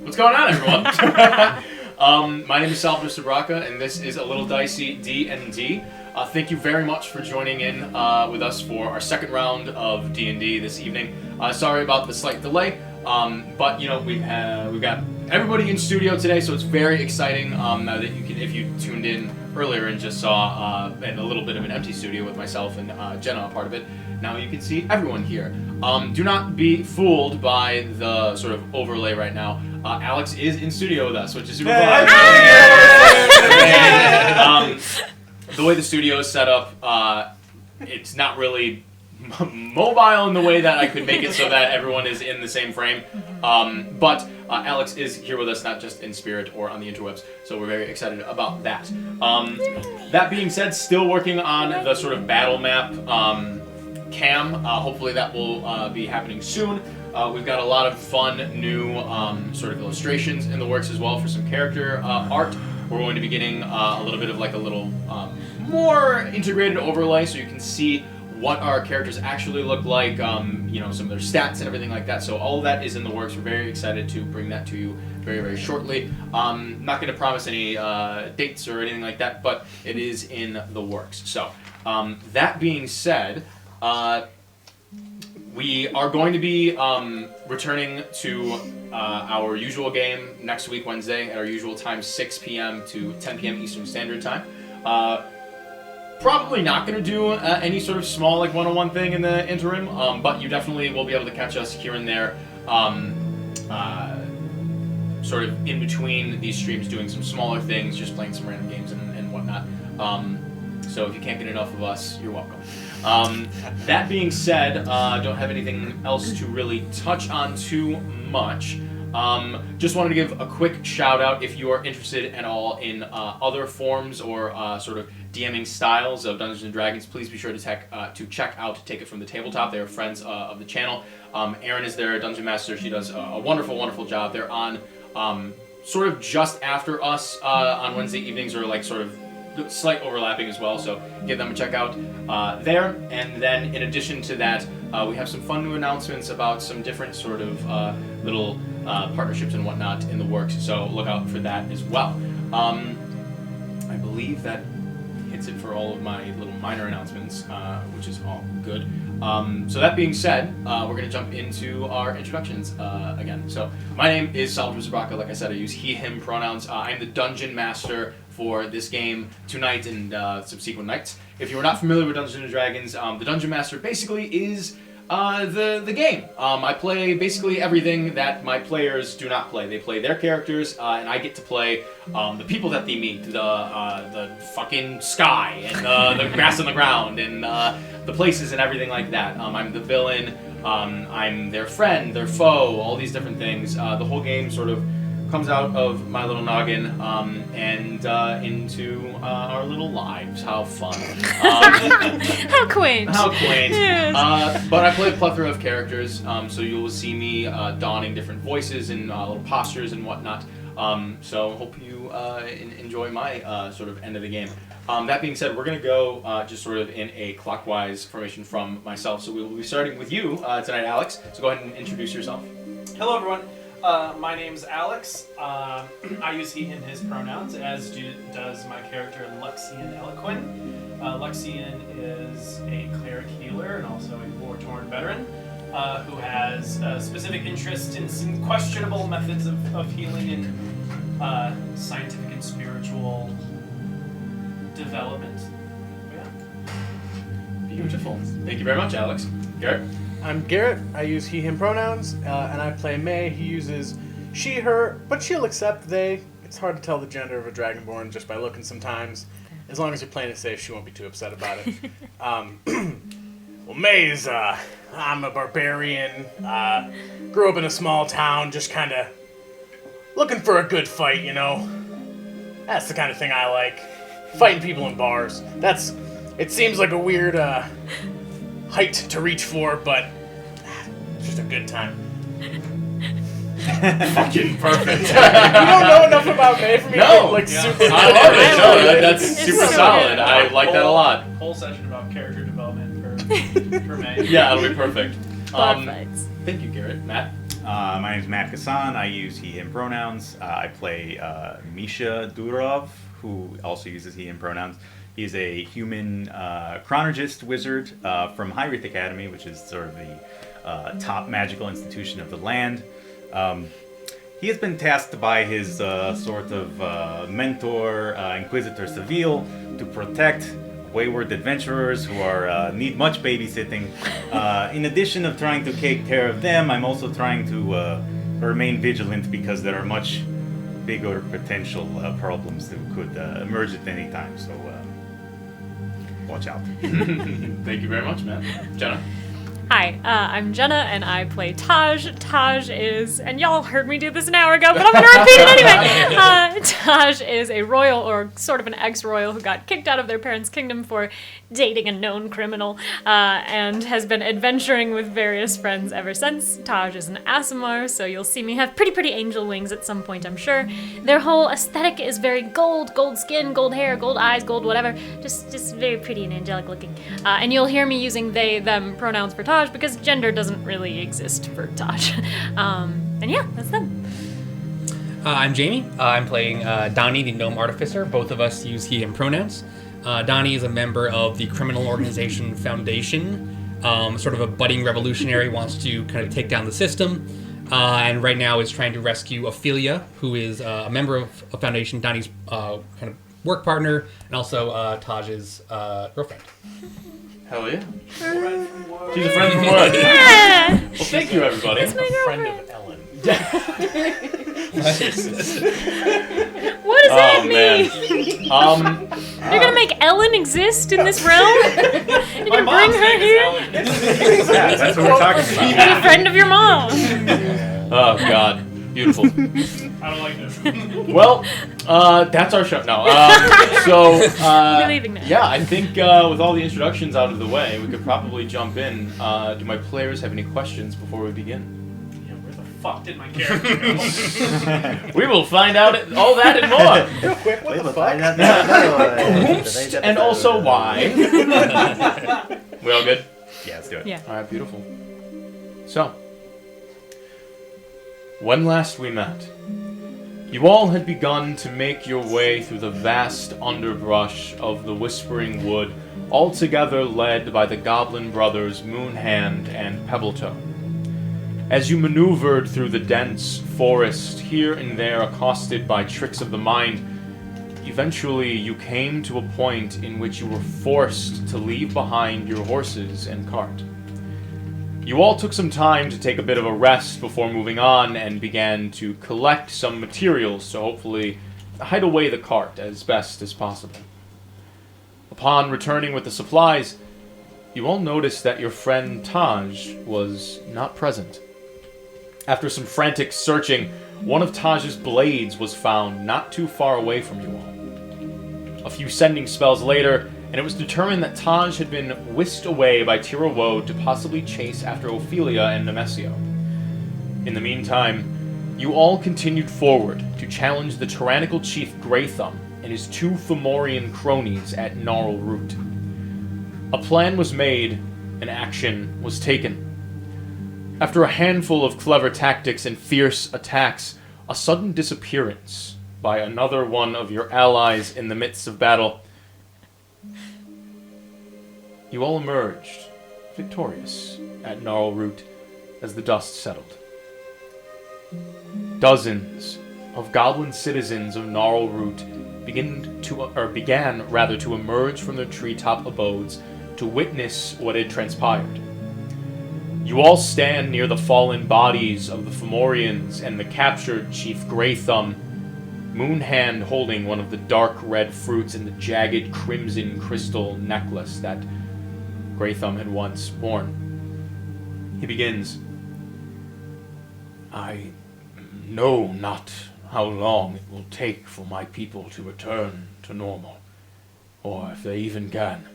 What's going on, everyone? My name is Salvador Sabraca, and this is A Little Dicey D&D. Thank you very much for joining in with us for our second round of D&D this evening. Sorry about the slight delay, but you know we've got everybody in studio today, so it's very exciting. Now that you can, if you tuned in earlier and just saw a little bit of an empty studio with myself and Jenna a part of it, now you can see everyone here. Do not be fooled by the sort of overlay right now. Alex is in studio with us, which is super fun. The way the studio is set up, it's not really mobile in the way that I could make it so that everyone is in the same frame. But Alex is here with us, not just in spirit or on the interwebs, so we're very excited about that. That being said, still working on the sort of battle map cam. Hopefully that will be happening soon. We've got a lot of fun new sort of illustrations in the works as well for some character art. We're going to be getting a little bit of like a little more integrated overlay so you can see what our characters actually look like, you know, some of their stats and everything like that. So all of that is in the works. We're very excited to bring that to you very, very shortly. Not going to promise any dates or anything like that, but it is in the works. So that being said, we are going to be returning to our usual game next week, Wednesday, at our usual time, 6 p.m. to 10 p.m. Eastern Standard Time. Probably not going to do any sort of small like one-on-one thing in the interim, but you definitely will be able to catch us here and there, sort of in between these streams, doing some smaller things, just playing some random games and whatnot. So if you can't get enough of us, you're welcome. That being said, don't have anything else to really touch on too much. Just wanted to give a quick shout out if you are interested at all in other forms or sort of DMing styles of Dungeons and Dragons. Please be sure to check out Take It From the Tabletop. They are friends of the channel. Erin is their dungeon master. She does a wonderful, wonderful job. They're on sort of just after us on Wednesday evenings, or like sort of slight overlapping as well, so give them a check out there. And then in addition to that, we have some fun new announcements about some different sort of little partnerships and whatnot in the works, so look out for that as well. I believe that hits it for all of my little minor announcements, which is all good. So that being said, we're going to jump into our introductions again. So my name is Salvador Zabraka. Like I said, I use he, him pronouns. I'm the dungeon master for this game tonight and subsequent nights. If you are not familiar with Dungeons and Dragons, the Dungeon Master basically is the game. I play basically everything that my players do not play. They play their characters, and I get to play the people that they meet, the fucking sky, and the grass on the ground, and the places and everything like that. I'm the villain, I'm their friend, their foe, all these different things. The whole game sort of comes out of my little noggin and into our little lives. How fun. How quaint. How quaint. Yes. But I play a plethora of characters, so you will see me donning different voices and little postures and whatnot. So hope you enjoy my sort of end of the game. That being said, we're going to go just sort of in a clockwise formation from myself. So we will be starting with you tonight, Alex. So go ahead and introduce yourself. Hello, everyone. My name's Alex. I use he, him, his pronouns, as does my character Luxian Eloquin. Luxian is a cleric healer and also a war-torn veteran who has a specific interest in some questionable methods of healing and scientific and spiritual development. Yeah. Beautiful. Thank you very much, Alex. Garrett? I'm Garrett. I use he, him pronouns, and I play May. He uses she, her, but she'll accept they. It's hard to tell the gender of a Dragonborn just by looking sometimes. As long as you're playing it safe, she won't be too upset about it. Well, May's, I'm a barbarian. Grew up in a small town, just kind of looking for a good fight, you know. That's the kind of thing I like. Fighting people in bars. It seems like a weird, height to reach for, but it's just a good time. Fucking perfect. You don't know enough about May for me to No. get, super... I love it. No, that's It's super so solid. good. I like that a lot. Whole session about character development for May. Yeah, that'll be perfect. Bar fights. Thank you, Garrett. Matt? My name is Matt Kassan. I use he, him pronouns. I play Misha Durov, who also uses he, him pronouns. He's a human chronologist wizard from Hyrith Academy, which is sort of the top magical institution of the land. He has been tasked by his sort of mentor, Inquisitor Seville, to protect wayward adventurers who are need much babysitting. In addition of trying to take care of them, I'm also trying to remain vigilant because there are much bigger potential problems that could emerge at any time. So watch out. Thank you very much, man. Jenna? Hi, I'm Jenna, and I play Taj. Taj is, and y'all heard me do this an hour ago, but I'm gonna repeat it anyway. Taj is a royal, or sort of an ex-royal, who got kicked out of their parents' kingdom for dating a known criminal, and has been adventuring with various friends ever since. Taj is an Aasimar, so you'll see me have pretty angel wings at some point, I'm sure. Their whole aesthetic is very gold skin, gold hair, gold eyes, gold whatever, just very pretty and angelic looking. And you'll hear me using they, them pronouns for Taj, because gender doesn't really exist for Taj. And yeah, that's them. I'm Jamie. I'm playing Donnie, the Gnome Artificer. Both of us use he, him pronouns. Donnie is a member of the criminal organization Foundation, sort of a budding revolutionary, wants to kind of take down the system, and right now is trying to rescue Ophelia, who is a member of Foundation, Donnie's kind of work partner, and also Taj's girlfriend. Hell yeah. Friend from work. She's a friend from work. Yeah! Well, thank you, everybody. That's my A friend girlfriend. of Ellen. What does that mean? Man. You're gonna make Ellen exist in this realm? You're My gonna mom's bring her name is here? Ellen. Yeah, that's what we're talking Be about. a friend of your mom. Oh, God. Beautiful. I don't like this. Well, that's our show. No. We're leaving now. Yeah, I think with all the introductions out of the way, we could probably jump in. Do my players have any questions before we begin? Yeah, where the fuck did my character go? We will find out all that and more. Real quick, what the We'll fuck? find out now. Oops, and also why. We all good? Yeah, let's do it. Yeah. All right, beautiful. So, when last we met, you all had begun to make your way through the vast underbrush of the Whispering Wood, altogether led by the Goblin brothers Moonhand and Pebbletoe. As you maneuvered through the dense forest, here and there accosted by tricks of the mind, eventually you came to a point in which you were forced to leave behind your horses and cart. You all took some time to take a bit of a rest before moving on and began to collect some materials to hopefully hide away the cart as best as possible. Upon returning with the supplies, you all noticed that your friend Taj was not present. After some frantic searching, one of Taj's blades was found not too far away from you all. A few sending spells later, and it was determined that Taj had been whisked away by Tira Woad to possibly chase after Ophelia and Nemesio. In the meantime, you all continued forward to challenge the tyrannical chief Greythumb and his two Fomorian cronies at Gnarl Root. A plan was made, and action was taken. After a handful of clever tactics and fierce attacks, a sudden disappearance by another one of your allies in the midst of battle, you all emerged victorious at Gnarl Root as the dust settled. Dozens of goblin citizens of Gnarl Root began to emerge from their treetop abodes to witness what had transpired. You all stand near the fallen bodies of the Fomorians and the captured Chief Greythumb, Moonhand holding one of the dark red fruits in the jagged crimson crystal necklace that Greythumb had once worn. He begins, I know not how long it will take for my people to return to normal, or if they even can.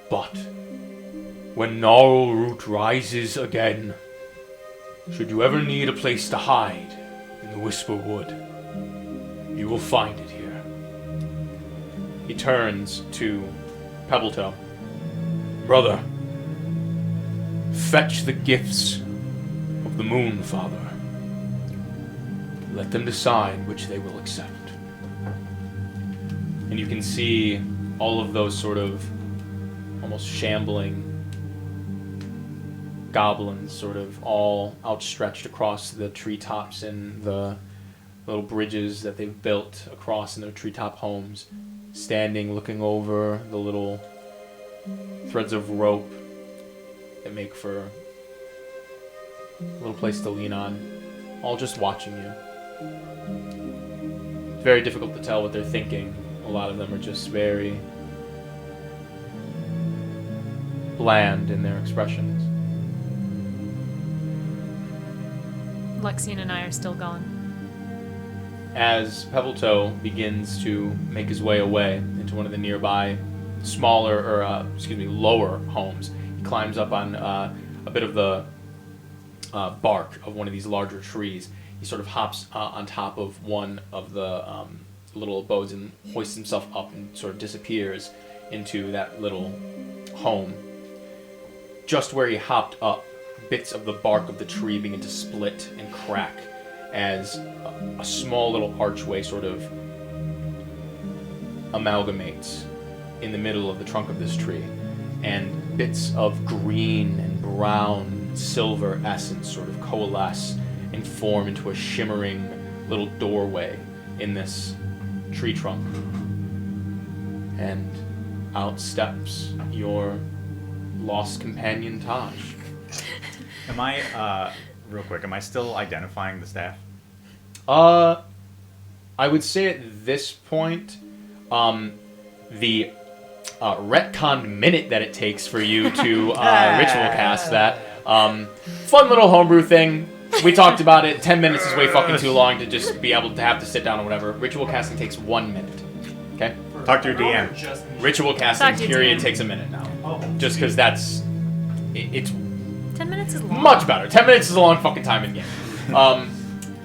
But when Gnarl Root rises again, should you ever need a place to hide in the Whisper Wood, you will find it here. He turns to 'Brother, fetch the gifts the moon, Father. Let them decide which they will accept. And you can see all of those sort of almost shambling goblins sort of all outstretched across the treetops and the little bridges that they've built across in their treetop homes, standing looking over the little threads of rope that make for a little place to lean on, all just watching you. It's very difficult to tell what they're thinking. A lot of them are just very bland in their expressions. Luxian and I are still gone. As Pebbletoe begins to make his way away into one of the nearby lower homes, he climbs up on a bit of the bark of one of these larger trees. He sort of hops on top of one of the little abodes and hoists himself up and sort of disappears into that little home. Just where he hopped up, bits of the bark of the tree begin to split and crack as a small little archway sort of amalgamates in the middle of the trunk of this tree, and bits of green and brown silver essence sort of coalesce and form into a shimmering little doorway in this tree trunk. And out steps your lost companion Taj. Am I, real quick, am I still identifying the staff? I would say at this point, the retconned minute that it takes for you to ritual cast that, fun little homebrew thing. We talked about it. 10 minutes is way fucking too long to just be able to have to sit down or whatever. Ritual casting takes 1 minute. Okay? Talk to your DM. Ritual Talk casting to your period DM. takes a minute now. Oh. Just because it's 10 minutes is long. much better. 10 minutes is a long fucking time in game.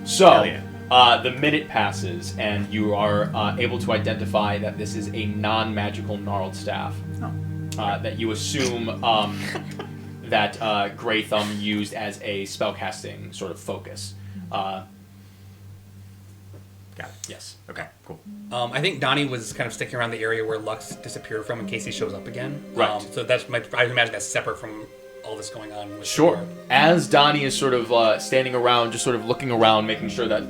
So, Hell yeah. the minute passes, and you are able to identify that this is a non-magical gnarled staff. Oh. That you assume that Grey Thumb used as a spellcasting sort of focus. Got it. Yes. Okay, cool. I think Donnie was kind of sticking around the area where Lux disappeared from in case he shows up again. Right. So that's I imagine that's separate from all this going on. With Sure. the- As Donnie is sort of standing around, just sort of looking around, making sure that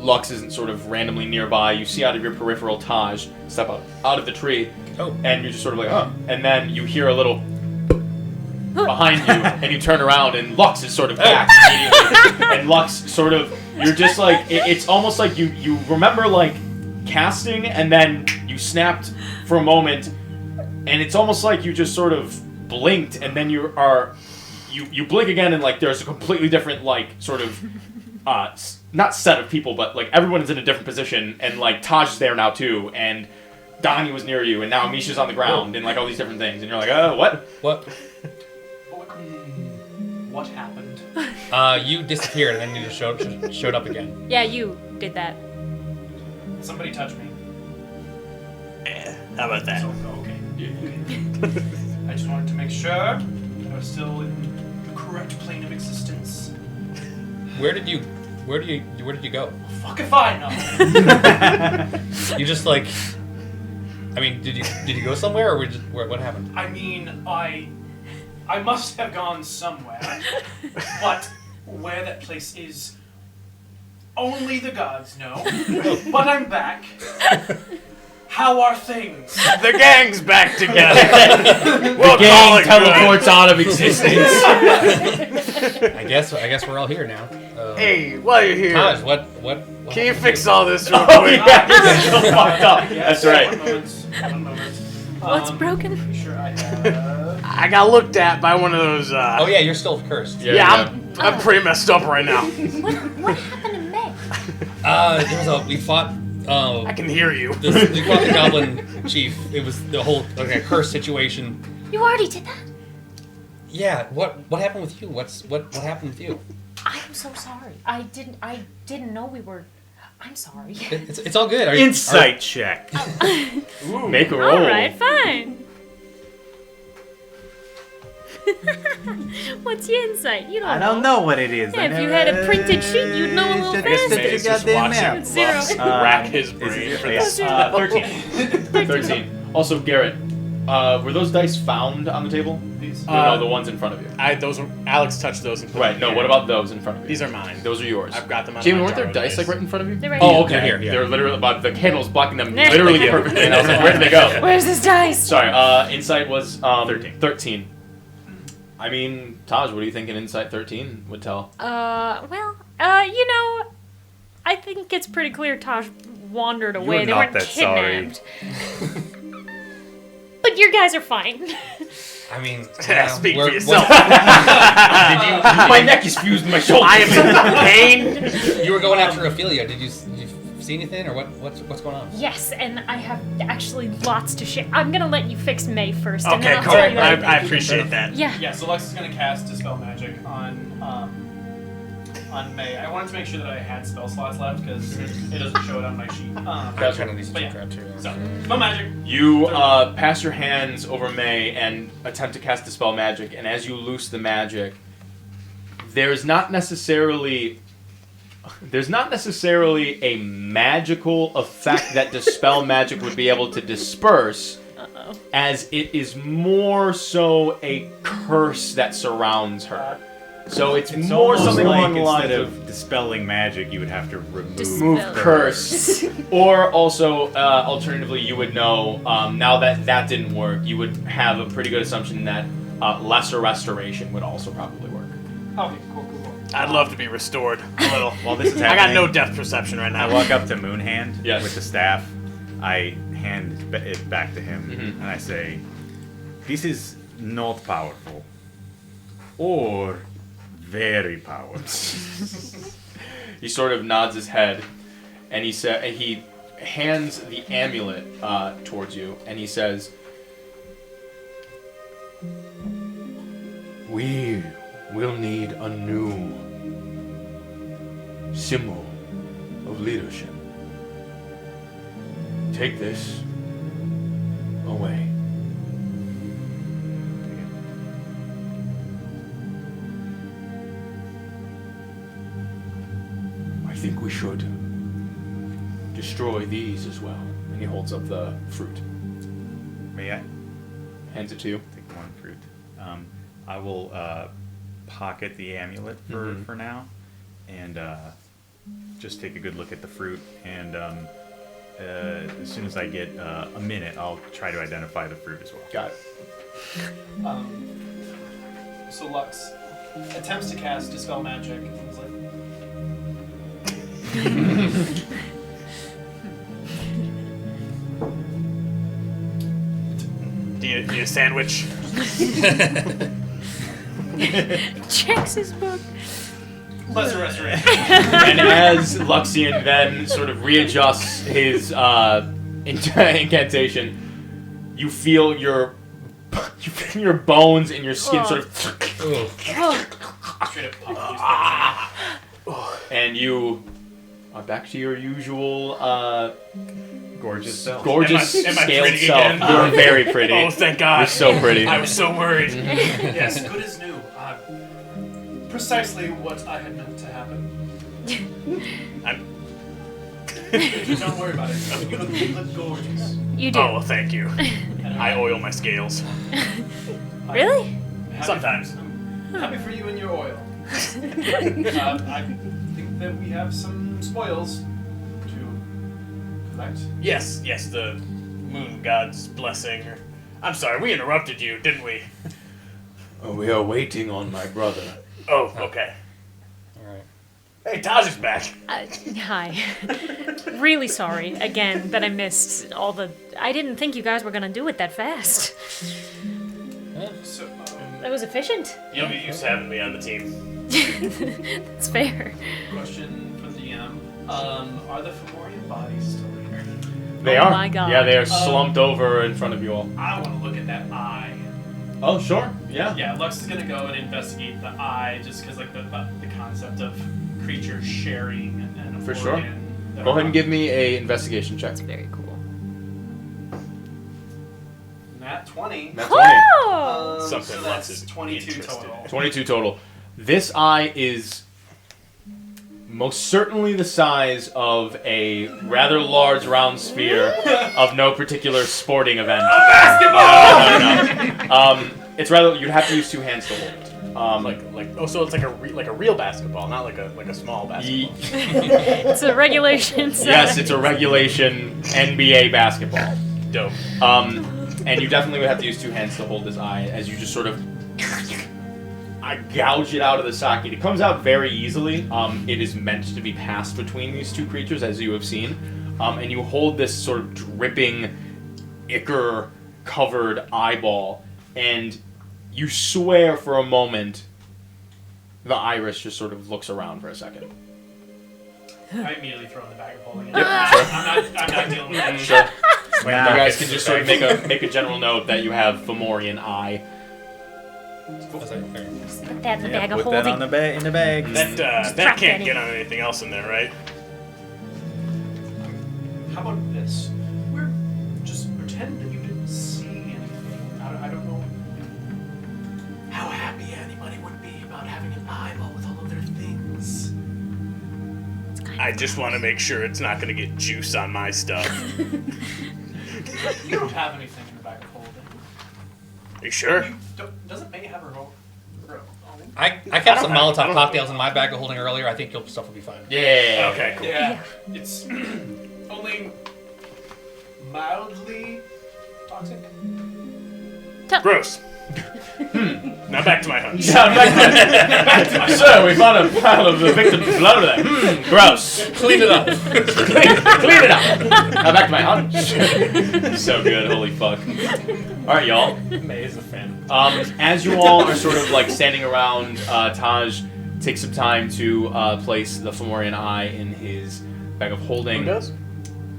Lux isn't sort of randomly nearby, you see out of your peripheral Taj step out of the tree, Oh. and you're just sort of like, oh. And then you hear a little behind you, and you turn around, and Lux is sort of back immediately. And Lux sort of, you're just like, it's almost like you remember like casting, and then you snapped for a moment, and it's almost like you just sort of blinked, and then you blink again, and like there's a completely different like sort of not set of people, but like everyone is in a different position, and like Taj is there now too, and Donnie was near you, and now Misha's on the ground, and like all these different things, and you're like, oh, what? What? What happened? You disappeared and then you just showed up again. Yeah, you did that. Somebody touch me. How about that? So, okay. I just wanted to make sure I was still in the correct plane of existence. Where did you go? Fuck if I know. You just like, I mean, did you go somewhere or what happened? I mean, I must have gone somewhere, but where that place is, only the gods know. But I'm back. How are things? The gang's back together. The gang teleports out of existence. I guess we're all here now. Hey, while you're here, Taj, what can you fix all this real Oh quick? yeah, you're still fucked up. That's right. One moment. What's broken? Pretty sure I have. I got looked at by one of those. Oh yeah, you're still cursed. Yeah, I'm pretty messed up right now. What happened to Meg? We fought. I can hear you. We fought the goblin chief. It was the whole curse situation. You already did that? Yeah. What happened with you? What happened with you? I'm so sorry. I didn't know we were. I'm sorry. It's all good. Insight check. Ooh, make a roll. All right, fine. What's your insight? You don't I don't know what it is. Yeah, if you had a printed sheet, you'd know a little Shut faster. your Mace just goddamn walks mouth. in, Zero. loves to Uh, rack his is brain it- for yeah. this. 13. 13. Also, Garrett, were those dice found on the table? These. No, the ones in front of you. Those are, Alex touched those and put Right. them No. here. What about those in front of you? These are mine. Those are yours. I've got them on Jamie, my weren't there jar of dice like right in front of you? They're right Oh, here. okay. They're here, yeah. They're literally, but the candle's blocking them Nah. literally perfectly. And I was like, where did they go? Where's this dice? Sorry. Insight was 13. 13. I mean, Taj, what do you think an insight 13 would tell? Well, I think it's pretty clear Taj wandered away. You're They not weren't that sorry. kidnapped. But your guys are fine. I mean, Speak for we're- yourself. My neck is fused in my shoulder. I am in pain. You were going after Ophelia. Did you see anything, or what's going on? Yes, and I have actually lots to share. I'm gonna let you fix May first, and Okay, then I'll cool. tell you everything. I appreciate that. Yeah. Yeah, so Lex is going to cast Dispel Magic on May. I wanted to make sure that I had spell slots left because it doesn't show it on my sheet. I'm Gotcha. trying to least But check yeah. out too. So, Spell Magic. You pass your hands over May and attempt to cast Dispel Magic, and as you loose the magic, there's not necessarily a magical effect that Dispel Magic would be able to disperse, Uh-oh. as it is more so a curse that surrounds her. So it's more almost something like along the lines instead of of dispelling magic, you would have to remove Dispel. the curse. Or also, alternatively, you would know, now that that didn't work, you would have a pretty good assumption that lesser restoration would also probably work. Okay, cool. I'd love to be restored a little. While this is I got happening, no depth perception right now. I walk up to Moonhand Yes. with the staff. I hand it back to him, Mhm. and I say, "This is not powerful, or very powerful." He sort of nods his head, and he hands the amulet towards you, and he says, "We will need a new symbol of leadership. Take this away." I think we should destroy these as well. And he holds up the fruit, May I hands it to you. take one fruit? I will pocket the amulet Mhm. for now, and just take a good look at the fruit. And as soon as I get a minute, I'll try to identify the fruit as well. Got it. So Lux attempts to cast Dispel Magic. He's like, Do you need a sandwich? Checks his book. lesser restoration. And as Luxian then sort of readjusts his incantation, you feel your bones and your skin sort of, Ooh. Straight up pop. and you are back to your usual Gorgeous self. gorgeous Am I scaled pretty self. again? You're very pretty. Oh, thank God. You're so pretty. I was so worried. Yes, good as new. Precisely what I had meant to happen. Don't worry about it. You look gorgeous. You do. Oh, well, thank you. I oil my scales. Really? Happy- Sometimes. I'm happy for you and your oil. I think that we have some spoils to collect. Yes, the moon god's blessing. I'm sorry, we interrupted you, didn't we? We are waiting on my brother. Oh, okay. All right. Hey, Taj is back. Hi. Really sorry again that I missed all the. I didn't think you guys were gonna do it that fast. So, That was efficient. You'll get used to having me on the team. That's fair. question for the DM. Are the Fomorian bodies still here? They Oh are. my God. Yeah, they are slumped over in front of you all. I want to look at that eye. Oh, sure. Yeah. Yeah, Lux is gonna go and investigate the eye, just because like the concept of creatures sharing and For sure. organ. Go ahead and give me a investigation check. That's very cool. Nat 20. That's 20. Oh! something so Lux that's is 22 interested total. in. 22 total. This eye is most certainly the size of a rather large round sphere of no particular sporting event. Basketball! No. It's rather, you'd have to use two hands to hold it. So it's like a real basketball, not like a small basketball. It's a regulation set. Yes, it's a regulation NBA basketball. Dope. And you definitely would have to use two hands to hold this eye as you just sort of gouge it out of the socket. It comes out very easily. It is meant to be passed between these two creatures, as you have seen. And you hold this sort of dripping, ichor-covered eyeball, and you swear for a moment the iris just sort of looks around for a second. I immediately throw in the bag of holding it. Yep, I'm not dealing with that. Sure. You Nah. guys can just sort of make a general note that you have Fomorian eye. Put that in the bag of Put that holding. on the in the bag. That Drop can't that get in. on anything else in there, right? How about this? We're just pretend that you didn't see anything. I don't know how happy anybody would be about having an eyeball with all of their things. I just want to make sure it's not going to get juice on my stuff. You don't have anything in the bag of holding. Are you sure? Doesn't May have her own? I kept some I Molotov don't- cocktails in my bag of holding earlier. I think your stuff will be fine. Yeah. Okay, cool. Yeah, it's only mildly toxic. Gross. Now back to my hunch. So we found a pile of the victim's blood over there. Gross. Clean it up. Clean it up. Now back to my hunch. So good. Holy fuck. All right, y'all. May is a fan. As you all are sort of like standing around, Taj takes some time to place the Fomorian eye in his bag of holding. Who does?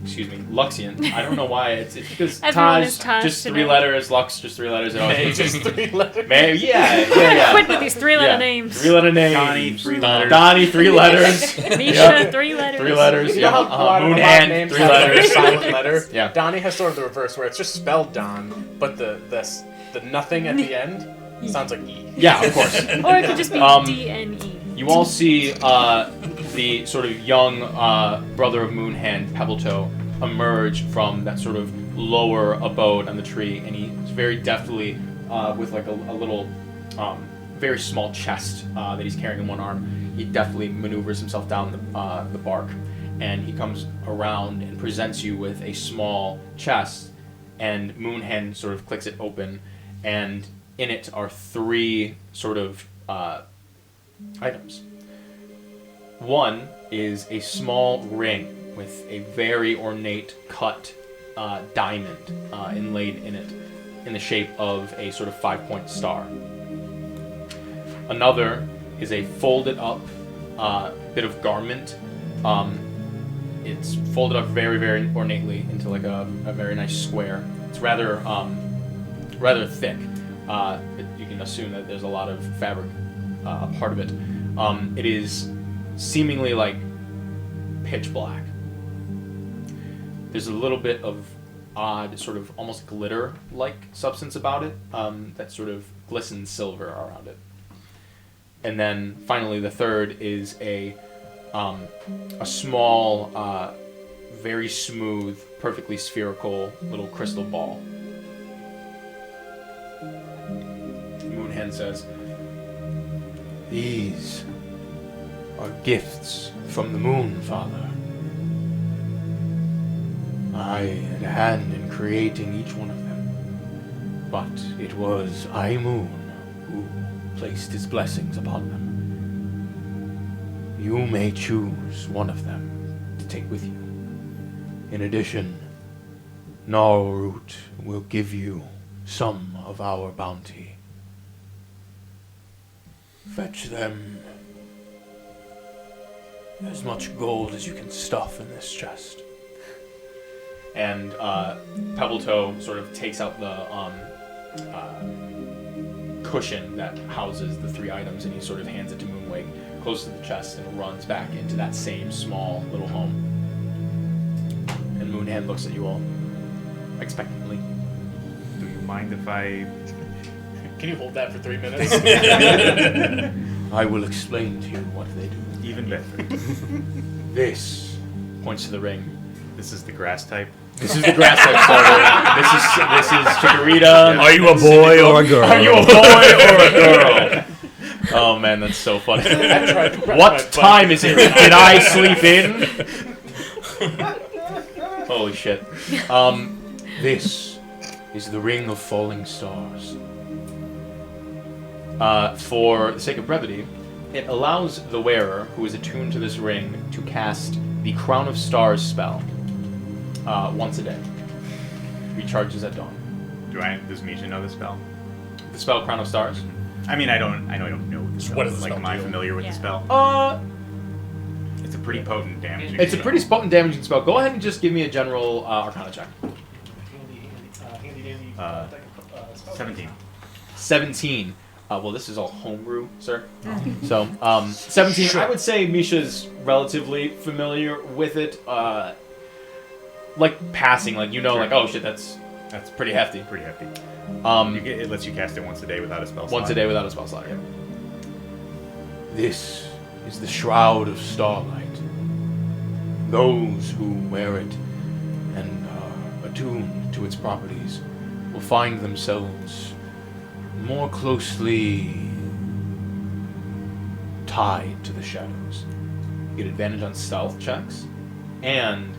Excuse me, Luxian. I don't know why. It's because Everyone Taj, is Taj just today. 3 letters. Lux, just 3 letters. It always Hey, makes just it- 3 letters. May, yeah. Quit with these three-letter names. 3-letter names. Donnie, 3 letters. Donnie, 3 letters. Misha, Yep. 3 letters. 3 letters. You know Yeah. how a lot of Moonhand, names 3 have a letters. silent letter? Yeah. Donnie has sort of the reverse, where it's just spelled Don, but the nothing at the end sounds like E. Yeah, of course. Or it could just be D-N-E. You all see the sort of young brother of Moonhand, Pebbletoe, emerge from that sort of lower abode on the tree, and he's very deftly, with like a little, very small chest that he's carrying in one arm, he deftly maneuvers himself down the bark, and he comes around and presents you with a small chest, and Moonhand sort of clicks it open, and in it are 3 sort of items. One is a small ring with a very ornate cut diamond inlaid in it in the shape of a sort of 5-point star. Another is a folded up bit of garment. It's folded up very, very ornately into like a very nice square. It's rather thick. You can assume that there's a lot of fabric a part of it. It is seemingly like pitch black. There's a little bit of odd, sort of almost glitter-like substance about it that sort of glistens silver around it. And then finally, the third is a small, very smooth, perfectly spherical little crystal ball. Moonhand says, "These are gifts from the Moon, Father. I had a hand in creating each one of them, but it was I Moon who placed his blessings upon them. You may choose one of them to take with you. In addition, Gnarlroot will give you some of our bounty. Fetch them as much gold as you can stuff in this chest." And Pebbletoe sort of takes out the cushion that houses the 3 items, and he sort of hands it to Moonwake, close to the chest, and runs back into that same small little home. And Moonhand looks at you all expectantly. Do you mind if I Can you hold that for 3 minutes? I will explain to you what they do. Even better. This points to the ring. This is the grass type. This is the grass type starter. This is Chikorita. Are you a boy or a girl? Are you a boy or a girl? Oh man, that's so funny. I tried to press my What button. time is it? Did I sleep in? Holy shit. This is the Ring of Falling Stars. For the sake of brevity, it allows the wearer who is attuned to this ring to cast the Crown of Stars spell once a day. Recharges at dawn. Does Misha know the spell? The spell Crown of Stars? I mean, I know the spell. What does the like, spell am I do? familiar with Yeah. the spell? It's a pretty potent damaging. It's a pretty potent damaging spell. Go ahead and just give me a general Arcana check. Handy dandy. Spell. 17. 17. Well, this is all homebrew, sir. So, 17. I would say Misha's relatively familiar with it. Like passing, like Sure. like, oh shit, that's pretty hefty. Pretty hefty. Um, It lets you cast it once a day without a spell slot. once a day without a spell slot. Yeah. This is the Shroud of Starlight. Those who wear it and are attuned to its properties will find themselves more closely tied to the shadows. You get advantage on stealth checks, and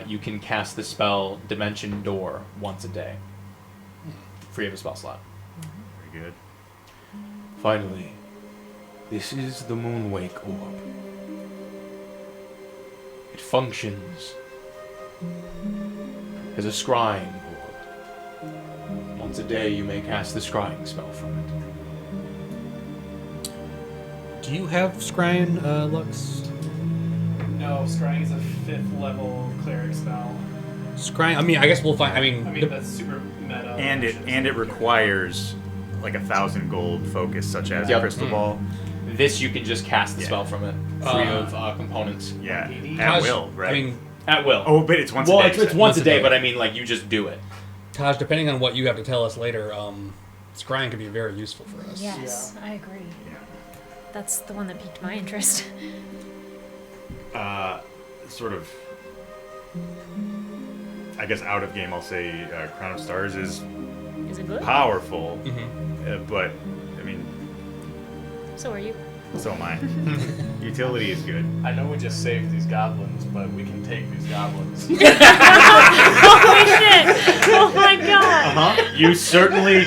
you can cast the spell Dimension Door once a day, free of a spell slot. Very good. Finally, this is the Moonwake Orb. It functions as a scrying orb. Once a day, you may cast the scrying spell from it. Do you have Scryan, Lux? No, scrying is a 5th level cleric spell. Scryan. I mean, I guess we'll find. I mean, I mean, that's super meta. And it requires like 1,000 gold focus, such as Yep. crystal ball. This you can just cast the Yeah. spell from it, free of components. Yeah, DD. at Taj- will, right? I mean, At will. oh, but it's once well, a day. it's you said. once a day, but I mean, like, you just do it. Taj, depending on what you have to tell us later, Scryan could be very useful for us. Yes, I agree. Yeah. That's the one that piqued my interest. Sort of, I guess out of game, I'll say Crown of Stars is Is it good? powerful, Mm-hmm. but I mean, So are you. so am I. Utility is good. I know we just saved these goblins, but we can take these goblins. Holy shit! Oh my god! You can certainly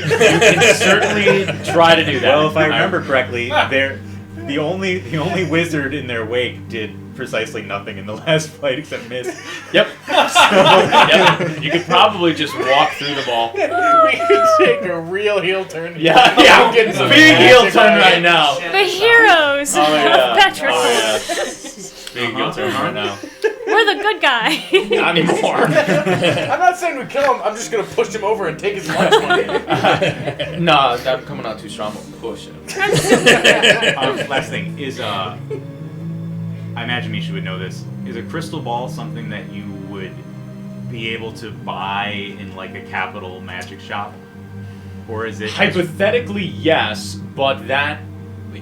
try to do that. Well, if I remember correctly, the only wizard in their wake did precisely nothing in the last fight except miss. Yep. Yep. You could probably just walk through the ball. We can take a real heel turn. Yeah, I'm getting some big heel turn right now. The heroes Oh yeah. of Petrichor. Oh yeah. Big heel turn right now. We're the good guy. Not anymore. I'm not saying we kill him. I'm just gonna push him over and take his lunch money. Nah, I'm coming out too strong. We'll push it. Last thing is, I imagine Misha would know this. Is a crystal ball something that you would be able to buy in like a capital magic shop, or is it Hypothetically, yes, but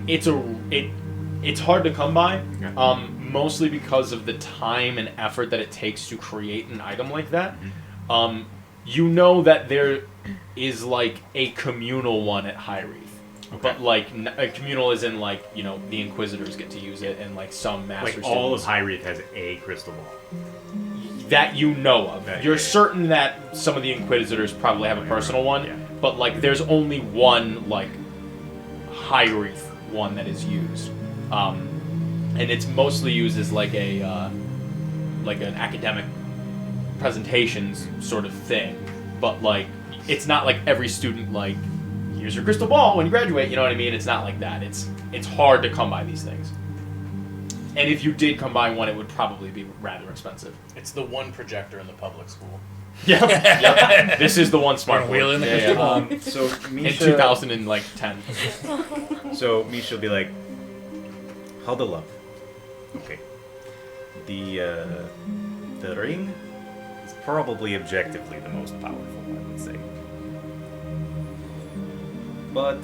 it's hard to come by. Okay. Mostly because of the time and effort that it takes to create an item like that. You know that there is like a communal one at High Wreath. Okay. But like a communal is in like, the Inquisitors get to use it and like some master like all of students. High Wreath has a crystal ball? That you know of. That- You're yeah. certain that some of the Inquisitors probably have a personal one, Yeah. but like there's only one like High Wreath one that is used. And it's mostly used as like like an academic presentations sort of thing, but like it's not like every student like here's your crystal ball when you graduate. You know what I mean? It's not like that. It's hard to come by these things, and if you did come by one, it would probably be rather expensive. It's the one projector in the public school. Yep. This is the one smart Wheel in the yeah, crystal yeah. ball. So In Misha, 2010. So Misha will be like, huddle up. Okay. The ring is probably objectively the most powerful, I would say. but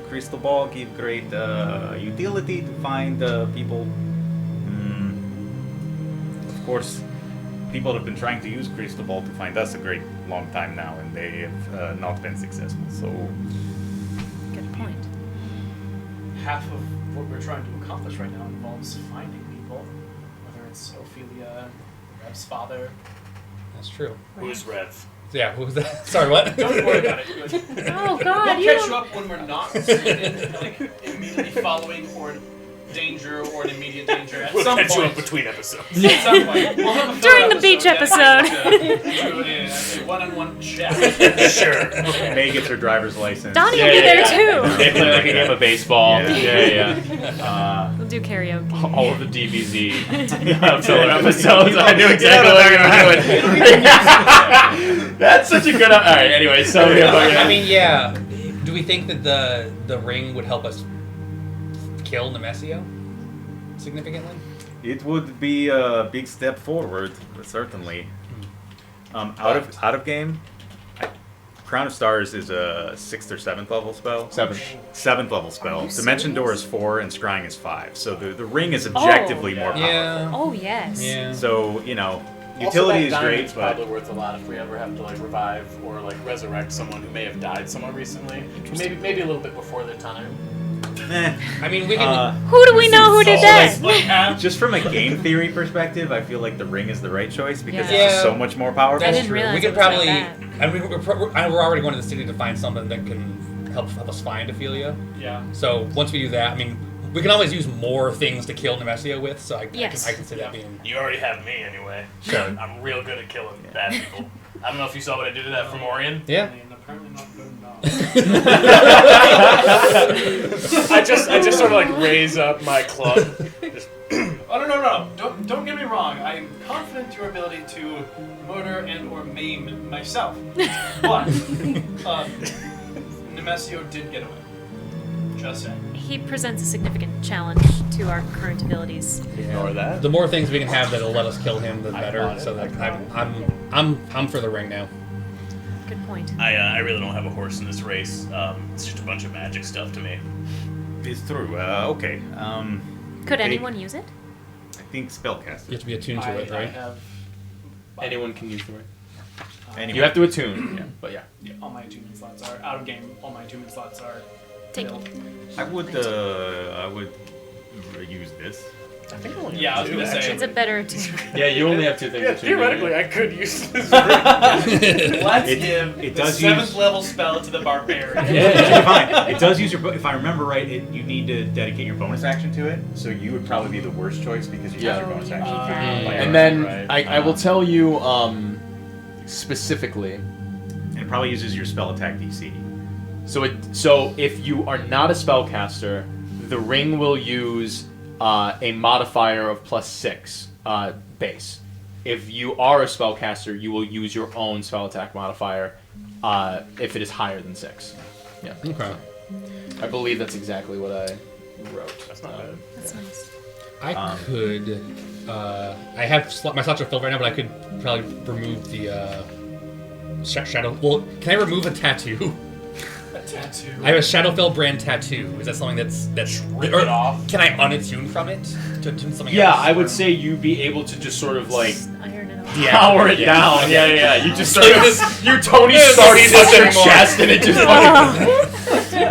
crystal ball give great utility to find people. Of course, people have been trying to use crystal ball to find us a great long time now, and they have not been successful. So Good point. Half of what we're trying to accomplish right now involves finding people, whether it's Ophelia, Rev's father. That's true. Who's Rev? Yeah, who was that? Sorry, what? Don't worry about it. Oh God, We'll you. catch you up when we're not immediately following or in danger or in immediate danger at We'll some catch you point. up between episodes. At some point. We'll have a During filler the beach episode episode. to do a one-on-one chat. Sure. May gets her driver's license. Donnie Yeah, will be yeah, there yeah. too. They play like a game of baseball. Yeah. Yeah. We'll do karaoke. All of the DBZ filler episodes. I knew exactly what we were doing. That's such a good. All right. Anyway, so I mean, yeah. Do we think that the ring would help us kill Nemesio significantly? It would be a big step forward, certainly. Out of game, Crown of Stars is a 6th or 7th level spell. 7th level spell. Dimension Door is 4 and Scrying is 5. So the ring is objectively more powerful. Yeah. Oh yes. Yeah. So utility is great, but probably worth a lot if we ever have to like revive or like resurrect someone who may have died somewhat recently. Maybe a little bit before their time. I mean, we can. Who do we know who did that? Just from a game theory perspective, I feel like the ring is the right choice because Yeah. it's just so much more powerful. I didn't realize we it can was that probably. bad. I mean, we're already going to the city to find something that can help us find Ophelia. Yeah. So once we do that, I mean, we can always use more things to kill Nemesio with. So Yes. I can see that being. You already have me anyway. Sure. I'm real good at killing bad people. I don't know if you saw what I did to that Fomorian. Yeah. And apparently not good enough. I just sort of like raise up my club. Just, Oh no! Don't get me wrong. I am confident in your ability to murder and or maim myself. But Nemesio did get away. Just saying. He presents a significant challenge to our current abilities. ignore that. The more things we can have that'll let us kill him, the I better. got it, So that I got I'm for the ring now. Good point. I really don't have a horse in this race. It's just a bunch of magic stuff to me. It's true. Okay. Could anyone use it? I think spellcaster. You have to be attuned to it, I right? have anyone can use the ring. Anyway. You have to attune. Yeah, but yeah. all my attunement slots are out of game. All my attunement slots are Taken. filled. I would use this. I think I only Yeah, I have was two, gonna say. actually. It's a better attunement. Yeah, you only have 2 things. Yeah, to tune. theoretically, I could use this ring. Let's It- give it the does 7th use- level spell to the barbarian. Okay, fine. It does use your. If I remember right, you need to dedicate your bonus action to it. So you would probably be the worst choice because you Yeah. use your bonus action. Right. And then Right. I will tell you specifically. And it probably uses your spell attack DC. So if you are not a spellcaster, the ring will use a modifier of +6 base. If you are a spellcaster, you will use your own spell attack modifier if it is higher than 6. Yeah, Okay. I believe that's exactly what I wrote. That's not bad. That's nice. I could. I have my slots are filled right now, but I could probably remove the shadow. Well, can I remove a tattoo? A tattoo. I have a Shadowfell brand tattoo. Is that something that's rip or it off. Can I unattune from it to attune something Yeah, else? I would say you'd be able to just sort of like Iron it off. Yeah. power it down. Yeah. You just sort of you Tony Yeah, Stark this at your anymore. chest, and it just fucking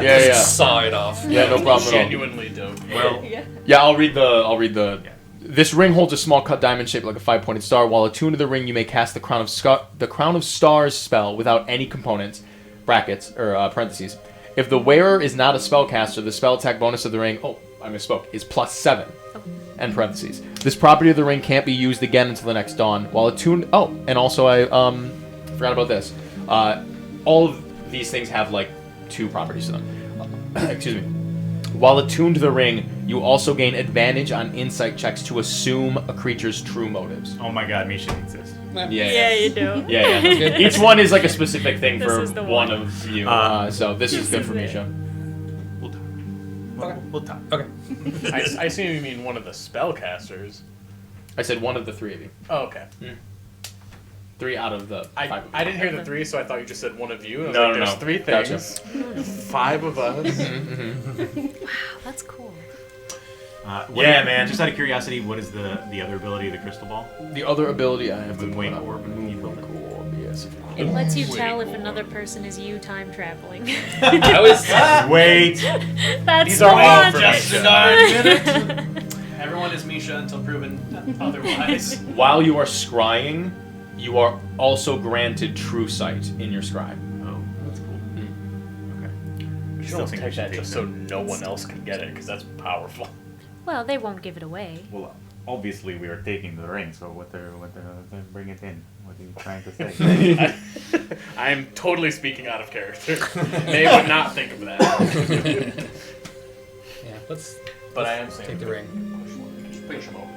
yeah. Saw it off. Yeah, no problem at all. Genuinely dope. Well, Yeah, I'll read the. This ring holds a small cut diamond shaped like a 5-pointed star. While attuned to the ring, you may cast the Crown of Stars spell without any components, brackets or parentheses. If the wearer is not a spellcaster, the spell attack bonus of the ring, I misspoke, is +7, and parentheses. This property of the ring can't be used again until the next dawn. While attuned, and also I forgot about this. All of these things have like 2 properties to them. Excuse me. While attuned to the ring, you also gain advantage on insight checks to assume a creature's true motives. oh my God, Misha needs this. Yeah, you do. Yeah. Each one is like a specific thing This for is the one one. of you. So this is good for Misha. We'll talk. We'll talk. Okay. I assume you mean one of the spellcasters. I said one of the 3 of you. Oh, okay. 3 out of the 5 of you. I didn't hear the 3, so I thought you just said one of you. And I was No, like, no, there's no. 3 Gotcha. things. 5 of us. Wow, that's cool. Yeah, man. Just out of curiosity, what is the other ability of the crystal ball? The other ability I have to Moonwake put up- orb. Moonwake orb, yes. It lets you Wait, tell if or- another person is you time traveling. I was. Wait. That's These the are all one. for Just Misha. another minute. Everyone is Misha until proven otherwise. While you are scrying, you are also granted true sight in your scribe. Oh, that's cool. Okay. You Still don't think take we should that take just so no one else can get it, because that's powerful. Well, they won't give it away. Well, obviously we are taking the ring, so what they're bring it in. What are you trying to say? I am totally speaking out of character. They would not think of that. Yeah, let's But I am saying take the ring. Push him over.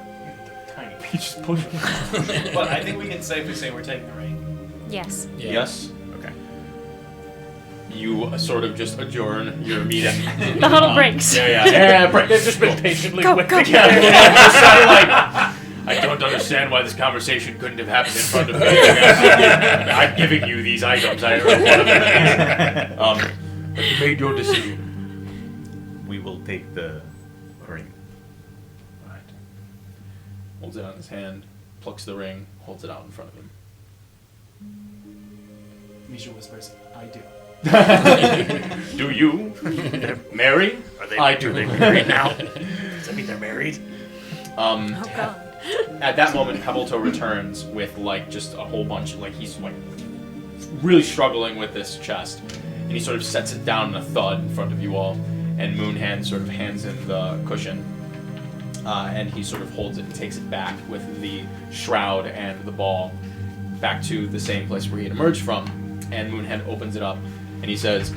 Tiny. Just push. But I think we can safely say we're taking the ring. Yes. Yeah. Yes. Okay. You sort of just adjourn your meeting. The huddle breaks. Yeah. They've just been patiently Go, waiting. go. Just sounded like, I don't understand why this conversation couldn't have happened in front of me. I'm giving you these items. I one of them. But you made your decision. We will take the ring. Right. Holds it on his hand, plucks the ring, holds it out in front of him. Misha whispers, I do. Do you? Mary? Are they, I do. Are they married now? Does that mean they're married? Oh god. At that moment, Pebbleto returns with like just a whole bunch. Like he's like really struggling with this chest, and he sort of sets it down in a thud in front of you all. And Moonhand sort of hands him the cushion, and he sort of holds it and takes it back with the shroud and the ball back to the same place where he had emerged from. And Moonhand opens it up, and he says,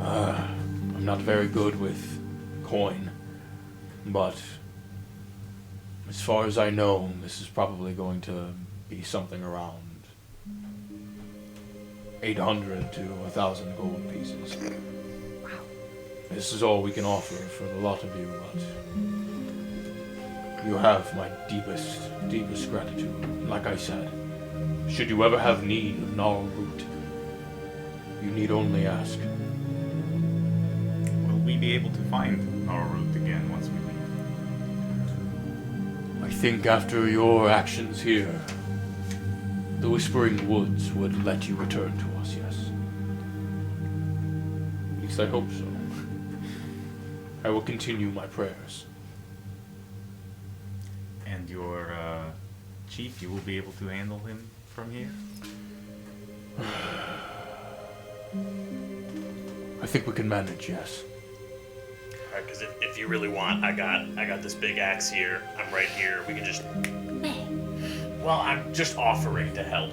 "I'm not very good with coin, but as far as I know, this is probably going to be something around 800 to 1,000 gold pieces. This is all we can offer for the lot of you, but you have my deepest gratitude. Like I said, should you ever have need of gnarl root, you need only ask." Will we be able to find our route again once we leave? I think after your actions here, the Whispering Woods would let you return to us, yes. At least I hope so. I will continue my prayers. And your chief, you will be able to handle him from here? I think we can manage, yes. Alright, because if you really want, I got this big axe here. I'm right here. We can just. Hey, Well, I'm just offering to help.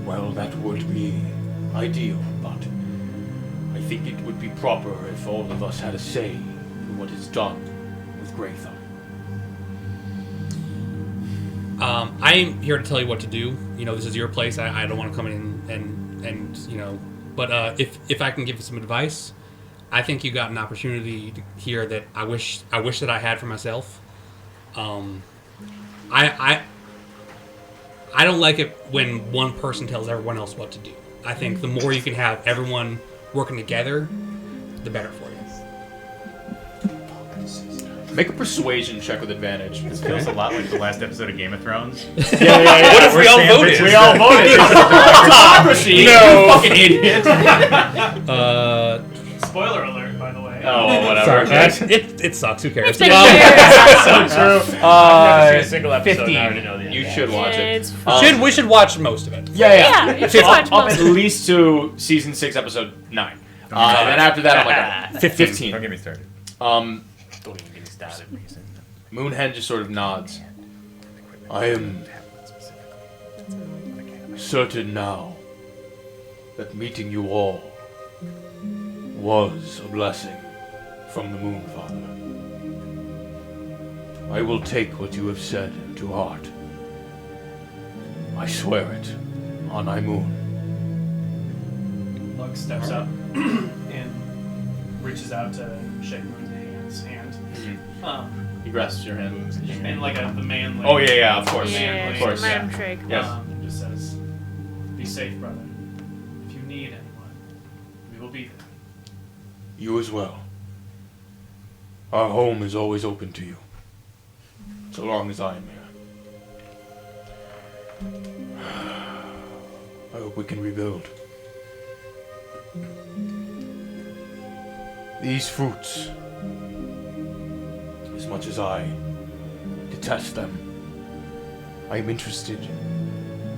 Well, that would be ideal, but I think it would be proper if all of us had a say in what is done with Graytham. I'm here to tell you what to do. You know, this is your place. I don't want to come in and you know, but if I can give you some advice, I think you got an opportunity here that I wish that I had for myself. I don't like it when one person tells everyone else what to do. I think the more you can have everyone working together, the better for you. Make a persuasion check with advantage. This feels a lot like the last episode of Game of Thrones. Yeah. What if we all voted? We all voted. Democracy. No. You fucking idiot. Spoiler alert, by the way. Oh, whatever. Sorry, it sucks. Who cares? So true. I've never seen a single episode. 15. I already know the end. You should watch it. It's fun. We should watch most of it. Yeah, you should watch Up most at of it. least to season 6, episode 9. And after that, I'm like, 15. Don't get me started. Don't even get me started. Moonhead just sort of nods. I am certain now that meeting you all was a blessing from the Moonfather. I will take what you have said to heart. I swear it on Moon. Lux steps up and reaches out to shake Moonhand's hand. He grasps your hand. And like the man. Like, Oh yeah, of course, Yeah, of course. man shake. Yes. And just says, "Be safe, brother. If you need anyone, we will be there." You as well. Our home is always open to you. So long as I am here. I hope we can rebuild. These fruits, as much as I detest them, I am interested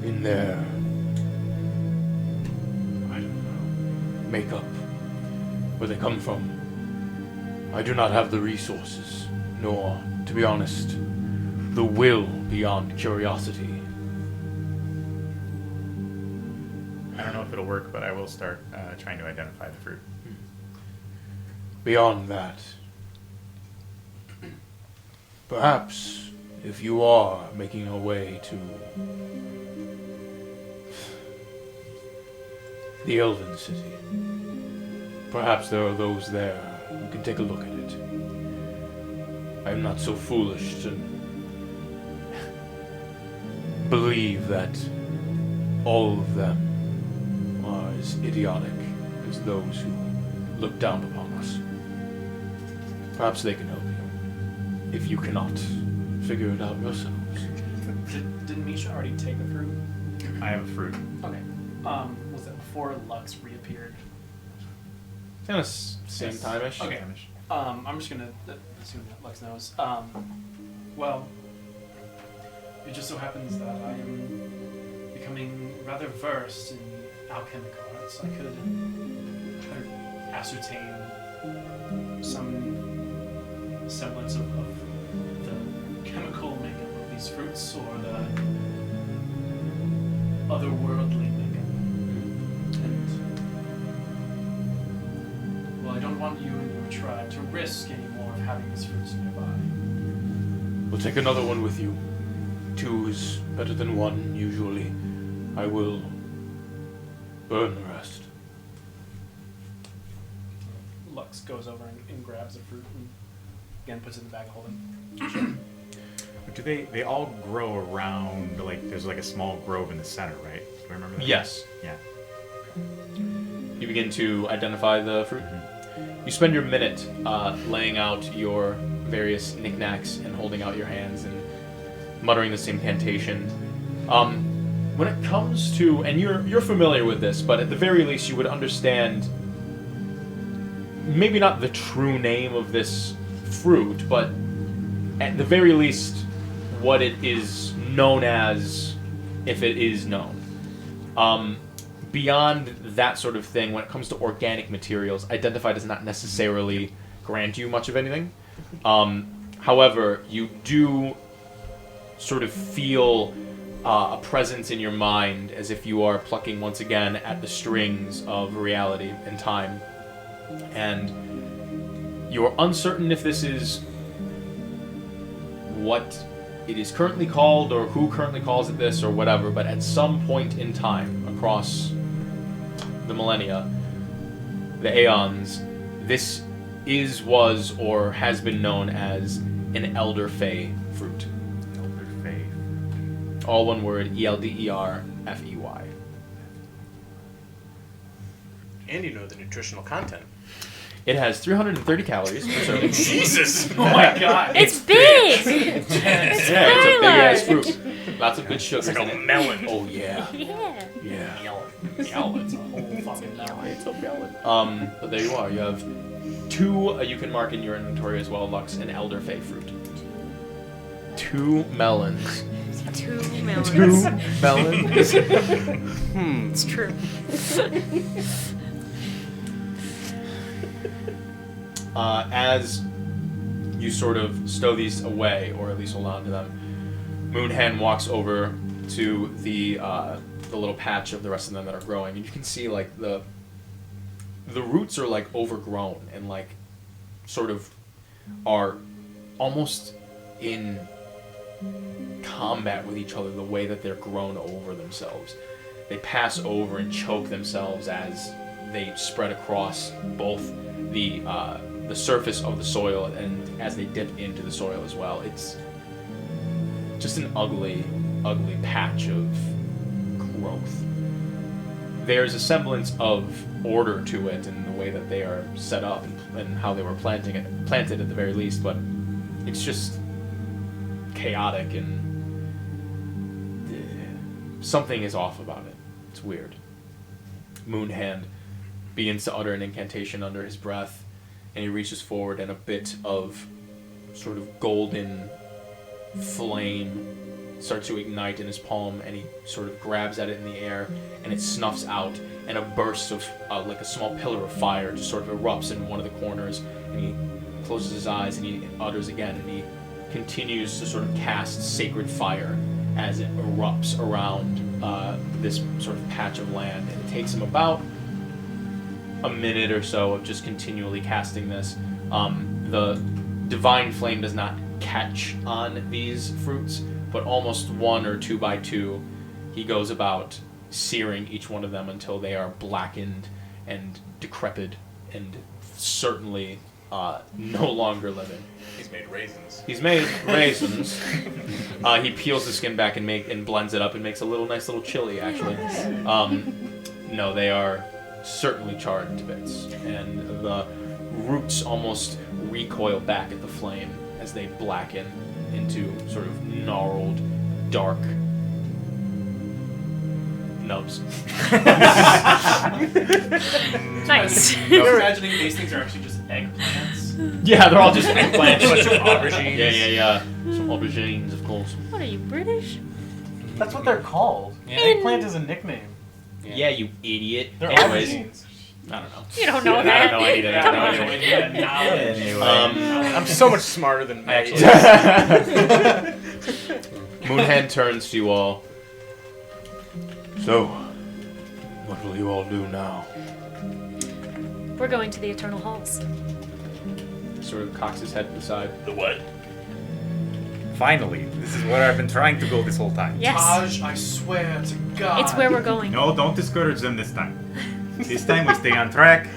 in their, I don't know, makeup, where they come from. I do not have the resources, nor, to be honest, the will beyond curiosity. I don't know if it'll work, but I will start trying to identify the fruit. Beyond that, perhaps if you are making your way to the Elven City, perhaps there are those there who can take a look at it. I am not so foolish to believe that all of them are as idiotic as those who look down upon us. Perhaps they can help you, if you cannot figure it out yourselves. Didn't Misha already take a fruit? I have a fruit. Okay. Was that before Lux reappeared? Kind of same time-ish. Okay. I'm just gonna assume that Lux knows. Well, it just so happens that I am becoming rather versed in alchemical arts. I could ascertain some semblance of the chemical makeup of these fruits or the otherworldly makeup. And, well, I don't want you and your tribe to risk any more of having these fruits nearby. We'll take another one with you. 2 is better than 1, usually. I will burn the rest. Lux goes over and grabs the fruit and again puts it in the bag of holding. Do they all grow around, like, there's like a small grove in the center, right? Do I remember that? Yes. Yeah. You begin to identify the fruit. You spend your minute laying out your various knickknacks and holding out your hands and muttering this incantation. When it comes to, and you're familiar with this, but at the very least you would understand maybe not the true name of this fruit, but at the very least what it is known as, if it is known. Beyond that sort of thing, when it comes to organic materials, identify does not necessarily grant you much of anything. However, you do sort of feel a presence in your mind as if you are plucking once again at the strings of reality and time. And you're uncertain if this is what it is currently called or who currently calls it this or whatever, but at some point in time across the millennia, the aeons, this is, was, or has been known as an Elder Fey fruit. Elder Fey. All one word, ELDERFEY. And you know the nutritional content. It has 330 calories per serving. Jesus! Oh my god! It's big! Yeah, it's a big ass fruit. Lots of good sugars It's like in a it. melon. Oh yeah, Yeah. yeah. Melon. It's a whole fucking melon. It's a melon. But there you are. You have 2, you can mark in your inventory as well, Lux, an Elder Fey fruit. 2 melons. 2 melons. 2 melons. It's true. As you sort of stow these away, or at least hold on to them, Moonhen walks over to the little patch of the rest of them that are growing, and you can see like the roots are like overgrown and like sort of are almost in combat with each other the way that they're grown over themselves. They pass over and choke themselves as they spread across both the the surface of the soil, and as they dip into the soil as well, it's just an ugly, ugly patch of growth. There's a semblance of order to it in the way that they are set up and how they were planted at the very least, but it's just chaotic and something is off about it. It's weird. Moonhand begins to utter an incantation under his breath, and he reaches forward, and a bit of sort of golden flame starts to ignite in his palm, and he sort of grabs at it in the air, and it snuffs out, and a burst of like a small pillar of fire just sort of erupts in one of the corners, and he closes his eyes and he utters again, and he continues to sort of cast sacred fire as it erupts around this sort of patch of land, and it takes him about a minute or so of just continually casting this. The divine flame does not catch on these fruits, but almost 1 or 2 by 2, he goes about searing each one of them until they are blackened and decrepit and certainly no longer living. He's made raisins. He's made raisins. He peels the skin back and blends it up and makes a nice little chili, actually. No, they are certainly charred to bits, and the roots almost recoil back at the flame as they blacken into sort of gnarled, dark nubs. Nice. I'm imagining these things are actually just eggplants. Yeah, they're all just eggplants. A bunch of aubergines. Yeah. Some aubergines, of course. What are you, British? That's what they're called. Yeah. Eggplant is a nickname. Yeah, you idiot. They're Anyways, aubergines. I don't know. You don't know I that. don't know. I need Come to on. Anyway. I'm so much smarter than May. Moonhand turns to you all. So, what will you all do now? We're going to the Eternal Halls. Sort of cocks his head to the side. The what? Finally, this is where I've been trying to go this whole time. Yes. Taj, I swear to God. It's where we're going. No, don't discourage them this time. This time we stay on track.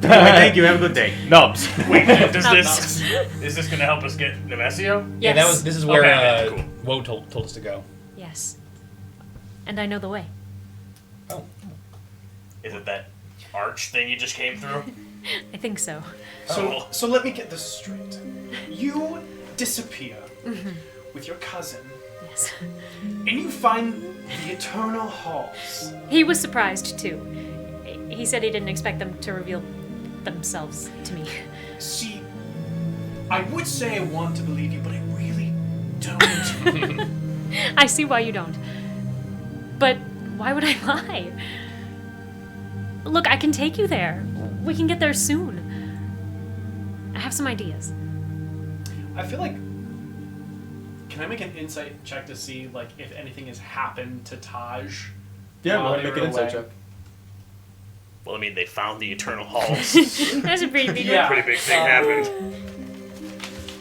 Anyway, thank you. Have a good day. Nubs. Wait, does Nubs. is this gonna help us get Nemesio? Yes. Yeah, this is where Okay, cool. Woe told us to go. Yes. And I know the way. Oh. Is it that arch thing you just came through? I think so. So let me get this straight. You disappear with your cousin, Yes. and you find the Eternal Halls. He was surprised too. He said he didn't expect them to reveal themselves to me. See, I would say I want to believe you, but I really don't. I see why you don't. But why would I lie? Look, I can take you there. We can get there soon. I have some ideas. I feel like. Can I make an insight check to see like if anything has happened to Taj? Yeah, while go ahead they and make an were insight away? check. Well, I mean, they found the Eternal Halls. That's a pretty big Yeah. Pretty big thing happened.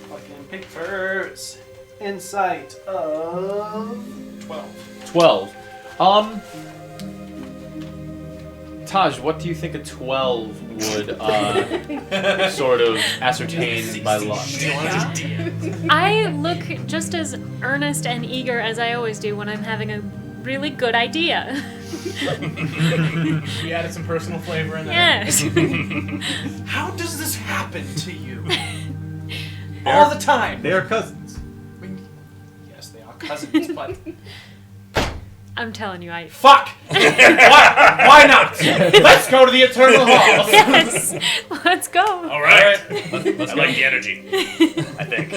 Fucking pick first. Insight of 12. 12. Taj, what do you think a 12 would sort of ascertain by luck? I look just as earnest and eager as I always do when I'm having a really good idea. We added some personal flavor in there. Yes. How does this happen to you? All the time. They are cousins. Yes, they are cousins, but I'm telling you, I. fuck. Why not? Let's go to the Eternal Halls. Yes! Let's go. All right. Let's I go. like the energy. I think.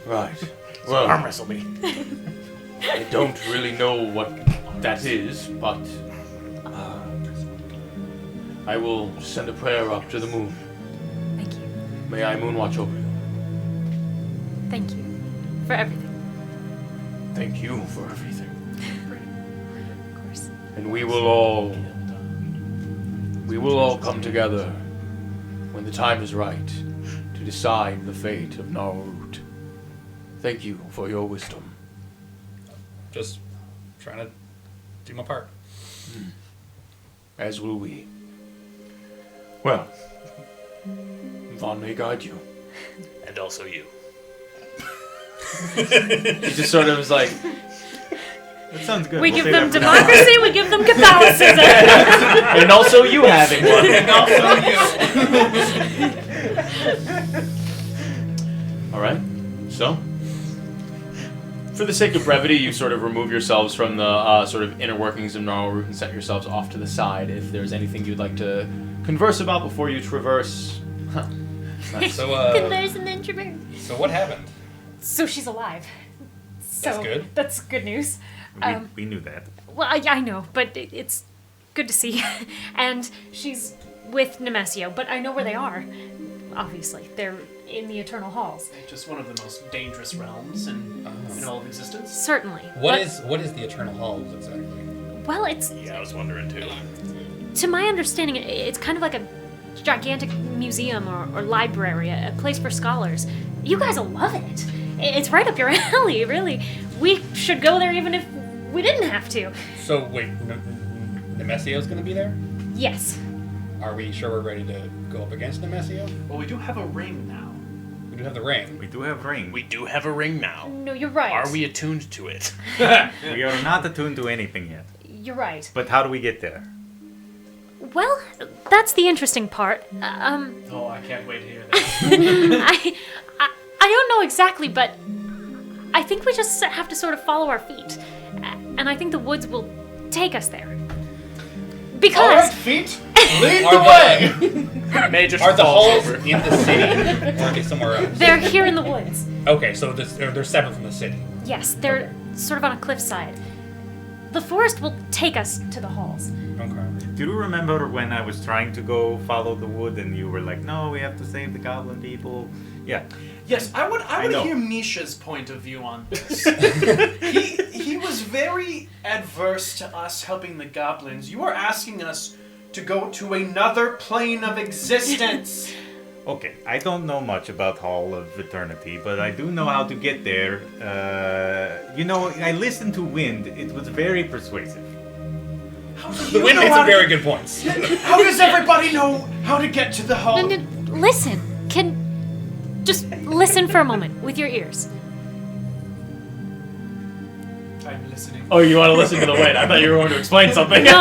Right. Arm Well, wrestle me. I don't really know what that is, but I will send a prayer up to the moon. Thank you. May I moon watch over you. Thank you. For everything, Thank you for everything. of course. And we will all come together when the time is right to decide the fate of Narut. Thank you for your wisdom. Just trying to do my part. As will we. Well, Vaughn may guide you. And also you. He just sort of is like, That sounds good. We We'll give say them that for now. democracy, we give them Catholicism. and also you having one. All right. So, for the sake of brevity, you sort of remove yourselves from the sort of inner workings of Gnarl Root and set yourselves off to the side. If there's anything you'd like to converse about before you traverse. Nice. So, Converse and then traverse. so what happened? So she's alive. So That's good. That's good news. We knew that. Well, I know, but it's good to see. And she's with Nemesio, but I know where they are. Obviously, they're in the Eternal Halls. Just one of the most dangerous realms in all of existence. Certainly. What but- is the Eternal Halls exactly? Well, it's Yeah, I was wondering too. to my understanding, it's kind of like a gigantic museum or library, a place for scholars. You guys will love it. It's right up your alley, really. We should go there even if we didn't have to. So wait, Nemesio's gonna be there? Yes. Are we sure we're ready to go up against Nemesio? Well, we do have a ring now. We do have the ring. We do have ring. We do have a ring now. No, you're right. Are we attuned to it? We are not attuned to anything yet. You're right. But how do we get there? Well, that's the interesting part. Oh, I can't wait to hear that. I don't know exactly, but I think we just have to sort of follow our feet. And I think the woods will take us there. Because feet, lead Are the way. May just Are the falls halls over. in the city or are they somewhere else? they're here in the woods. Okay, so they're separate from the city. Yes, they're sort of on a cliffside. The forest will take us to the halls. Okay. Do you remember when I was trying to go follow the wood and you were like, no, we have to save the goblin people? Yeah. Yes, I would know. hear Misha's point of view on this. he was very adverse to us helping the goblins. You are asking us to go to another plane of existence. Okay, I don't know much about Hall of Eternity, but I do know how to get there. I listened to Wind. It was very persuasive. The wind made some very good points. How does everybody know how to get to the hall? Listen, just listen for a moment with your ears. I'm listening. Oh, you want to listen to the wind? I thought you were going to explain something. No,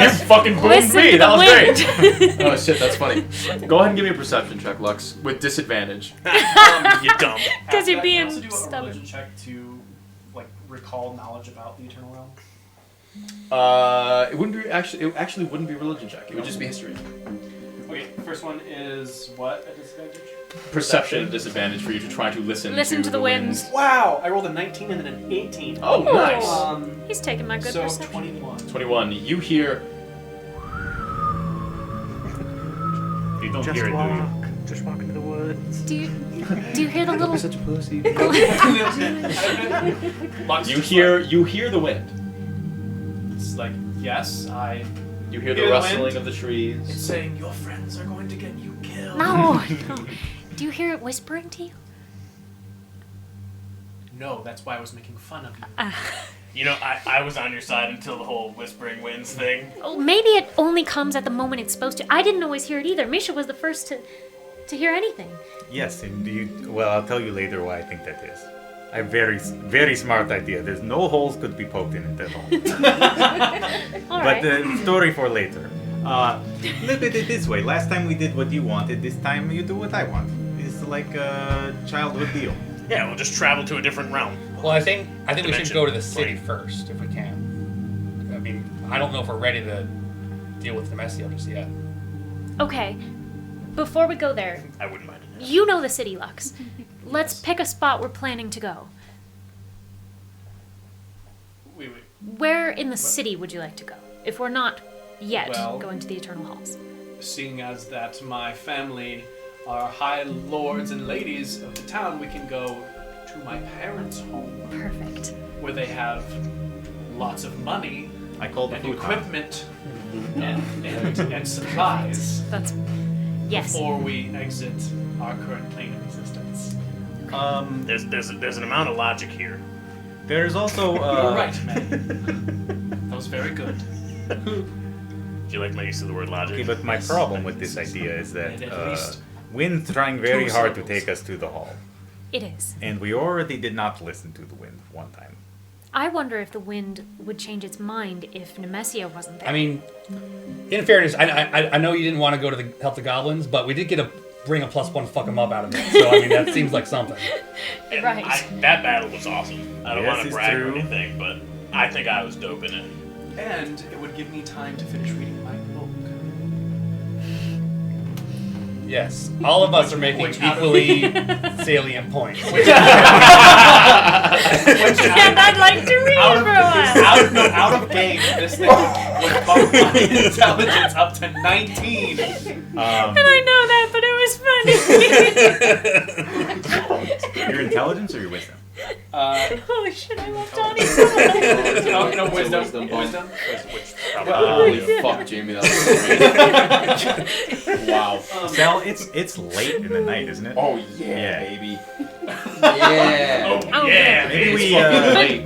You fucking boomed Listen me. to That the was wind. great. Oh shit, that's funny. Go ahead and give me a perception check, Lux, with disadvantage. You dumb. Because you're Can I being also do a stubborn. religion check to recall knowledge about the Eternal Realm? It wouldn't be actually. It actually wouldn't be religion check. It would just be history. Okay, first one is what at disadvantage? Perception at disadvantage for you to try to listen. Listen to the wind. Wow, I rolled a 19 and then an 18. Oh, nice. He's taking my good So perception. 21. 21. You hear. You don't hear it, do you? Just walk into the woods. Do you hear the little? Such a pussy. You hear the wind. It's like, yes, You hear the Hear the rustling wind? of the trees. it's saying your friends are going to get you killed. No. Do you hear it whispering to you? No, that's why I was making fun of you. You know, I was on your side until the whole whispering winds thing. Oh, maybe it only comes at the moment it's supposed to. I didn't always hear it either. Misha was the first to hear anything. Yes, and well, I'll tell you later why I think that is. A very, very smart idea. There's no holes could be poked in it at all. All But right. the story for later. Look at it this way. Last time we did what you wanted. This time you do what I want. It's like a childhood deal. Yeah, we'll just travel to a different realm. Well, I think we should Dimension. go to the city Plane. first if we can. I mean, I don't know if we're ready to deal with Nemesio just yet. Okay. Before we go there, I wouldn't mind it. you know the city, Lux. Let's pick a spot we're planning to go. Wait. Where in the city would you like to go? If we're not yet Well- going to the Eternal Halls. Seeing as that my family are high lords and ladies of the town, we can go to my parents' home, Perfect. where they have lots of money I call the and food equipment and supplies That's yes. before we exit our current plane of existence. There's an amount of logic here. There's also. You're right, man. That was very good. Do you like my use of the word logic? Okay, but my problem with this idea is that And at least Wind trying very two hard to syllables. take us to the hall. It is. And we already did not listen to the Wind one time. I wonder if the wind would change its mind if Nemesio wasn't there. I mean, in fairness, I know you didn't want to go to help the goblins, but we did get a bring a +1 fuck 'em up out of it. So I mean, that seems like something. And Right. That battle was awesome. I don't Yes, want to it's brag true. or anything, but I think I was dope in it. And it would give me time to finish reading my book. Yes, all of us are making Which out of- equally salient points. and I'd like to read Out for a while. out of game, this thing would bump my intelligence up to 19. And I know that, but it was funny. Your intelligence or your wisdom? Holy shit, I love Donnie so much. No, wisdom. Wisdom. Wisdom. Which probably Holy fuck, Jamie, that was great. Wow. Sal, it's late in the night, isn't it? Oh yeah, Yeah. baby. Yeah. Oh, Oh, yeah, Maybe man.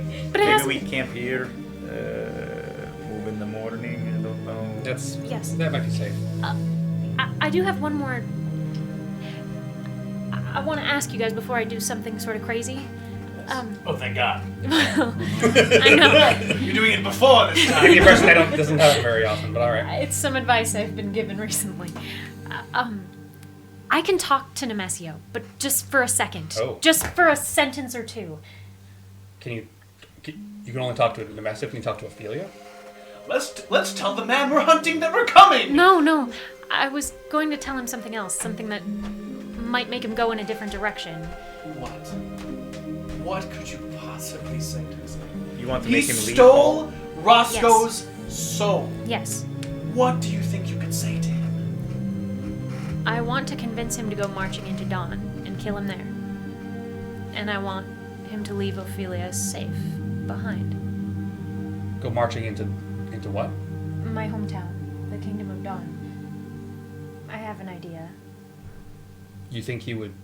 we But it has. maybe we camp here, move in the morning. I don't know. That's Yes. that might be safe. I do have one more. I want to ask you guys before I do something sort of crazy. Oh, thank God. I know. You're doing it before this I time. get the impression that doesn't happen very often, but all right. It's some advice I've been given recently. I can talk to Nemesio, but just for a second. Oh. Just for a sentence or two. You can only talk to Nemesio. Can you talk to Ophelia? Let's tell the man we're hunting that we're coming. No. I was going to tell him something else, something that might make him go in a different direction. What? What could you possibly say to this man? You want to He make him leave? stole Roscoe's soul. Yes. What do you think you could say to him? I want to convince him to go marching into Dawn and kill him there. And I want him to leave Ophelia safe behind. Go marching into what? My hometown, the Kingdom of Dawn. I have an idea. You think he would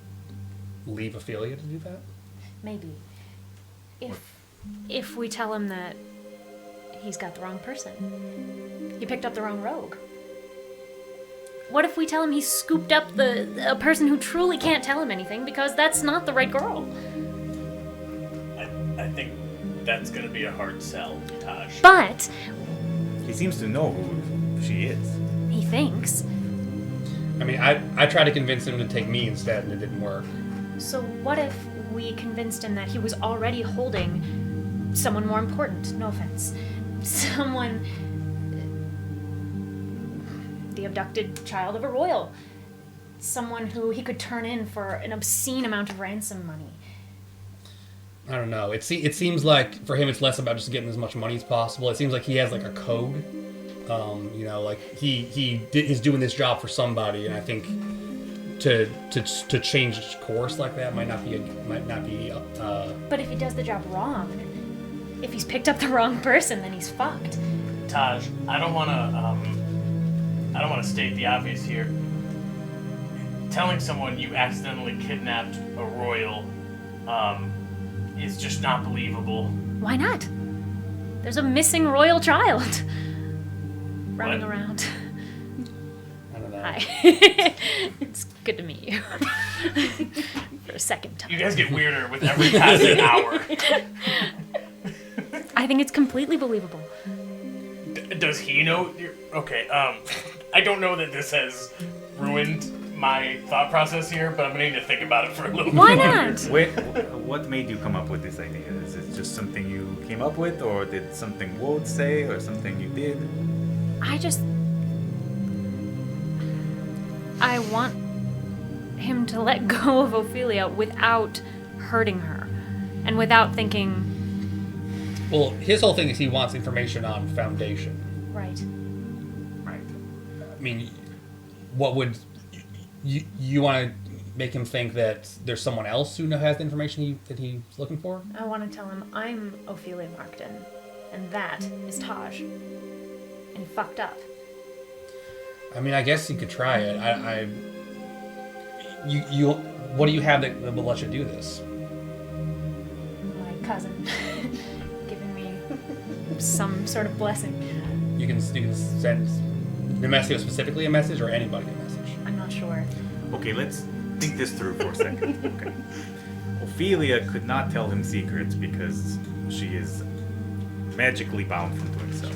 leave Ophelia to do that? Maybe. If we tell him that he's got the wrong person. He picked up the wrong rogue. What if we tell him he scooped up a person who truly can't tell him anything because that's not the right girl? I think that's going to be a hard sell, Taj. But He seems to know who she is. he thinks. I mean, I tried to convince him to take me instead, and it didn't work. So what if we convinced him that he was already holding someone more important? No offense. Someone... the abducted child of a royal. Someone who he could turn in for an obscene amount of ransom money. I don't know. It seems like for him it's less about just getting as much money as possible. It seems like he has like a code. Like he is doing this job for somebody, and I think to change course like that might not be. But if he does the job wrong, if he's picked up the wrong person, then he's fucked. Taj, I don't want to state the obvious here. Telling someone you accidentally kidnapped a royal is just not believable. Why not? There's a missing royal child running What? around. I don't know. Hi. It's good to meet you. For a second time. You guys get weirder with every passing hour. I think it's completely believable. Does he know? Okay, I don't know that this has ruined my thought process here, but I'm gonna need to think about it for a little Why bit. not? Wait, what made you come up with this idea? Is it just something you came up with, or did something Wold say, or something you did? I want him to let go of Ophelia without hurting her. And without thinking, Well, his whole thing is he wants information on Foundation. right. Right. I mean, what would you want to make him think that there's someone else who has the information that he's looking for? I want to tell him I'm Ophelia Markton, and that is Taj. And he fucked up. I mean, I guess you could try it. What do you have that will let you do this? My cousin giving me some sort of blessing. You can send Nemesio specifically a message or anybody a message? I'm not sure. Okay, let's think this through for a second. Okay. Ophelia could not tell him secrets because she is magically bound from doing so.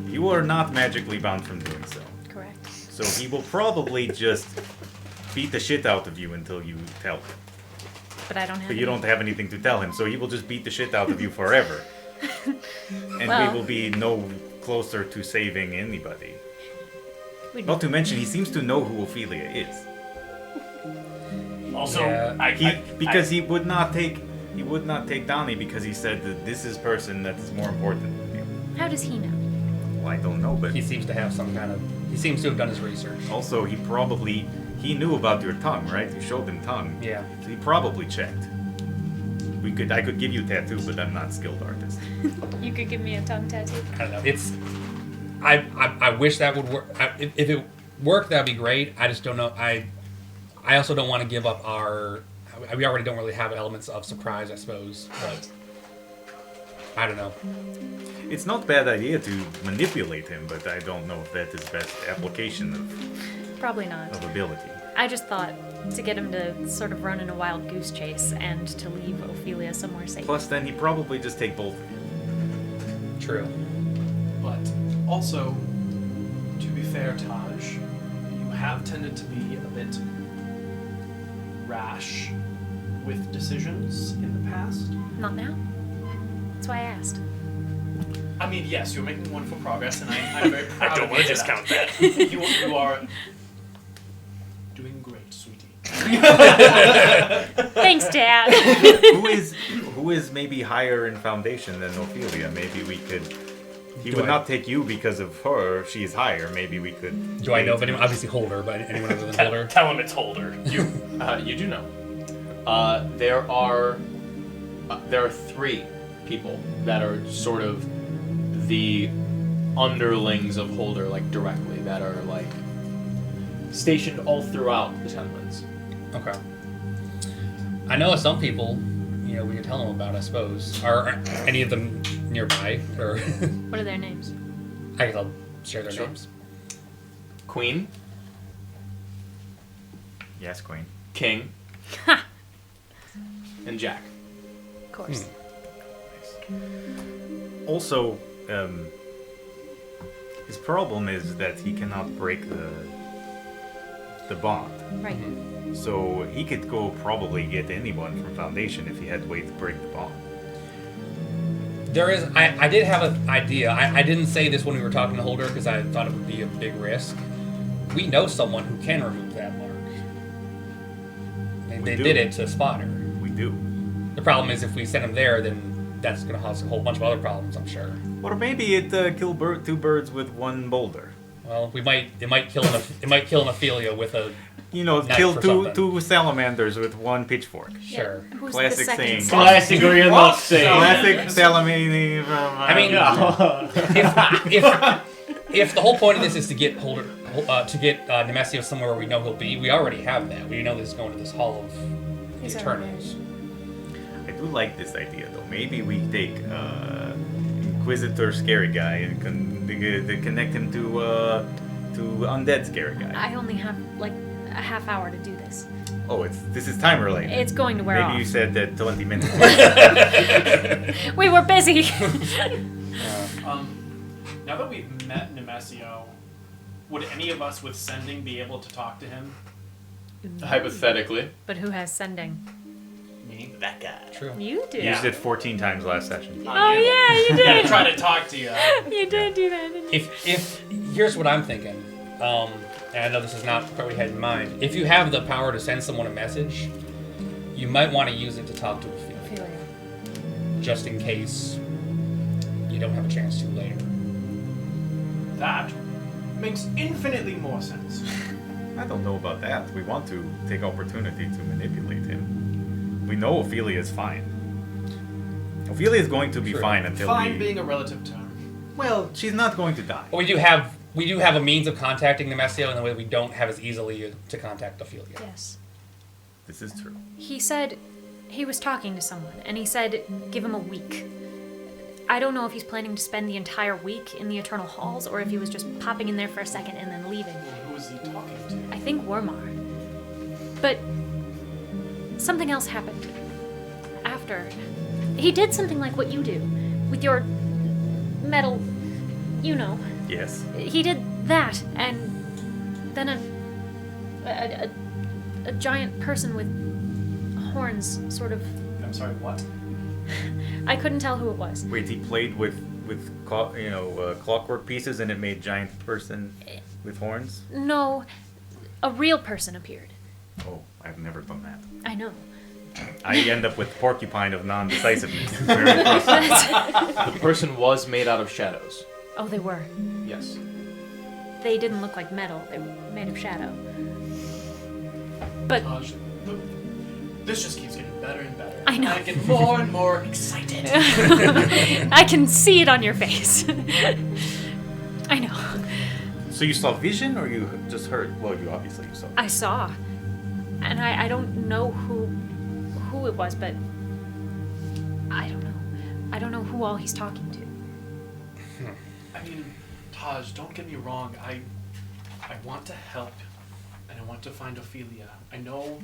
You are not magically bound from doing so. Correct. So he will probably just beat the shit out of you until you tell him. But I don't have But you don't have anything to tell him, so he will just beat the shit out of you forever. And Well- we will be no closer to saving anybody. We'd- Not to mention, he seems to know who Ophelia is. Also, Yeah. He would not take Donnie because he said that this is person that is more important than you. How does he know? Well, I don't know, but He seems to have some kind of. He seems to have done his research. also he knew about your tongue, right? You showed him tongue. Yeah. So he probably checked. I could give you a tattoo, but I'm not a skilled artist. You could give me a tongue tattoo. I don't know. It's. I wish that would work. If it worked, that'd be great. I just don't know. I also don't want to give up our. We already don't really have elements of surprise, I suppose. But I don't know. It's not a bad idea to manipulate him, but I don't know if that is best application Probably not. of ability. I just thought to get him to sort of run in a wild goose chase and to leave Ophelia somewhere safe. Plus, then he'd probably just take both of you. True. But also, to be fair, Taj, you have tended to be a bit rash with decisions in the past. Not now. That's why I asked. I mean, yes, you're making wonderful progress, and I'm very proud I don't of want you to for discount that. that. You are doing great, sweetie. Thanks, Dad. Who is maybe higher in foundation than Ophelia? Maybe we could. He would not take you because of her. She is higher. Maybe we could. Do I know of anyone? Obviously, Holder, but anyone other than Holder? Tell him it's Holder. You do know. There are 3 people that are sort of the underlings of Holder, like directly, that are like stationed all throughout the Tenlands. Okay. I know of some people, we can tell them about, I suppose. Are any of them nearby? Or What are their names? I guess I'll share their Sure. names. Queen, Yes, Queen. King, and Jack. Of course. Also, his problem is that he cannot break the bond. Right. So he could go probably get anyone from Foundation if he had a way to break the bond. There is. I did have an idea. I didn't say this when we were talking to Holder because I thought it would be a big risk. We know someone who can remove that mark. They do. did it to spot her. We do. The problem is if we send him there, then that's going to cause a whole bunch of other problems, I'm sure. Or maybe it kill two birds with one boulder. Well, it might kill an Ophelia with a knife Kill or two something. two salamanders with one pitchfork. Sure. Who's Classic the second saying. son? Classic real saying. Classic salamander from. I mean, if the whole point of this is to get Holder, to get Nemesio somewhere where we know he'll be, we already have that. We know this is going to this Hall of the He's Eternals. I do like this idea though. Maybe we take Inquisitor Scary Guy and connect him to Undead Scary Guy. I only have like a half hour to do this. Oh, this is time related. It's going to wear Maybe off. you said that 20 minutes. We were busy. Now that we've met Nemesio, would any of us with sending be able to talk to him? Hypothetically. But who has sending? Me. That guy. True. You do. Used it 14 times last session. Oh yeah, you Yeah, did. try to talk to you. You did do that, didn't you? If here's what I'm thinking, and I know this is not what we had in mind. If you have the power to send someone a message, you might want to use it to talk to Ophelia, Ophelia. just in case you don't have a chance to later. That makes infinitely more sense. I don't know about that. We want to take opportunity to manipulate him. We know Ophelia is fine. Ophelia is going to be True. fine until Fine being a relative term. Well, she's not going to die. But we do have a means of contacting Nemesio in the way that we don't have as easily to contact Ophelia. Yes. This is true. He said he was talking to someone, and he said give him a week. I don't know if he's planning to spend the entire week in the Eternal Halls or if he was just popping in there for a second and then leaving. Who was he talking to? I think Wormar. But something else happened after. He did something like what you do with your metal, you know. Yes. He did that, and then a giant person with horns sort of. I'm sorry, what? I couldn't tell who it was. Wait, he played with clockwork pieces and it made giant person with horns? No, a real person appeared. Oh, I've never done that. I know. I end up with porcupine of non-decisiveness. Very impressive. The person was made out of shadows. Oh, they were. Yes. They didn't look like metal. They were made of shadow. But This just keeps getting better and better. I know. I get more and more excited. I can see it on your face. I know. So you saw vision, or you just heard? Well, you obviously saw. I saw. And I don't know who it was, but I don't know. I don't know who all he's talking to. I mean, Taj, don't get me wrong. I want to help, and I want to find Ophelia. I know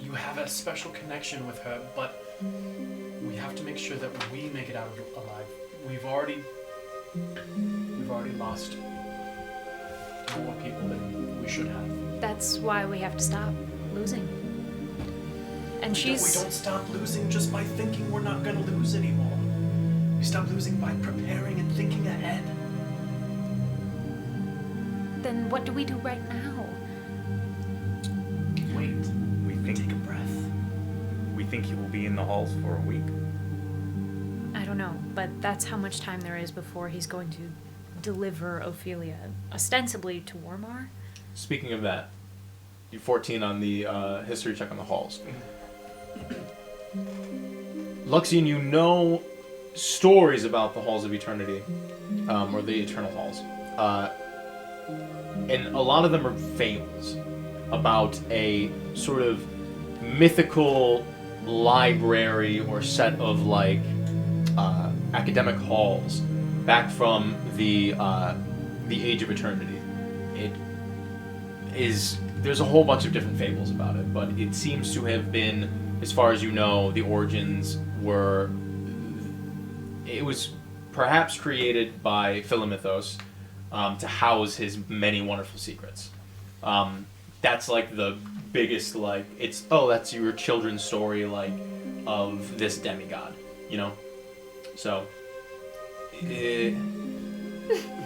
you have a special connection with her, but we have to make sure that we make it out alive. We've already lost more people than we should have. That's why we have to stop losing. And We she's. don't stop losing just by thinking we're not gonna lose anymore. We stop losing by preparing and thinking ahead. Then what do we do right now? Wait. We think. Take a breath. We think he will be in the halls for a week. I don't know, but that's how much time there is before he's going to deliver Ophelia, ostensibly to Wormar. Speaking of that, you 14 on the history check on the halls. Luxian, you know stories about the Halls of Eternity, or the Eternal Halls. And a lot of them are fables about a sort of mythical library or set of academic halls back from the Age of Eternity. There's a whole bunch of different fables about it, but it seems to have been, as far as you know, the origins were. It was perhaps created by Philimithos to house his many wonderful secrets. That's like the biggest, that's your children's story, of this demigod, you know? So,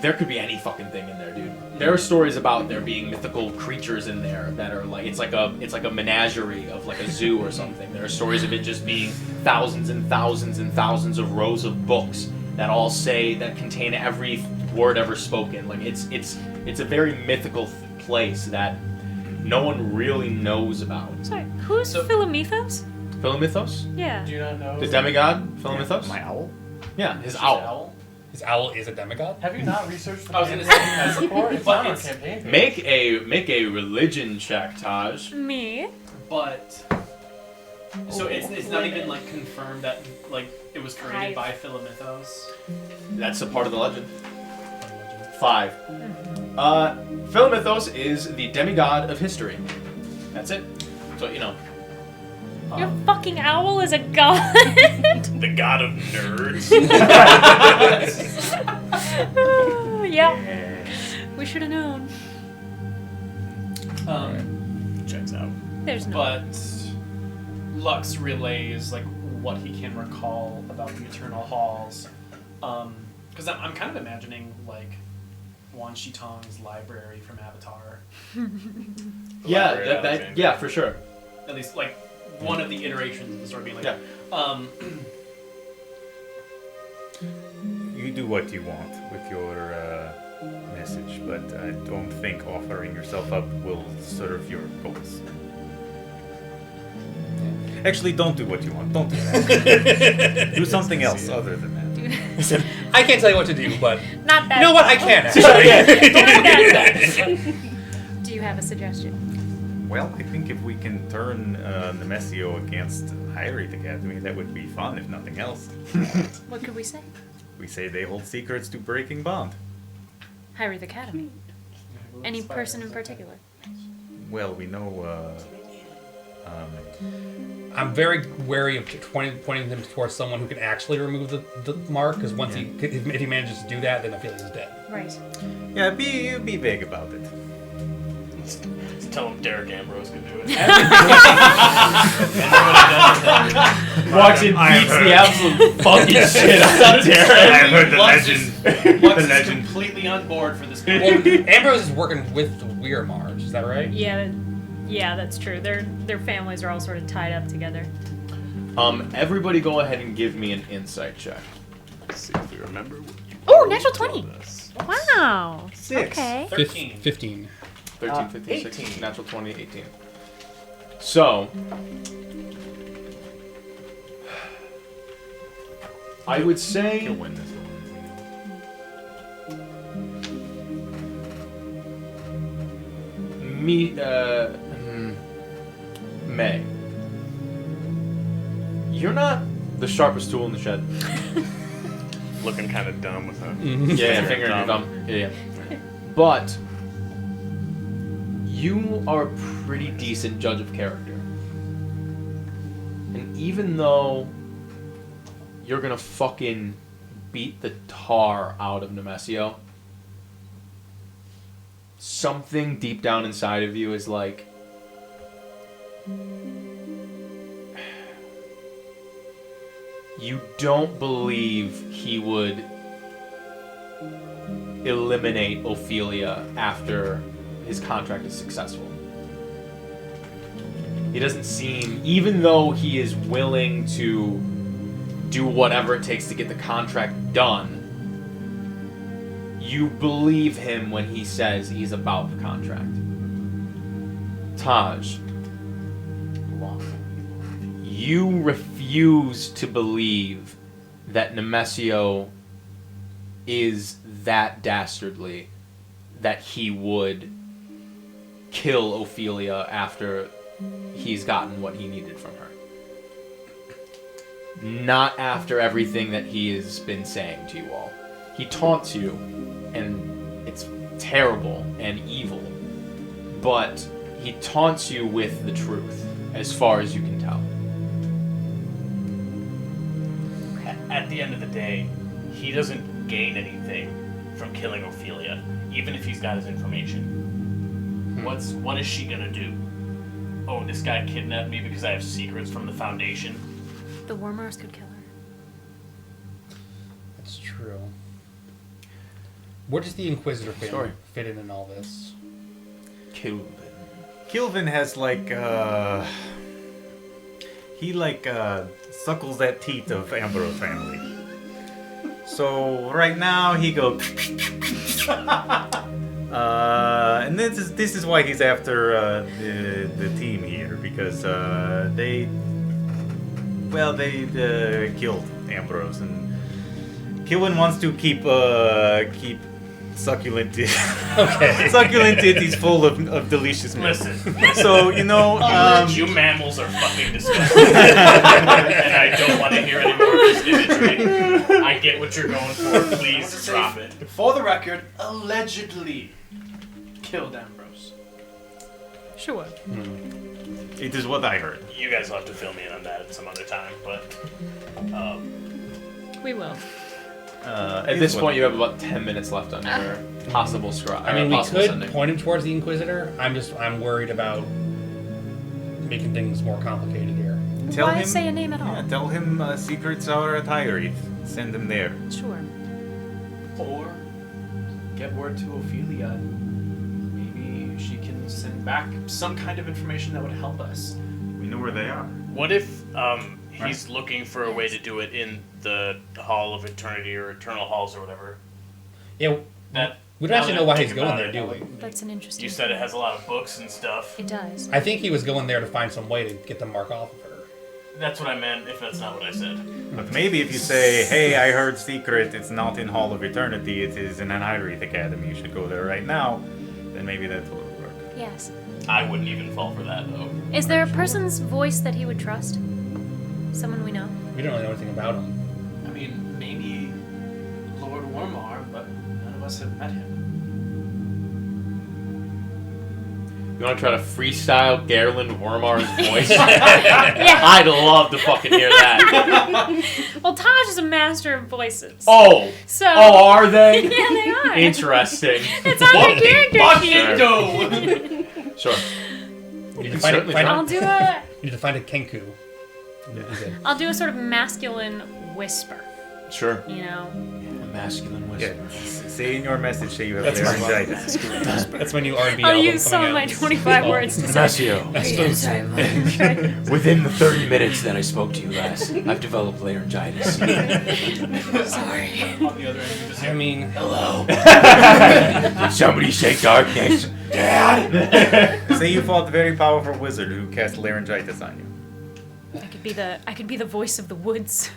there could be any fucking thing in there, dude. There are stories about there being mythical creatures in there that are it's like a menagerie of a zoo or something. There are stories of it just being thousands and thousands and thousands of rows of books that all that contain every word ever spoken. It's a very mythical place that no one really knows about. Sorry, who's Philimithos? Philimithos? Yeah. Do you not know? The demigod? Philimithos? My owl? Yeah, his owl. His owl is a demigod? Have you not researched the I was gonna campaign say, before? It's but on our it's- campaign page. Make a religion check, Taj. Me? But so it's not even confirmed that it was created by Philimithos. That's a part of the legend. 5. Philimithos is the demigod of history. That's it. So, you know. Your fucking owl is a god? The god of nerds. Yeah. We should have known. Checks out. There's no. But Lux relays what he can recall about the Eternal Halls, because I'm kind of imagining Wan Shi Tong's library from Avatar. Yeah, for sure. At least one of the iterations of the story being Yeah. You do what you want with your message, but I don't think offering yourself up will serve your goals. Actually, don't do what you want. Don't do that. Do something else other than that. I can't tell you what to do, but Not that. you know what? I can actually. Well, I think if we can turn Nemesio against Hyrite Academy, that would be fun, if nothing else. What could we say? We say they hold secrets to breaking bond. Hyrith Academy. Any person in particular? Well, we know, I'm very wary of pointing them towards someone who can actually remove the mark, because once if he manages to do that, then I feel he's dead. Right. yeah, be vague about it. Just tell him Derek Ambrose can do it. Walks in, beats the absolute fucking shit out of Derek. I've heard the Lux legend. is- The Lux is legend. completely on board for this Well, game. Ambrose is working with the Weirmarge, is that right? Yeah, that's true. Their families are all sort of tied up together. Everybody go ahead and give me an insight check. Let's see if we remember. Oh, natural 20. told us. Wow. 6. Okay. 13. 15. 13, 15, 18. 16, natural 20, 18. So, I would say He'll win this one. May. You're not the sharpest tool in the shed. Looking kind of dumb with a Yeah, finger in your thumb. Yeah. But you are a pretty decent judge of character. And even though you're gonna fucking beat the tar out of Nemesio, something deep down inside of you is like, you don't believe he would eliminate Ophelia after his contract is successful. He doesn't seem, even though he is willing to do whatever it takes to get the contract done, you believe him when he says he's about the contract. Taj, you refuse to believe that Nemesio is that dastardly that he would kill Ophelia after he's gotten what he needed from her. Not after everything that he has been saying to you all. He taunts you, and it's terrible and evil, but he taunts you with the truth, as far as you can tell. At the end of the day, he doesn't gain anything from killing Ophelia, even if he's got his information. What is she gonna do? Oh, this guy kidnapped me because I have secrets from the Foundation. The Wormers could kill her. That's true. Where does the Inquisitor Sorry. fit in all this? Kilvin has he suckles that teeth of Ambrose family. So right now he goes and this is why he's after the team here, because they killed Ambrose, and Kilwin wants to keep succulent succulent titties full of delicious milk. Listen, So you mammals are fucking disgusting, and I don't want to hear any more of this imagery. I get what you're going for. Please drop it. For the record, allegedly killed Ambrose. Sure. It is what I heard. You guys will have to fill me in on that at some other time, but We will. At this point, you have about 10 minutes left on your possible scribe. I mean, we possible could sending. point him towards the Inquisitor. I'm worried about making things more complicated here. Tell Why him, say a name at all? Yeah, tell him secrets are at Hyrith. Send him there. Sure. Or get word to Ophelia. Maybe she can send back some kind of information that would help us. We know where they are. what if he's looking for a way to do it in the Hall of Eternity or Eternal Halls or whatever? Yeah, That we don't actually know why he's think going about there, it, do we? That's an interesting. You said it has a lot of books and stuff. It does. I think he was going there to find some way to get the mark off of her. That's what I meant, if that's not what I said. But maybe if you say, hey, I heard secret, it's not in Hall of Eternity, it is in an Hyrith Academy, you should go there right now, then maybe that will work. Yes. I wouldn't even fall for that though. Is there a person's voice that he would trust? Someone we know? We don't really know anything about him. I mean, maybe Lord Wormar, but none of us have met him. You want to try to freestyle Gerlund Wormar's voice? Yeah. I'd love to fucking hear that. Well, Taj is a master of voices. Oh. So. Oh, are they? Yeah, they are. Interesting. It's on your character sheet. Sure. You need to certainly find I'll do a. You need to find a Kenku. I'll do a sort of masculine whisper. Sure. You know. A masculine whisper. Yeah. Say in your message, say you have That's laryngitis. That's my new R&B I'll album use some of coming my out. 25 words to say. Ignacio, within the 30 minutes that I spoke to you last, I've developed laryngitis. On the other end, you just I mean, Hello. Did somebody say darkness? Dad! Say you fought a very powerful wizard who cast laryngitis on you. I could be the voice of the woods,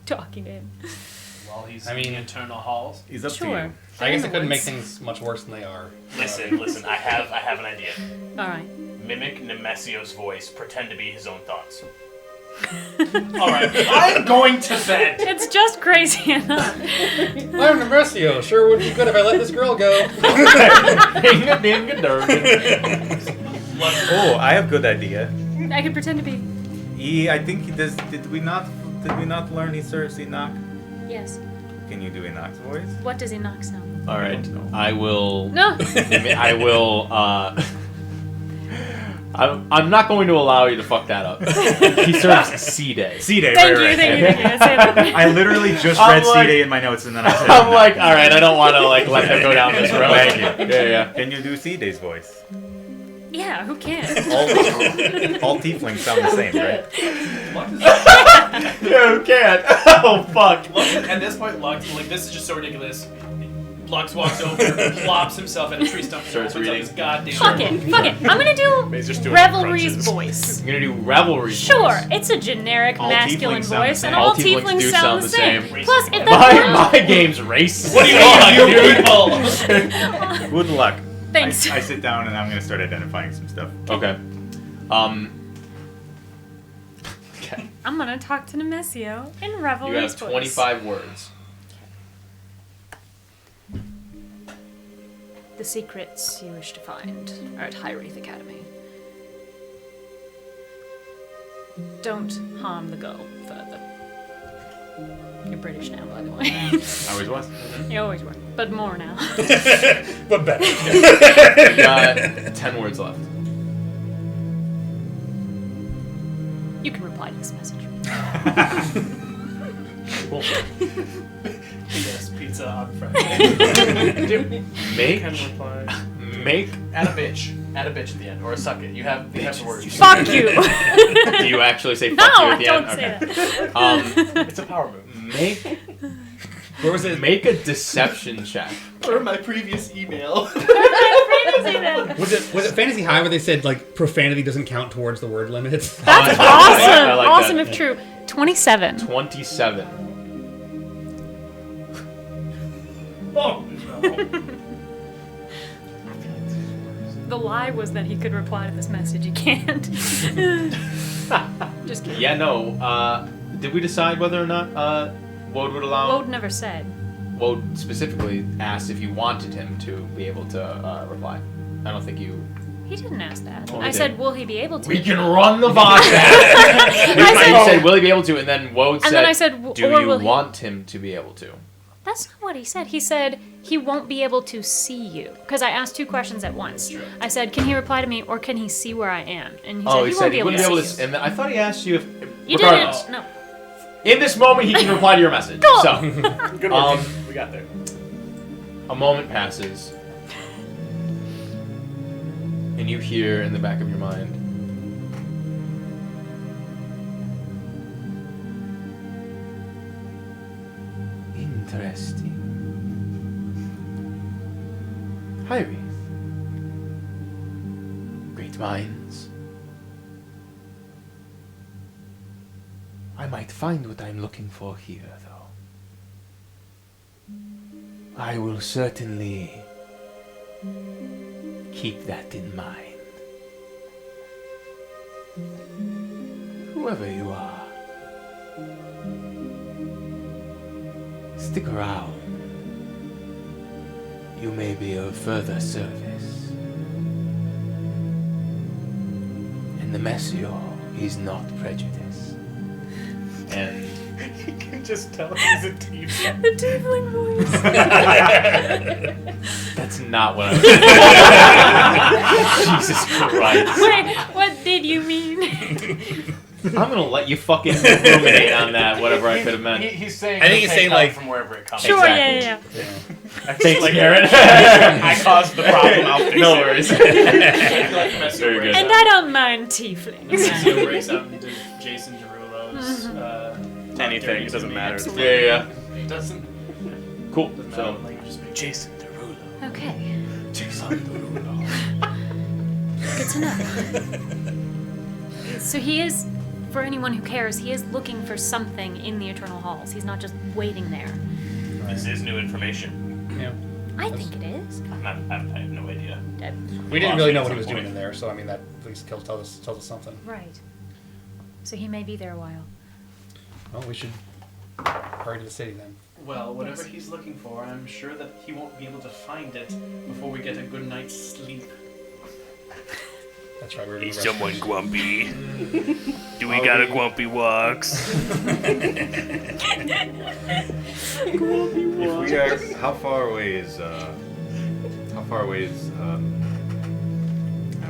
talking to him. while he's I mean- in the internal halls. He's up Sure. to you. I guess I In the couldn't make woods. things much worse than they are. Listen, I have an idea. All right. Mimic Nemesio's voice, pretend to be his own thoughts. Alright, I'm going to bed! It's just crazy enough. I'm Nemersio. Sure would be good if I let this girl go. Oh, I have a good idea. I could pretend to be. I think he does. Did we not learn he serves Enoch? Yes. Can you do Enoch's voice? What does Enoch sound? All right. I will. No. I will. I'm not going to allow you to fuck that up. He serves C-Day. C-Day, Thank right, you. right. Thank you. Say that. I literally just I'm read like- C-Day in my notes and then I said I'm like, all right. I don't want to like let them go down this road. Thank you. Yeah. Can you do C-Day's voice? Yeah. Who can? All tieflings sound the same, right? Yeah, who can't? Oh fuck. Lux, at this point, Lux, like, this is just so ridiculous. Lux walks over, plops himself at a tree stump, and Starts opens up reading. his goddamn Fuck it. Fuck it. I'm gonna do He's just doing Revelry's crunches. voice. I'm gonna do Revelry. Sure, it's a generic All masculine tieflings sound the voice, same. and all All tieflings tieflings do sound the same. same. Plus, if My that's game's racist. What do you mean, you people? Good luck. Thanks. I sit down and I'm gonna start identifying some stuff. Okay. Okay. I'm gonna talk to Nemesio in You Revelry's have voice. 25 words. The secrets you wish to find are at High Wraith Academy. Don't harm the girl further. You're British now, by the way. I always was. You always were, but more now. But better. You got 10 words left. You can reply to this message. Yes, pizza on Friday. Make Can reply. make. Add a bitch. Add a bitch at the end, or a suck it. You have the words. Fuck you! Do you actually say fuck No, you I at the don't end? say that. It's a power move. Make Where was it? make a deception check. Per my previous email. Was it Fantasy High where they said like profanity doesn't count towards the word limit? That's I awesome! like Awesome that. if true. 27. 27. Oh no. The lie was that he could reply to this message. He can't. Just kidding. Yeah, no. Did we decide whether or not Woad would allow? Woad never said. Woad specifically asked if you wanted him to be able to reply. I don't think you. He didn't ask that. Oh, I he said, did. will he be able to? We can run the podcast. I You said, said, will he be able to? And then Woad said, and then I said, do or you will he? want him to be able to? That's not what he said. He said he won't be able to see you. Because I asked two questions at once. I said, can he reply to me or can he see where I am? And he said, he won't be able to see you. And I thought he asked you if. You regardless, didn't. No. In this moment, he can reply to your message. Cool. So, Good work. We got there. a moment passes, and you hear in the back of your mind, interesting. Hi, Wreath. Great minds. I might find what I'm looking for here, though. I will certainly keep that in mind. Whoever you are, stick around. You may be of further service. And the Messiah is not prejudice. And You can just tell he's a tiefling. The tiefling voice. that's not what I was Jesus Christ. Wait, what did you mean? I'm gonna let you fucking ruminate on that, whatever I could have meant. He's saying. I think he'll he's saying, take help like- from wherever it comes. Sure, Exactly. yeah. Thanks, Aaron. I caused the problem. I'll fix No it. worries. Very good. And I don't mind tieflings. Messio breaks out into Jason Derulo's. Anything, it doesn't matter. Yeah. It doesn't. Cool. Doesn't So, matter. Like, just make Jason Derulo. Okay, Jason Derulo. good to know. So he is, for anyone who cares, he is looking for something in the Eternal Halls. He's not just waiting there. This is new information. Yeah. I think it is. I have no idea. We didn't Lost really me know at what he some was doing point. in there, so I mean that at least tells us something. Right. So he may be there a while. Well, we should hurry to the city then. Well, whatever he's looking for, I'm sure that he won't be able to find it before we get a good night's sleep. That's right. We're gonna Is rest someone first. grumpy? Do we got a grumpy walks? if we are, how far away is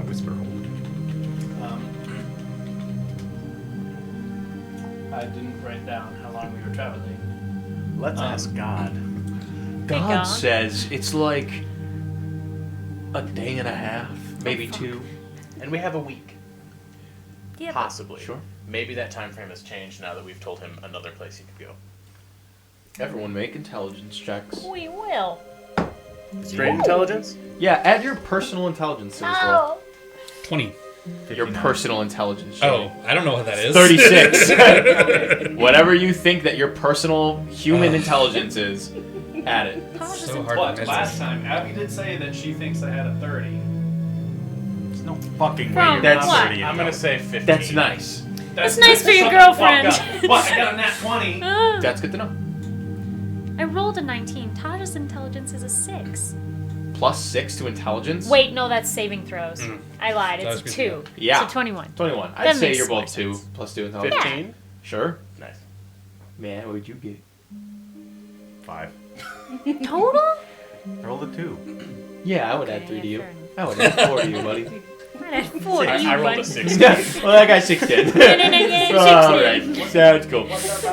Whisperhold? I didn't write down how long we were traveling. Let's ask God. God God says it's like a day and a half, maybe two. And we have a week. Yeah, Possibly. Sure. Maybe that time frame has changed now that we've told him another place he could go. Everyone make intelligence checks. we will. Straight intelligence? Yeah, add your personal intelligence to this roll. 20. Your personal intelligence. Oh, I don't know what that is. 36. Whatever you think that your personal human intelligence is, add it. Taj is So in- hard to But measure. last time, Abby did say that she thinks I had a 30. There's no fucking way From you're That's- what? 30 I'm gonna say 15. That's nice. That's nice for your shut the fuck girlfriend. up. But I got a nat 20. Ah. That's good to know. I rolled a 19. Taj's intelligence is a 6. Plus 6 to intelligence. Wait, no, that's saving throws. I lied. That It's was a good to 2. Yeah. So 21. 21. That I'd say makes you're more both 2 sense. plus 2 intelligence. 15? Sure. Nice. Man, what would you get? 5. Total? Roll a 2. Yeah, I would Okay, add 3 to yeah, you. fair enough. I would add 4 to you, buddy. I had 4 to you, I rolled buddy. a 6. Well, that guy's 16. Alright, sounds cool. What's that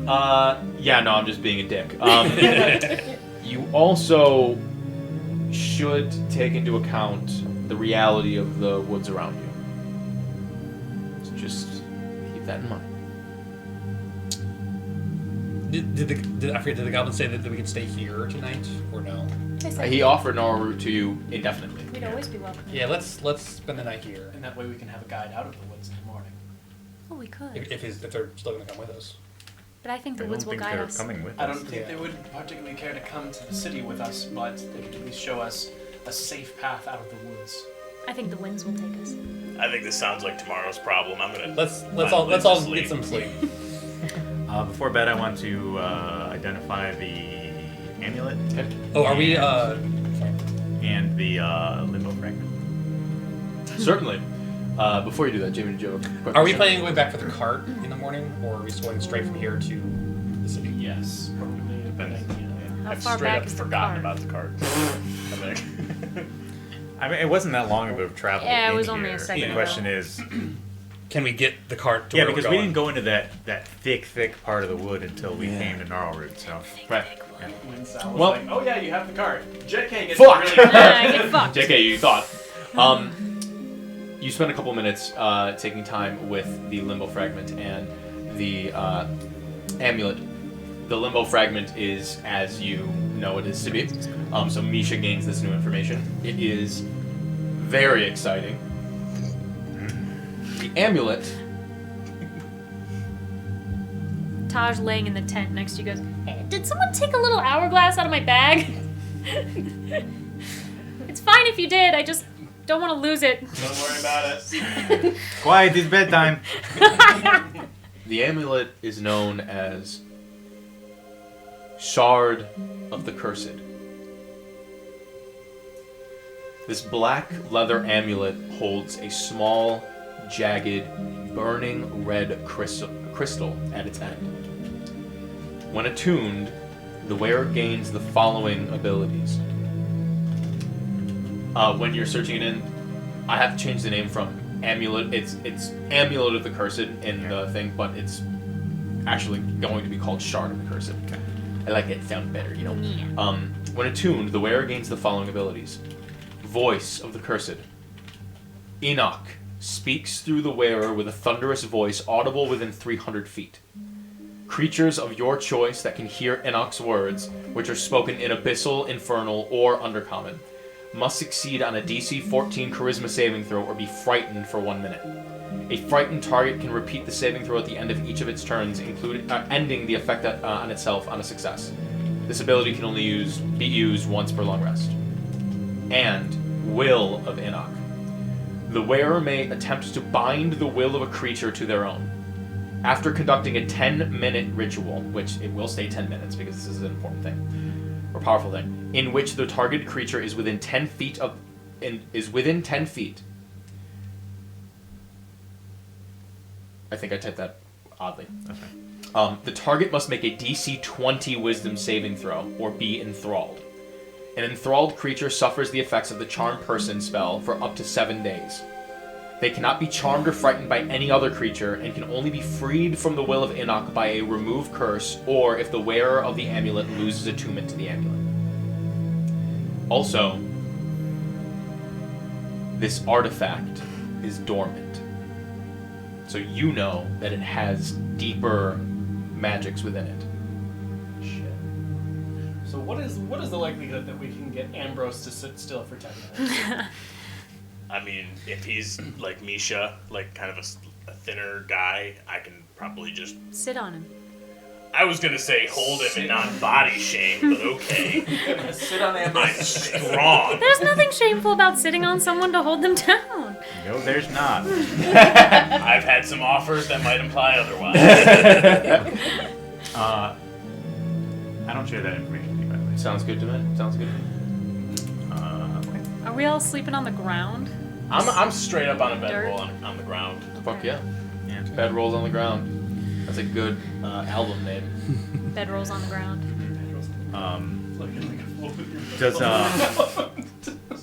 about? Yeah, no, I'm just being a dick. You also should take into account the reality of the woods around you. So just keep that in mind. Did the goblin say that we could stay here tonight or no? I said He offered an hour route to you indefinitely. we'd always be welcome. Yeah, let's spend the night here. And that way we can have a guide out of the woods in the morning. Oh, we could. If they're still gonna come with us. But I think the I don't woods will think guide they're us. coming with I us. don't think they would particularly care to come to the city with us, but they could at least show us a safe path out of the woods. I think the winds will take us. I think this sounds like tomorrow's problem. I'm gonna. Let's Fine, all let's get sleep. some sleep. Before bed, I want to identify the amulet Oh, are we and the limbo fragment. Certainly. Before you do that, Jamie, did you have a quick are we question? planning going back for the cart in the morning, or are we just going straight from here to the city? Yes, probably depending. How I've far straight back up is the forgotten car? about the card. I'm like, I mean, it wasn't that long of a travel. Yeah, it in was only a here. second The ago. question is, Can we get the cart to yeah, where because we're we going? didn't go into that thick part of the wood until we came to Gnarlroot. So Right. When Sal was Well- like, "Oh yeah, you have the card." JK gets Fuck! really Get fucked. JK, you thought. You spend a couple minutes taking time with the limbo fragment and the amulet. The limbo fragment is as you know it is to be. So Misha gains this new information. It is very exciting. The amulet. Taj laying in the tent next to you goes, "Hey, did someone take a little hourglass out of my bag?" It's fine if you did, I just don't want to lose it. Don't worry about it. Quiet, it's bedtime. The amulet is known as Shard of the Cursed. This black leather amulet holds a small, jagged, burning red crystal at its end. When attuned, the wearer gains the following abilities. When you're searching it in, I have to change the name from amulet. It's Amulet of the Cursed in the thing, but it's actually going to be called Shard of the Cursed. I like it. Sound better, you know. Yeah. When attuned, the wearer gains the following abilities: Voice of the Cursed. Enoch speaks through the wearer with a thunderous voice audible within 300 feet. Creatures of your choice that can hear Enoch's words, which are spoken in abyssal, infernal, or undercommon, must succeed on a DC 14 charisma saving throw or be frightened for 1 minute. A frightened target can repeat the saving throw at the end of each of its turns, ending the effect on itself on a success. This ability can only be used once per long rest. And Will of Enoch. The wearer may attempt to bind the will of a creature to their own. After conducting a 10-minute ritual, which it will stay 10 minutes because this is an important thing, or powerful thing, in which the targeted creature is within 10 feet I think I typed that oddly. That's right. The target must make a DC 20 Wisdom saving throw or be enthralled. An enthralled creature suffers the effects of the Charm Person spell for up to 7 days. They cannot be charmed or frightened by any other creature and can only be freed from the will of Enoch by a remove curse or if the wearer of the amulet loses attunement to the amulet. Also, this artifact is dormant. So you know that it has deeper magics within it. Shit. So what is the likelihood that we can get Ambrose to sit still for 10 minutes? I mean, if he's like Misha, like kind of a thinner guy, I can probably just... Sit on him. I was gonna say hold him and not body shame, but okay. Sit on I'm Ambrose. strong. There's nothing shameful about sitting on someone to hold them down. No, there's not. I've had some offers that might imply otherwise. I don't share that information with you, by the way. Sounds good to me. Sounds good to me. Okay. Are we all sleeping on the ground? I'm straight up on a Dirt. bedroll on the ground. Fuck yeah. Yeah. Bed rolls on the ground. That's a good album name. Bedrolls on the ground. Does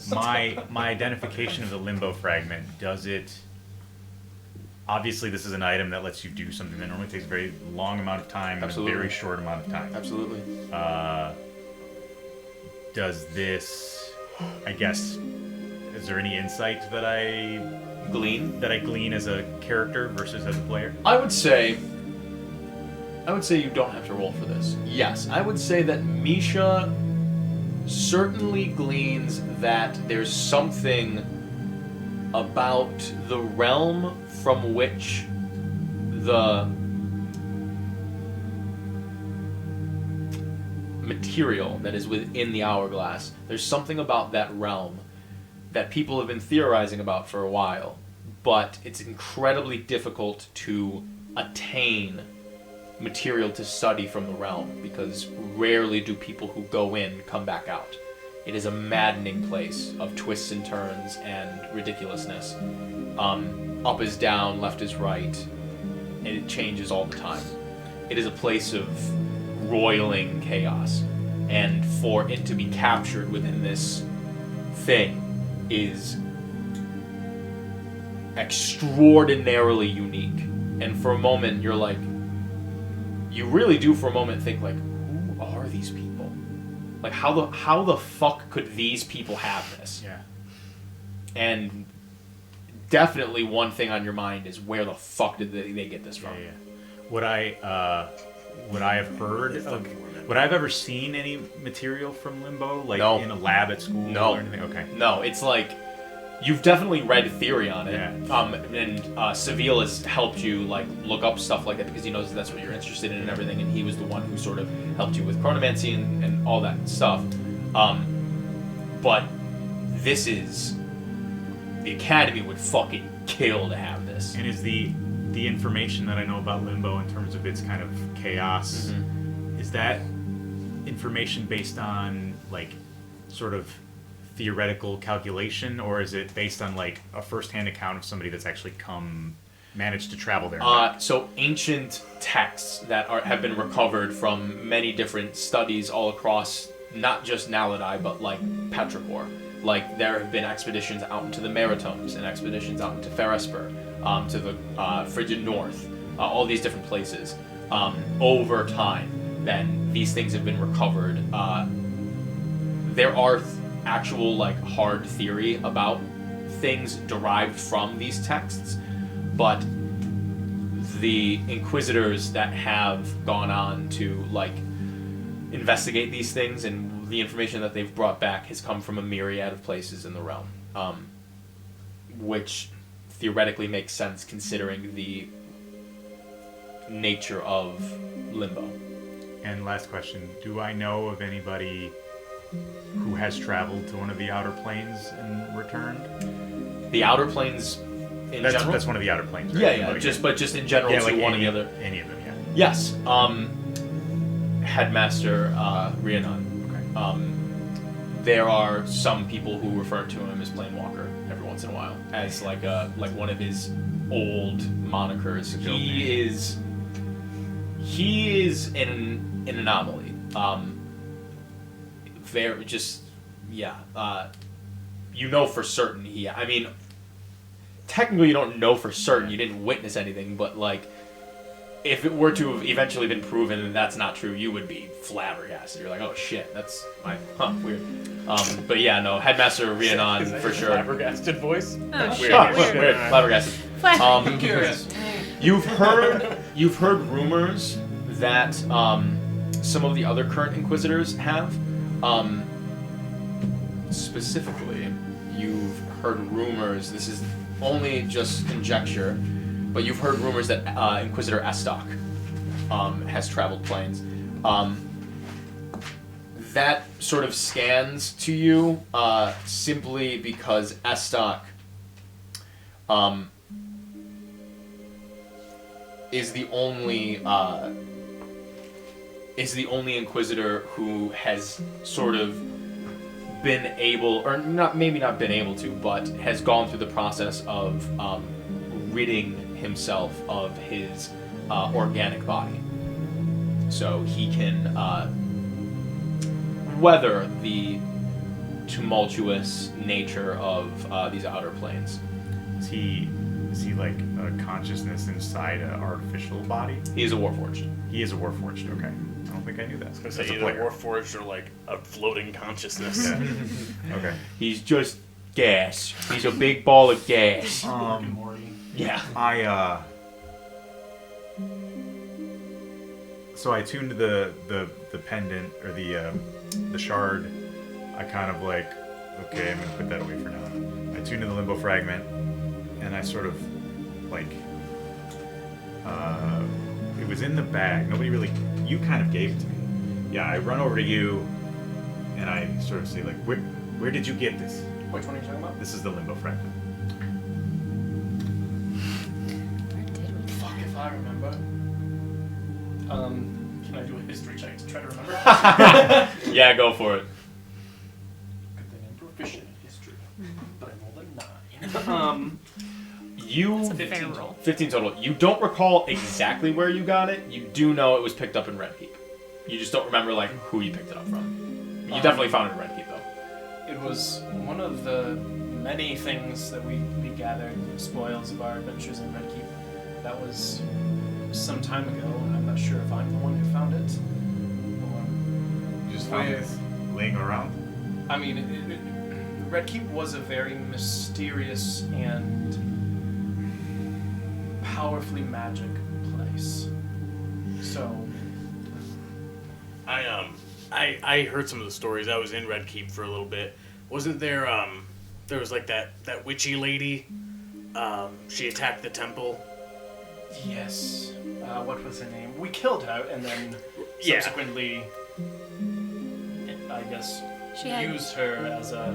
my identification of the limbo fragment, does it... Obviously, this is an item that lets you do something that normally takes a very long amount of time Absolutely. in a very short amount of time. Absolutely. Does this... I guess... Is there any insight that I glean as a character versus as a player? I would say you don't have to roll for this. Yes, I would say that Misha certainly gleans that there's something about the realm from which the material that is within the hourglass, there's something about that realm that people have been theorizing about for a while, but it's incredibly difficult to attain material to study from the realm because rarely do people who go in come back out. It is a maddening place of twists and turns and ridiculousness. Up is down, left is right, and it changes all the time. It is a place of roiling chaos, and for it to be captured within this thing is extraordinarily unique. And for a moment, you're like, you really do for a moment think like, who are these people? Like, how the fuck could these people have this? Yeah. And definitely one thing on your mind is where the fuck did they get this from? Yeah. Would I have heard of... Would I have ever seen any material from Limbo, like No. in a lab at school No. or anything? Okay. No, it's like you've definitely read theory on it. Yeah. And Seville has helped you like look up stuff like that because he knows that's what you're interested in and everything, and he was the one who sort of helped you with chronomancy and all that stuff. But this is the Academy would fucking kill to have this. And is the information that I know about Limbo in terms of its kind of chaos, is that information based on like sort of theoretical calculation, or is it based on like a first-hand account of somebody that's actually managed to travel there? So ancient texts that have been recovered from many different studies all across not just Naledi, but like Petrichor. Like there have been expeditions out into the Maritimes and expeditions out into Ferrisper, to the frigid north, all these different places. Over time, then these things have been recovered. There are actual like hard theory about things derived from these texts, but the Inquisitors that have gone on to like investigate these things and the information that they've brought back has come from a myriad of places in the realm, which theoretically makes sense considering the nature of Limbo. And last question, do I know of anybody who has traveled to one of the outer planes and returned? The outer planes in general? That's one of the outer planes, right? Yeah, just in general, yeah, to like one of the other. Any of them, yeah. Yes. Headmaster Rhiannon. Okay. There are some people who refer to him as Planewalker every once in a while, as like one of his old monikers. He is an anomaly. Very just you know for certain I mean, technically you don't know for certain, you didn't witness anything, but like if it were to have eventually been proven that that's not true, you would be flabbergasted. You're like, oh shit, that's weird. But yeah, no, Headmaster Rhiannon for sure. Flabbergasted voice. Oh, Weird. Flabbergasted. Flash. Curious. You've heard rumors that some of the other current Inquisitors have. Specifically, you've heard rumors. This is only just conjecture, but you've heard rumors that Inquisitor Estoc has traveled planes. That sort of scans to you simply because Estoc is the only Inquisitor who has sort of been able, or maybe not been able to, but has gone through the process of ridding himself of his organic body, so he can weather the tumultuous nature of these outer planes. Is he like a consciousness inside an artificial body? He is a Warforged. He is a Warforged, okay. I don't think I knew that. I was As gonna a say either Warforged or like a floating consciousness. Yeah. Okay. He's just gas. He's a big ball of gas. Yeah. So I tuned the pendant or the shard. I kind of like, okay, I'm gonna put that away for now. I tuned to the limbo fragment, and I sort of like, it was in the bag. Nobody really, you kind of gave it to me. Yeah, I run over to you, and I sort of say like, where did you get this? Which one are you talking about? This is the limbo fragment. Fuck if I remember. Can I do a history check to try to remember? Yeah, go for it. Good thing I'm proficient in history, but I'm rolled a 9. You That's a fair roll. 15 total. You don't recall exactly where you got it. You do know it was picked up in Red Keep. You just don't remember like who you picked it up from. You definitely found it in Red Keep though. It was one of the many things that we gathered, spoils of our adventures in Red Keep. That was some time ago, and I'm not sure if I'm the one who found it. Or, You just found this laying around? I mean, Red Keep was a very mysterious and powerfully magic place. So, I heard some of the stories. I was in Red Keep for a little bit. Wasn't there there was like that witchy lady? She attacked the temple. yes. What was her name? We killed her, and then Yeah. subsequently, I guess, She had used her as a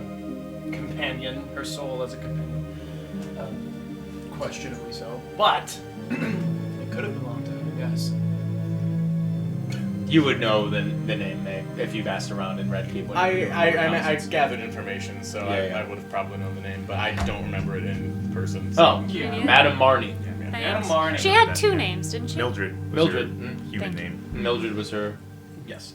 companion, her soul as a companion. unquestionably so. But it could have belonged to him, yes. You would know the name, Meg, if you've asked around in Red Keep. I gathered information, so Yeah. I would have probably known the name, but I don't remember it in person. So. Oh, Yeah. Madame Marnie. Madam Marnie. She had two names, didn't she? Mildred. was Mildred, her mm. Human Thank you. name. Mildred was her Yes.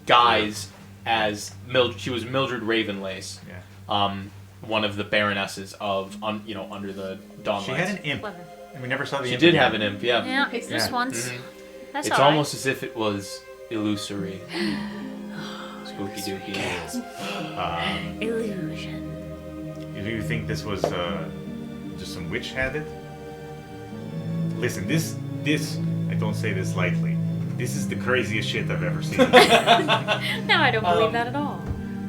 guise as She was Mildred Ravenlace, Yeah. one of the baronesses of under the Dawnlights. She had an imp. Clever. And we never saw the She imp did again. have an imp, yeah. Yeah, just Yeah. once. Mhm. That's It's all right. almost as if it was illusory. Spooky dooky. Illusion. Do you think this was just some witch had it? Listen, this I don't say this lightly. This is the craziest shit I've ever seen. No, I don't believe that at all.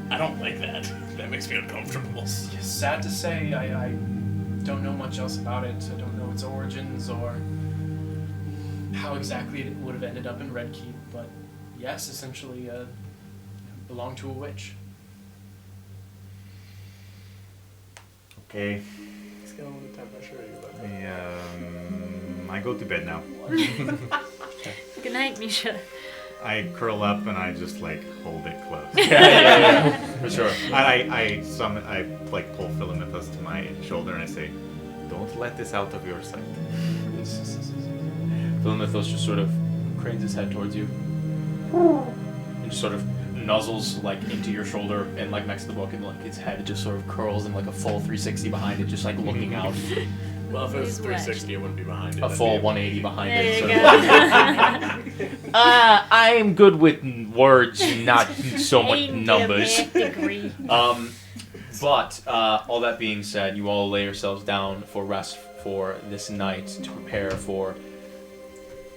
I don't like that. That makes me uncomfortable. Sad to say, I don't know much else about it. I don't know its origins or how exactly it would have ended up in Red Keep, but yes, essentially belonged to a witch. Okay. Let's get on with the temperature. I go to bed now. Good night, Misha. I curl up and I just hold it close. yeah, for sure. And I pull Philomathus to my shoulder and I say, "Don't let this out of your sight." Philomathos just sort of cranes his head towards you and just sort of nuzzles into your shoulder and next to the book, and his head just sort of curls in a full 360 behind it, just looking out. Well, if it was He's wet. 360, it wouldn't be behind it. A That'd full be 180 behind There it. you sort of. go. I'm good with words, not so much numbers. Degree. But all that being said, you all lay yourselves down for rest for this night to prepare for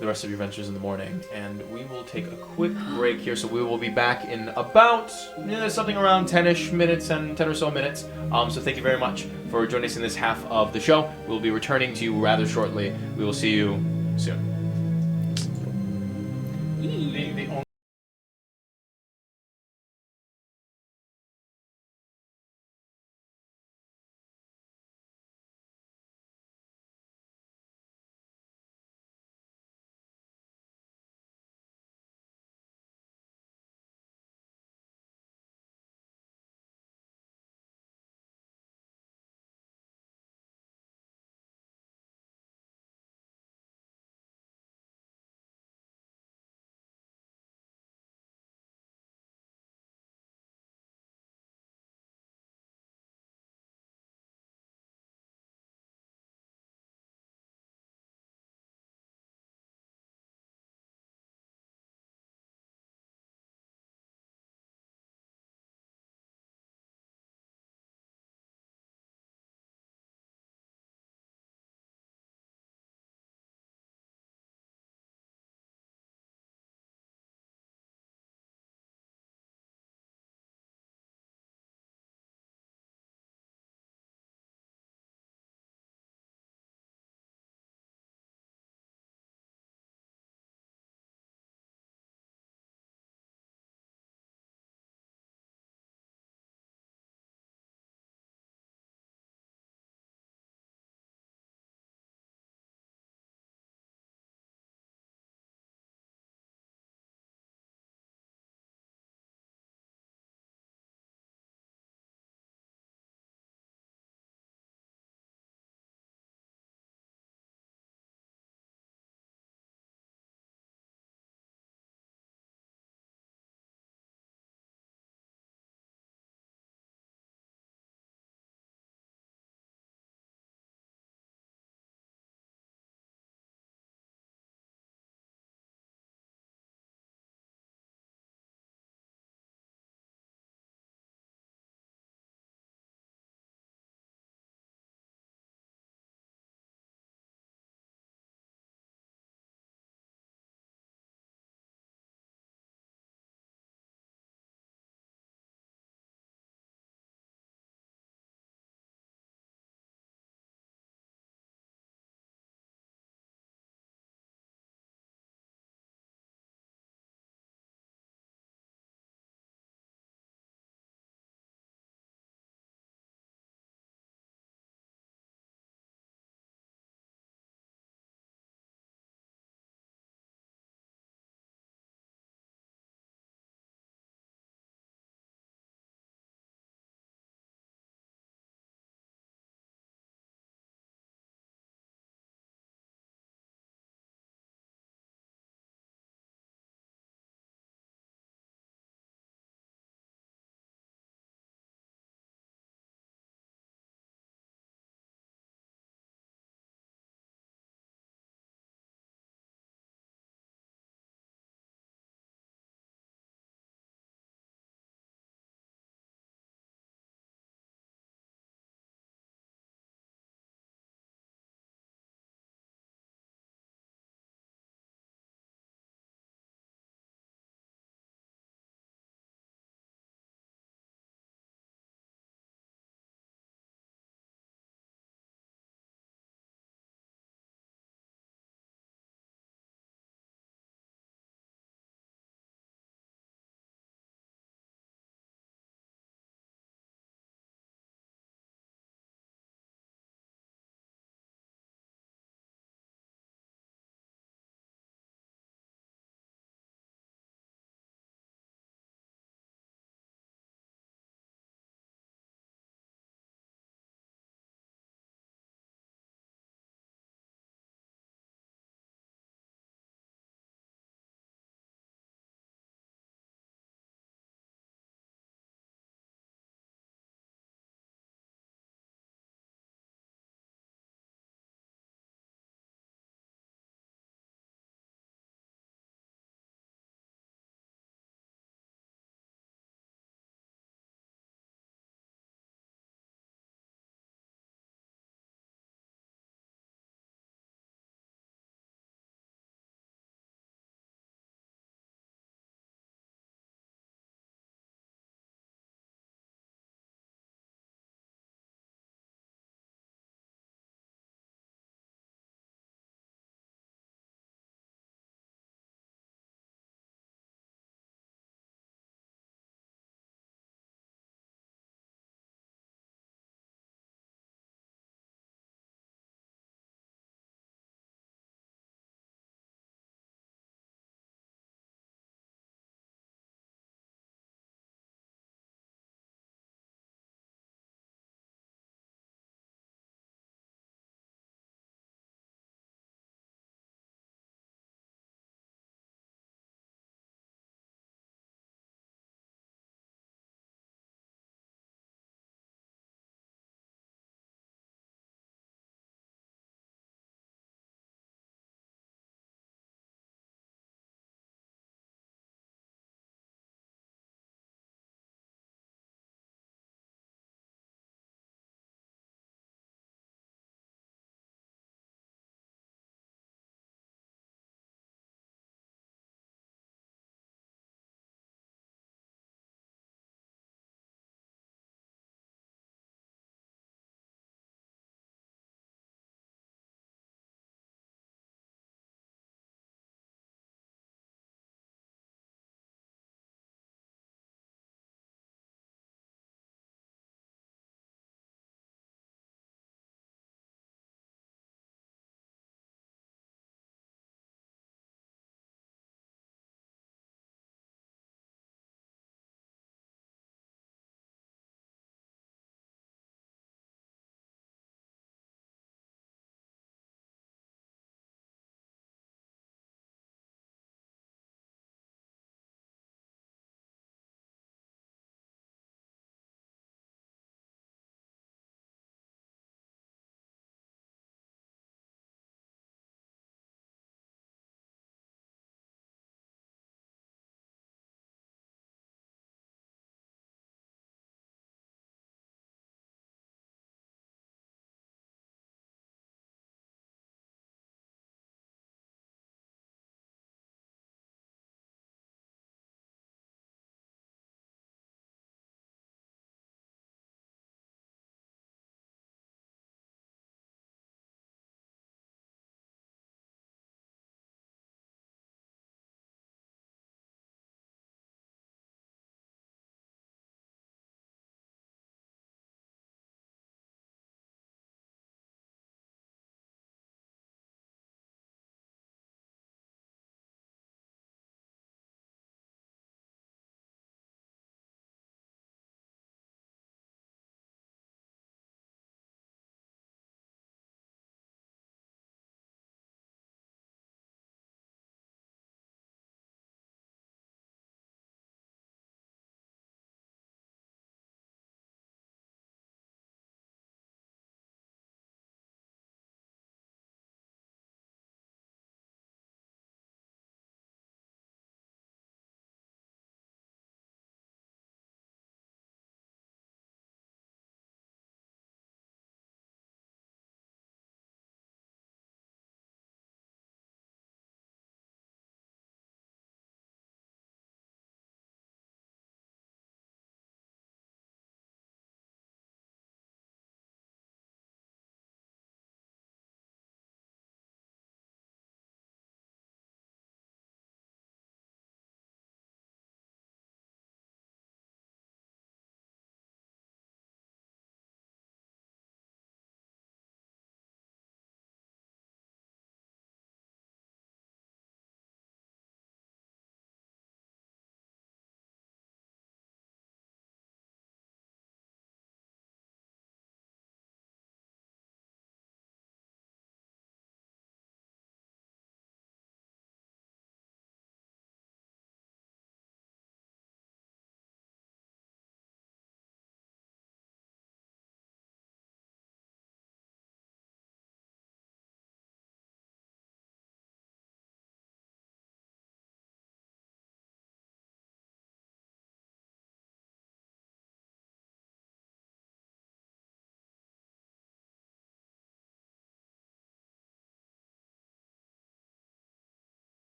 the rest of your ventures in the morning, and we will take a quick break here. So we will be back in about something around 10-ish minutes and 10 or so minutes. So thank you very much for joining us in this half of the show. We'll be returning to you rather shortly. We will see you soon. the only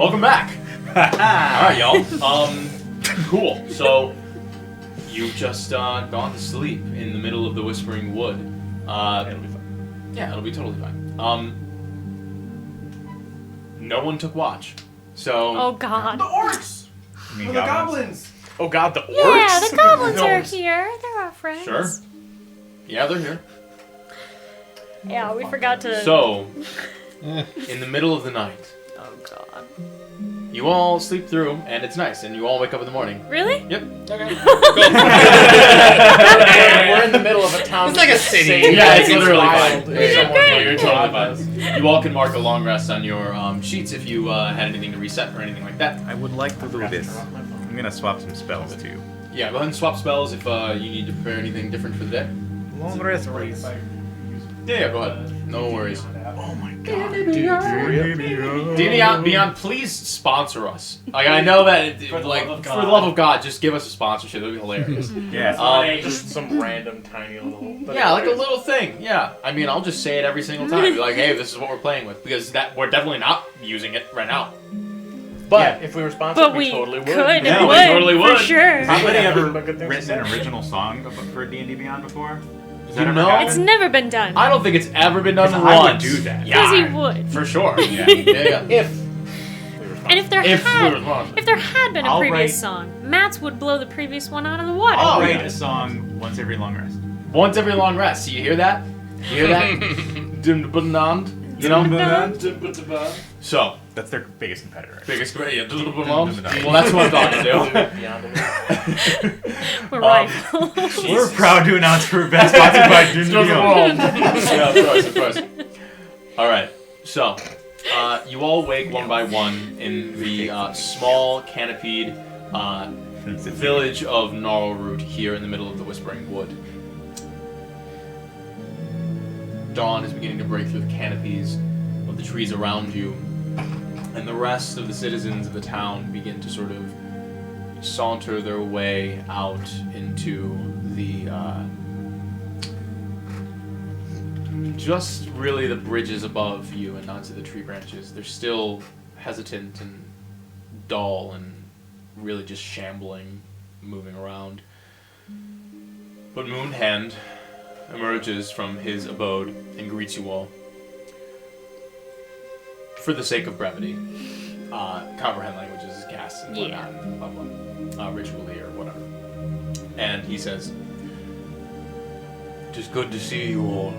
Welcome back. All right, y'all. Cool. So you've just gone to sleep in the middle of the Whispering Wood. It'll be fun. Yeah, it'll be totally fine. No one took watch. So Oh God. The orcs! I mean, Or the goblins! Oh God, the orcs. Yeah, the goblins No are one's- here. They're our friends. Sure. Yeah, they're here. Yeah, we forgot to. So in the middle of the night, Oh God. you all sleep through, and it's nice, and you all wake up in the morning. Really? Yep. And we're in the middle of a town. It's like a city. Yeah, it's It's literally wild. fine. It's Yeah, great. you're totally fine. You all can mark a long rest on your sheets if you had anything to reset or anything like that. I would like to do this. I'm gonna swap some spells too. Yeah, go ahead and swap spells if you need to prepare anything different for the day. Long rest, please. Yeah, go ahead. No worries. Oh my God, dude. D&D Beyond, please sponsor us. Like, I know that, For the like, love of for the God. love of God, just give us a sponsorship. It would be hilarious. Yeah. Just some random tiny little. Yeah, like a little thing. Yeah, I mean, I'll just say it every single time. Be like, hey, this is what we're playing with, because that we're definitely not using it right now. But if we were sponsored, But we totally would. could Yeah, and we would totally for would. sure. Have they ever But good things written to an say. original song for D&D Beyond before? Has You that ever know- It's happened? never been done. I don't think it's ever been done I once. would do that. Because Yeah, he would. for sure. Yeah. Yeah. If And if there If we had, were sponsored. if there had been a I'll previous write- song, Matt's would blow the previous one out of the water. I'll Oh, write yeah. a song once every long rest. Once every long rest. So you hear that? You hear that? You know? So, That's their biggest competitor. biggest yeah, well, that's what I'm talking to. beyond it. We're rivals. We're proud to announce we're best sponsored by D&D Beyond. Yeah, of course. Alright, so, you all wake one by one in the small, canopied village of Gnarlroot here in the middle of the Whispering Wood. Dawn is beginning to break through the canopies of the trees around you, and the rest of the citizens of the town begin to sort of saunter their way out into the just really the bridges above you and not to the tree branches. They're still hesitant and dull and really just shambling, moving around. But Moonhand emerges from his abode and greets you all. For the sake of brevity, comprehend languages is gas and whatnot, and blah blah, ritually or whatever. And he says, "It is good to see you all.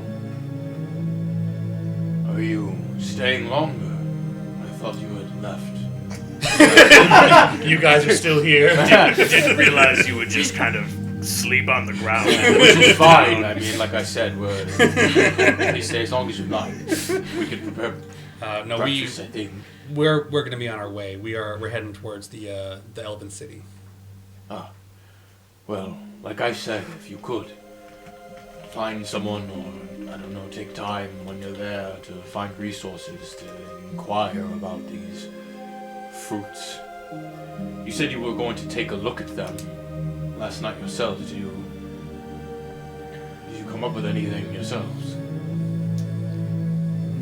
Are you staying longer? I thought you had left." You guys are still here. Didn't realize you would just kind of sleep on the ground. Which is fine. I mean, like I said, please stay as long as you like. We can prepare No, breakfast, I think. we're going to be on our way. We're heading towards the Elven City. Well, like I said, if you could find someone, or I don't know, take time when you're there to find resources to inquire about these fruits. You said you were going to take a look at them last night yourselves. Did you come up with anything yourselves?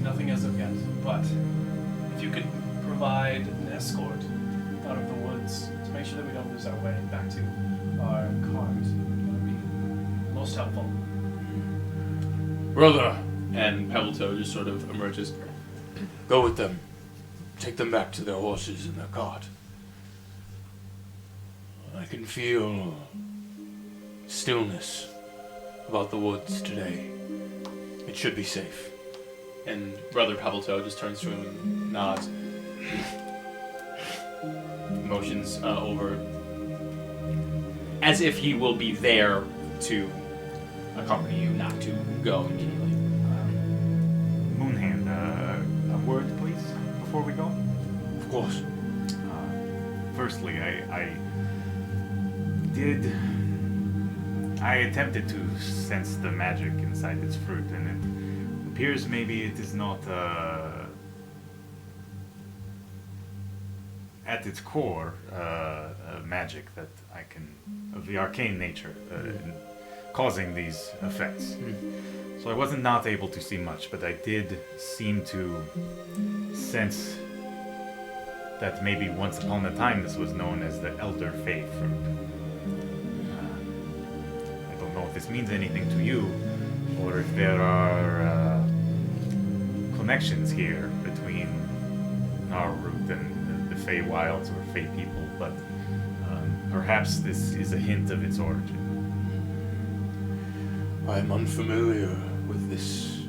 Nothing as of yet, but if you could provide an escort out of the woods to make sure that we don't lose our way back to our cars, that would be most helpful. Brother! And Pebbletoe just sort of emerges. Go with them. Take them back to their horses and their cart. I can feel stillness about the woods today. It should be safe. And Brother Pebbletoe just turns to him and nods. Motions over as if he will be there to accompany you, not to go immediately. Moonhand, a word, please, before we go. Of course. Firstly, I attempted to sense the magic inside its fruit, and it appears maybe it is not, at its core, magic that I can, of the arcane nature, causing these effects. So I wasn't not able to see much, but I did seem to sense that maybe once upon a time this was known as the Elder Fae fruit. I don't know if this means anything to you, or if there are connections here between our root and the Fae Wilds or Fae people, but perhaps this is a hint of its origin. I'm unfamiliar with this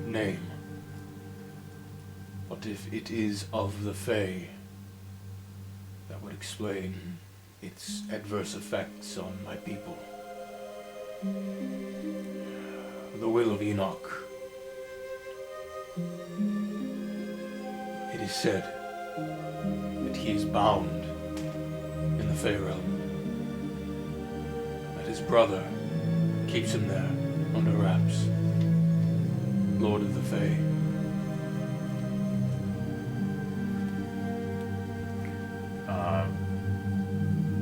name. But if it is of the Fae, that would explain its adverse effects on my people. The will of Enoch. It is said that he is bound in the Fae realm. That his brother keeps him there under wraps. Lord of the Fae.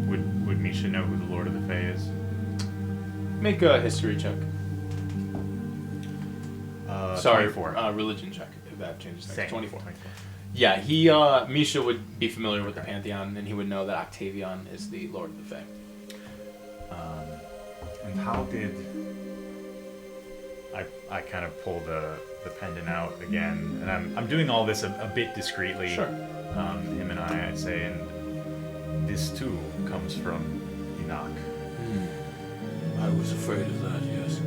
Would Misha know who the Lord of the Fae is? Make a history check. Sorry, 24. Religion check, if that changes things. Same. 24. 24. Yeah, Misha would be familiar with the Pantheon, and he would know that Octavian is the Lord of the Fae. And how did... I kind of pull the pendant out again, and I'm doing all this a bit discreetly. Sure. Him and I'd say, and this too comes from Enoch. I was afraid of that, yes.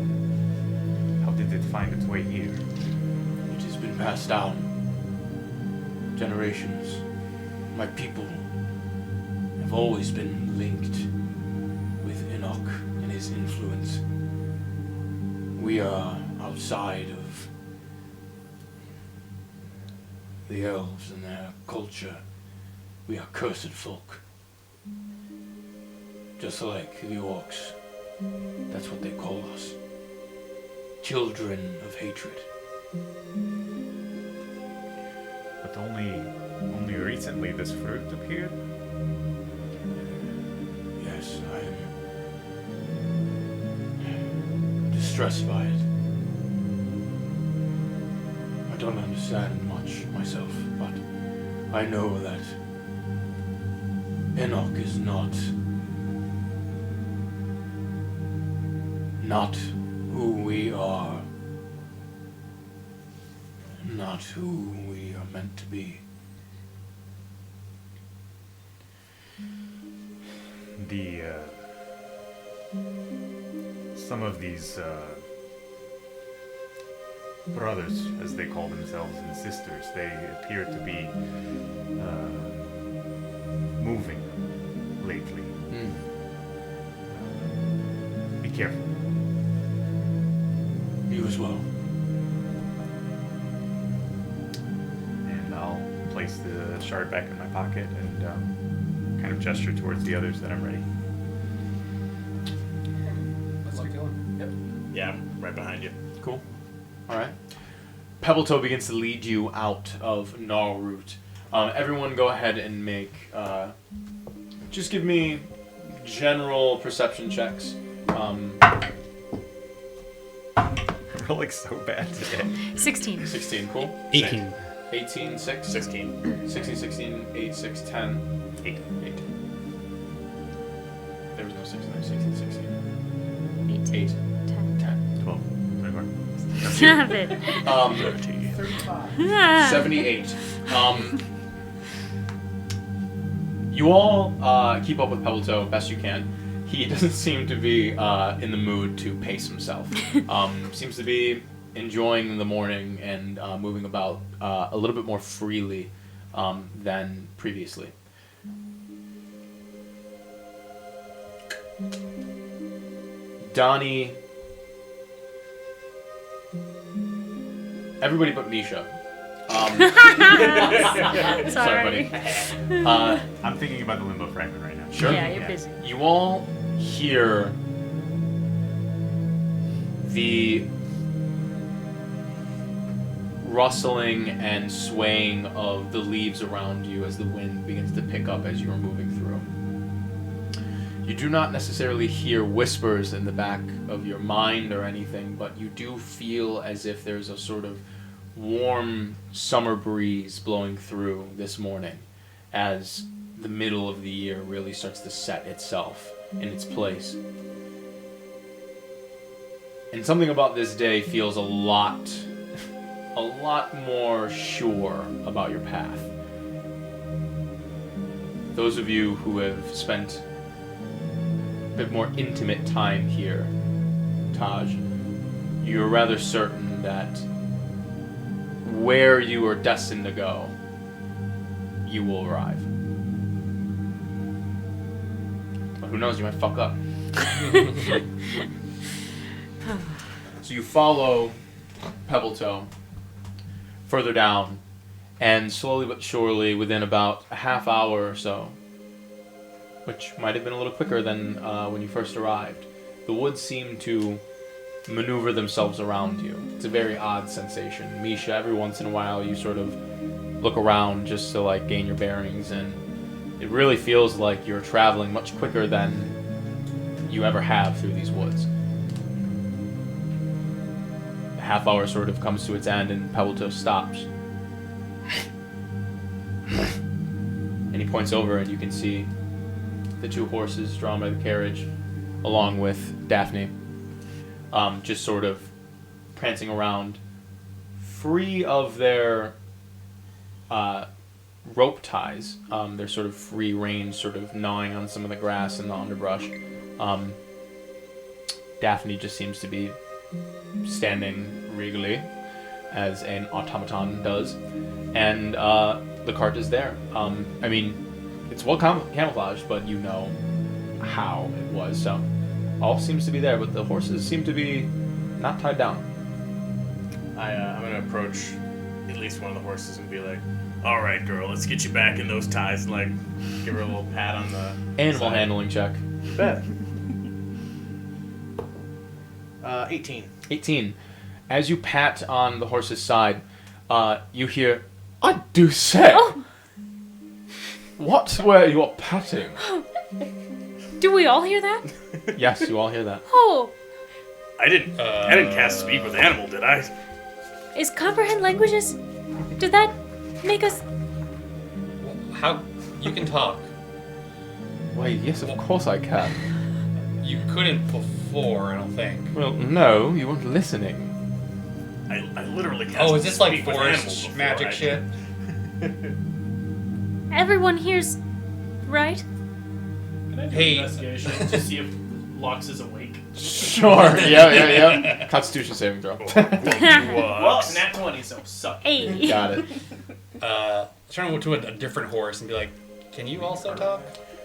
How did it find its way here? It has been passed down. Generations. My people have always been linked with Enoch and his influence. We are outside of the elves and their culture. We are cursed folk. Just like the orcs. That's what they call us. Children of hatred. But only recently this fruit appeared? Yes, I am distressed by it. I don't understand much myself, but I know that Enoch is not who we are. Not who we are meant to be. Some of these brothers, as they call themselves, and sisters, they appear to be moving lately. Be careful. You as well. And I'll place the shard back in my pocket and kind of gesture towards the others that I'm ready. Let's get going. Yeah, I'm right behind you. Cool. All right. Pebbletoe begins to lead you out of Gnarlroot. Everyone go ahead and make... just give me general perception checks. We're like so bad today. 16. 16, cool. 18. 18, 6. 16. 16, 16, 8, 6, 10. 8. 8. There was no 6 in there. 16, 16. 8. 10. 10. 12. 24. Stop it. 78. You all keep up with Pebbletoe best you can. He doesn't seem to be in the mood to pace himself. Seems to be enjoying the morning and moving about a little bit more freely than previously. Donnie... Everybody but Misha. Sorry, buddy. I'm thinking about the limbo fragment right now. Sure. Yeah, you're busy. You all hear the rustling and swaying of the leaves around you as the wind begins to pick up as you are moving through. You do not necessarily hear whispers in the back of your mind or anything, but you do feel as if there's a sort of warm summer breeze blowing through this morning. as the middle of the year really starts to set itself in its place. And something about this day feels a lot more sure about your path. Those of you who have spent a bit more intimate time here, Taj, you're rather certain that where you are destined to go, you will arrive. But who knows, you might fuck up. So you follow Pebbletoe further down, and slowly but surely, within about a half hour or so, which might have been a little quicker than when you first arrived, the woods seem to maneuver themselves around you. It's a very odd sensation. Misha, every once in a while you sort of look around just to like gain your bearings, and it really feels like you're traveling much quicker than you ever have through these woods. The half hour sort of comes to its end and Pebbletoe stops. And he points over and you can see the two horses drawn by the carriage along with Daphne just sort of prancing around, free of their rope ties. They're sort of free range, sort of gnawing on some of the grass and the underbrush. Daphne just seems to be standing regally, as an automaton does, and the cart is there. I mean, it's well camouflaged, but you know how it was, so all seems to be there, but the horses seem to be not tied down. I'm gonna approach at least one of the horses and be like, "All right, girl, let's get you back in those ties," and like give her a little pat on the Animal side. handling check. Bet. 18. 18. As you pat on the horse's side, you hear, "I do say, what were you patting?" Do we all hear that? Yes, you all hear that. Oh, I didn't cast speak with animal, did I? is comprehend languages? Did that make us? How you can talk? Why, yes, of course I can. You couldn't before, I don't think. Well, no, you weren't listening. I literally cast Oh, is this like speak with animal forest before magic I shit? Everyone hears, right? Can I do Hey. an investigation to see if Lux is awake? Sure, yeah. Constitution saving throw. Well, it's nat 20, so suck. Hey. Got it. Turn to a different horse and be like, "Can you also talk?"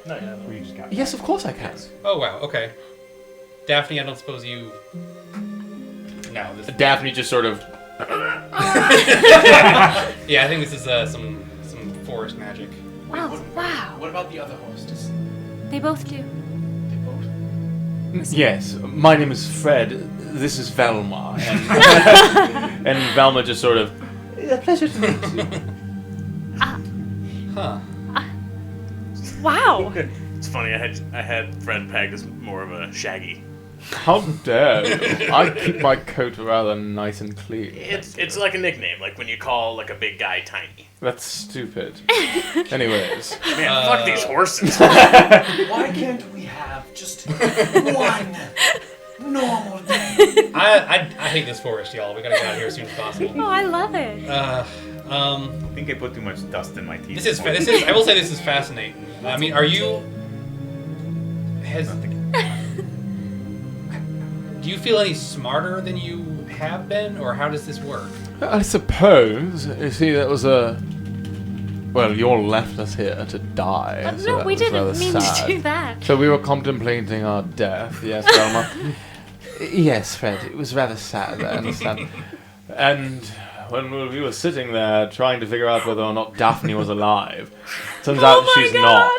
No, yeah. We just got Yes, of course I can. Oh wow, okay. Daphne, I don't suppose you. No, this. Daphne just sort of... Yeah, I think this is some forest magic. Wow, wow. What about the other horses? They both do. They both? Yes, my name is Fred. This is Velma. And Velma just sort of... A pleasure to meet you. Huh. Wow. It's funny. I had Fred pegged as more of a Shaggy. How dare you? I keep my coat rather nice and clean. It's like a nickname, like when you call like a big guy tiny. That's stupid. Anyways. Man, fuck these horses. Why can't we have just one normal day? I hate this forest, y'all. We gotta get out of here as soon as possible. Oh, I love it. I think I put too much dust in my teeth. This is I will say this is fascinating. I mean, are you? Do you feel any smarter than you have been, or how does this work? I suppose. You see, that was a... Well, you all left us here to die. so No, that we was rather didn't mean to sad. do that. So we were contemplating our death, yes, Velma? Yes, Fred, it was rather sad, I understand. And when we were sitting there trying to figure out whether or not Daphne was alive, turns out she's not.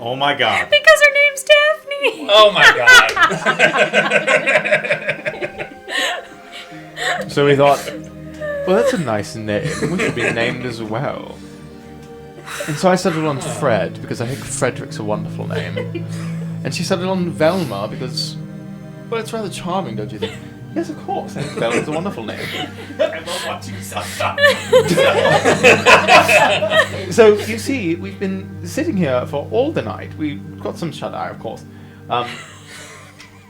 Oh my god. Because her name's Daphne. Oh my god. So we thought, well, that's a nice name. We should be named as well. And so I settled on Fred, because I think Frederick's a wonderful name. And she settled on Velma, because, well, it's rather charming, don't you think? Yes, of course. I think Bell is a wonderful name. I love watching Sunshine. So, you see, we've been sitting here for all the night. We've got some shut-eye, of course.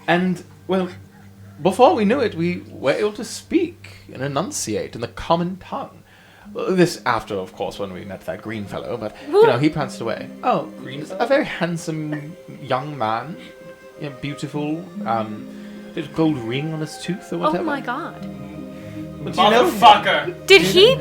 And, well, before we knew it, we were able to speak and enunciate in the common tongue. This after, of course, when we met that green fellow, but, he pranced away. Oh, Green a very handsome young man. Beautiful, little gold ring on his tooth or whatever. Oh my god. But do you know him? Motherfucker! Did he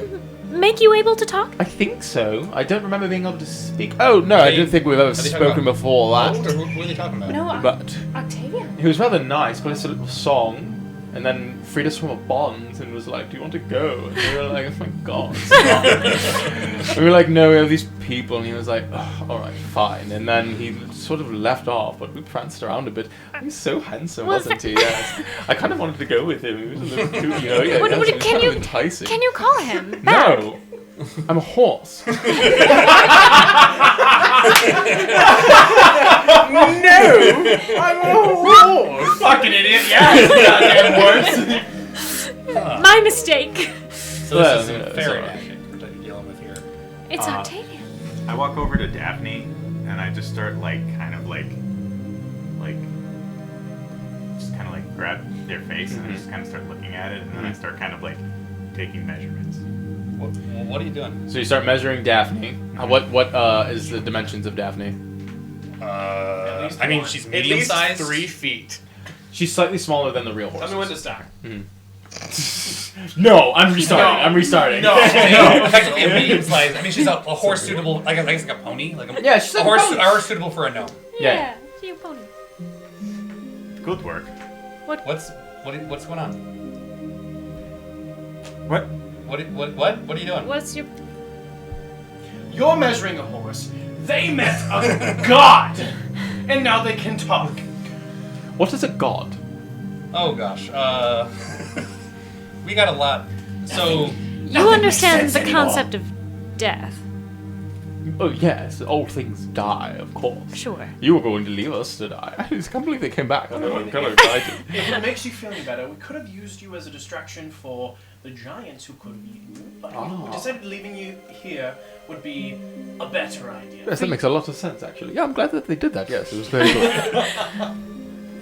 make you able to talk? I think so. I don't remember being able to speak. Oh, no, I don't think we've ever they talking spoken about before that. Who are they talking about? No, But Octavia. he was rather nice, played us a little song, and then freed us from a bond and was like, do you want to go? And we were like, oh my god. stop." We were like, no, we have these people, and he was like, oh, alright, fine. And then he sort of left off, but we pranced around a bit. He was so handsome, Was wasn't he? Yes. I kind of wanted to go with him. He was a little too, yeah, What- he was can kind you- of enticing. Can you call him back? No. I'm a horse. No, I'm a horse. Fucking idiot, yeah, you goddamn horse. My mistake. So Well, this is yeah, some it's ferret alright. action that you're dealing with here. It's Uh, Octavia. I walk over to Daphne and I just start just kind of grab their face and I just kind of start looking at it and then I start kind of taking measurements. What are you doing? So you start measuring Daphne. What is the dimensions of Daphne? I mean, she's At medium least sized. 3 feet. She's slightly smaller than the real horse. Tell me when to stop. No, I'm restarting. I'm restarting. No. Effectively a medium sized. I mean, she's a horse suitable, I guess like a pony. Yeah, she's a like a horse, pony. a horse suitable for a gnome. Yeah. She a pony. Good work. What's going on? What? What are you doing? What's your... You're measuring a horse. They met a god, and now they can talk. What is a god? Oh gosh. We got a lot. So You understand the anymore. concept of death. Oh yes, all things die, of course. Sure. You were going to leave us to die. I just can't believe they came back. I'm kind of excited. If it makes you feel any better, we could have used you as a distraction for the giants who could have eaten you, but we decided leaving you here would be a better idea. Yes, that makes a lot of sense, actually. Yeah, I'm glad that they did that. Yes, it was very good.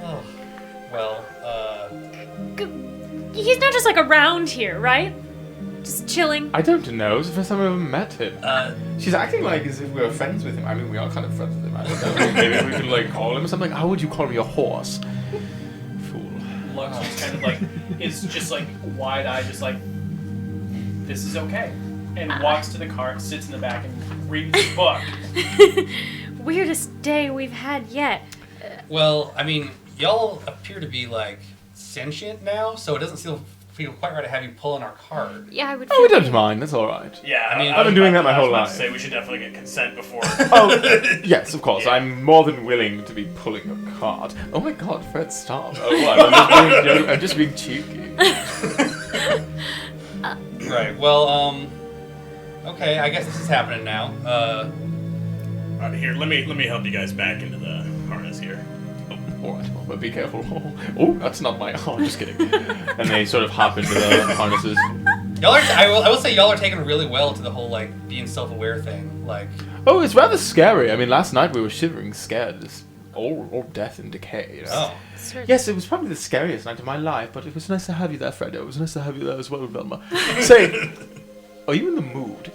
oh, well, He's not just around here, right? Just chilling. I don't know. It's the first time I've ever met him. She's acting as if we were friends with him. I mean, we are kind of friends with him. I don't know. Maybe we could call him something. How would you call me a horse? Fool. Lux just kind of is just wide-eyed, just this is okay. And walks to the cart, sits in the back, and reads the book. Weirdest day we've had yet. well, I mean, y'all appear to be sentient now, so it doesn't feel quite right to have you pull in our cart. Yeah, I would Oh, we feel don't mind. That's all right. Yeah, I mean, I've been doing that my I was whole about to life. say we should definitely get consent before. Oh, yes, of course. Yeah. I'm more than willing to be pulling a cart. Oh my god, Fred, stop. Oh, what? I'm just being cheeky. Right. Well, okay. I guess this is happening now. Here, let me help you guys back into the harness here. All right, but be careful. Oh, that's not my... Oh, I'm just kidding. And they sort of hop into the harnesses. Y'all are. I will say y'all are taking really well to the whole being self-aware thing. Oh, it's rather scary. I mean, last night we were shivering scared. It's all death and decay. You know? Oh. Yes, it was probably the scariest night of my life, but it was nice to have you there, Fredo. It was nice to have you there as well, Velma. Say, are you in the mood?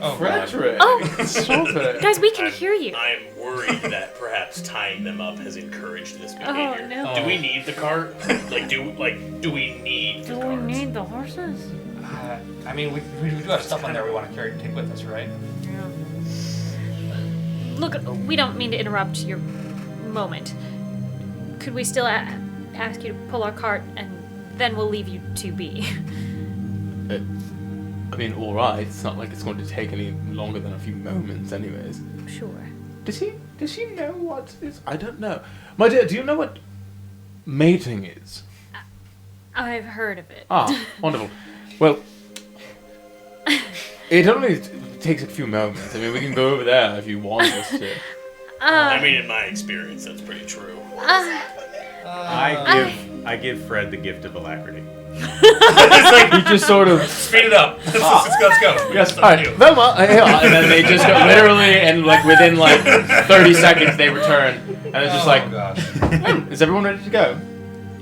Oh, God. Frederick! Oh. Stop it. Guys, we can hear you. I'm worried that perhaps tying them up has encouraged this behavior. no. Do we need the cart? do we need the cart? the horses? I mean, we do have stuff on there we want to take with us, right? Look, we don't mean to interrupt your moment. Could we still ask you to pull our cart, and then we'll leave you to be? I mean, all right. It's not like it's going to take any longer than a few moments, anyways. Sure. Does he know what is? I don't know. My dear, do you know what mating is? I've heard of it. Ah, wonderful. Well, it only takes a few moments. I mean, we can go over there if you want us to. I mean, in my experience, that's pretty true. I give I give Fred the gift of alacrity. It's like you just sort of Speed it up. Let's go. yes. All right, Velma, and then they just go literally, and like within like 30 seconds they return, and it's just like, gosh. is everyone ready to go?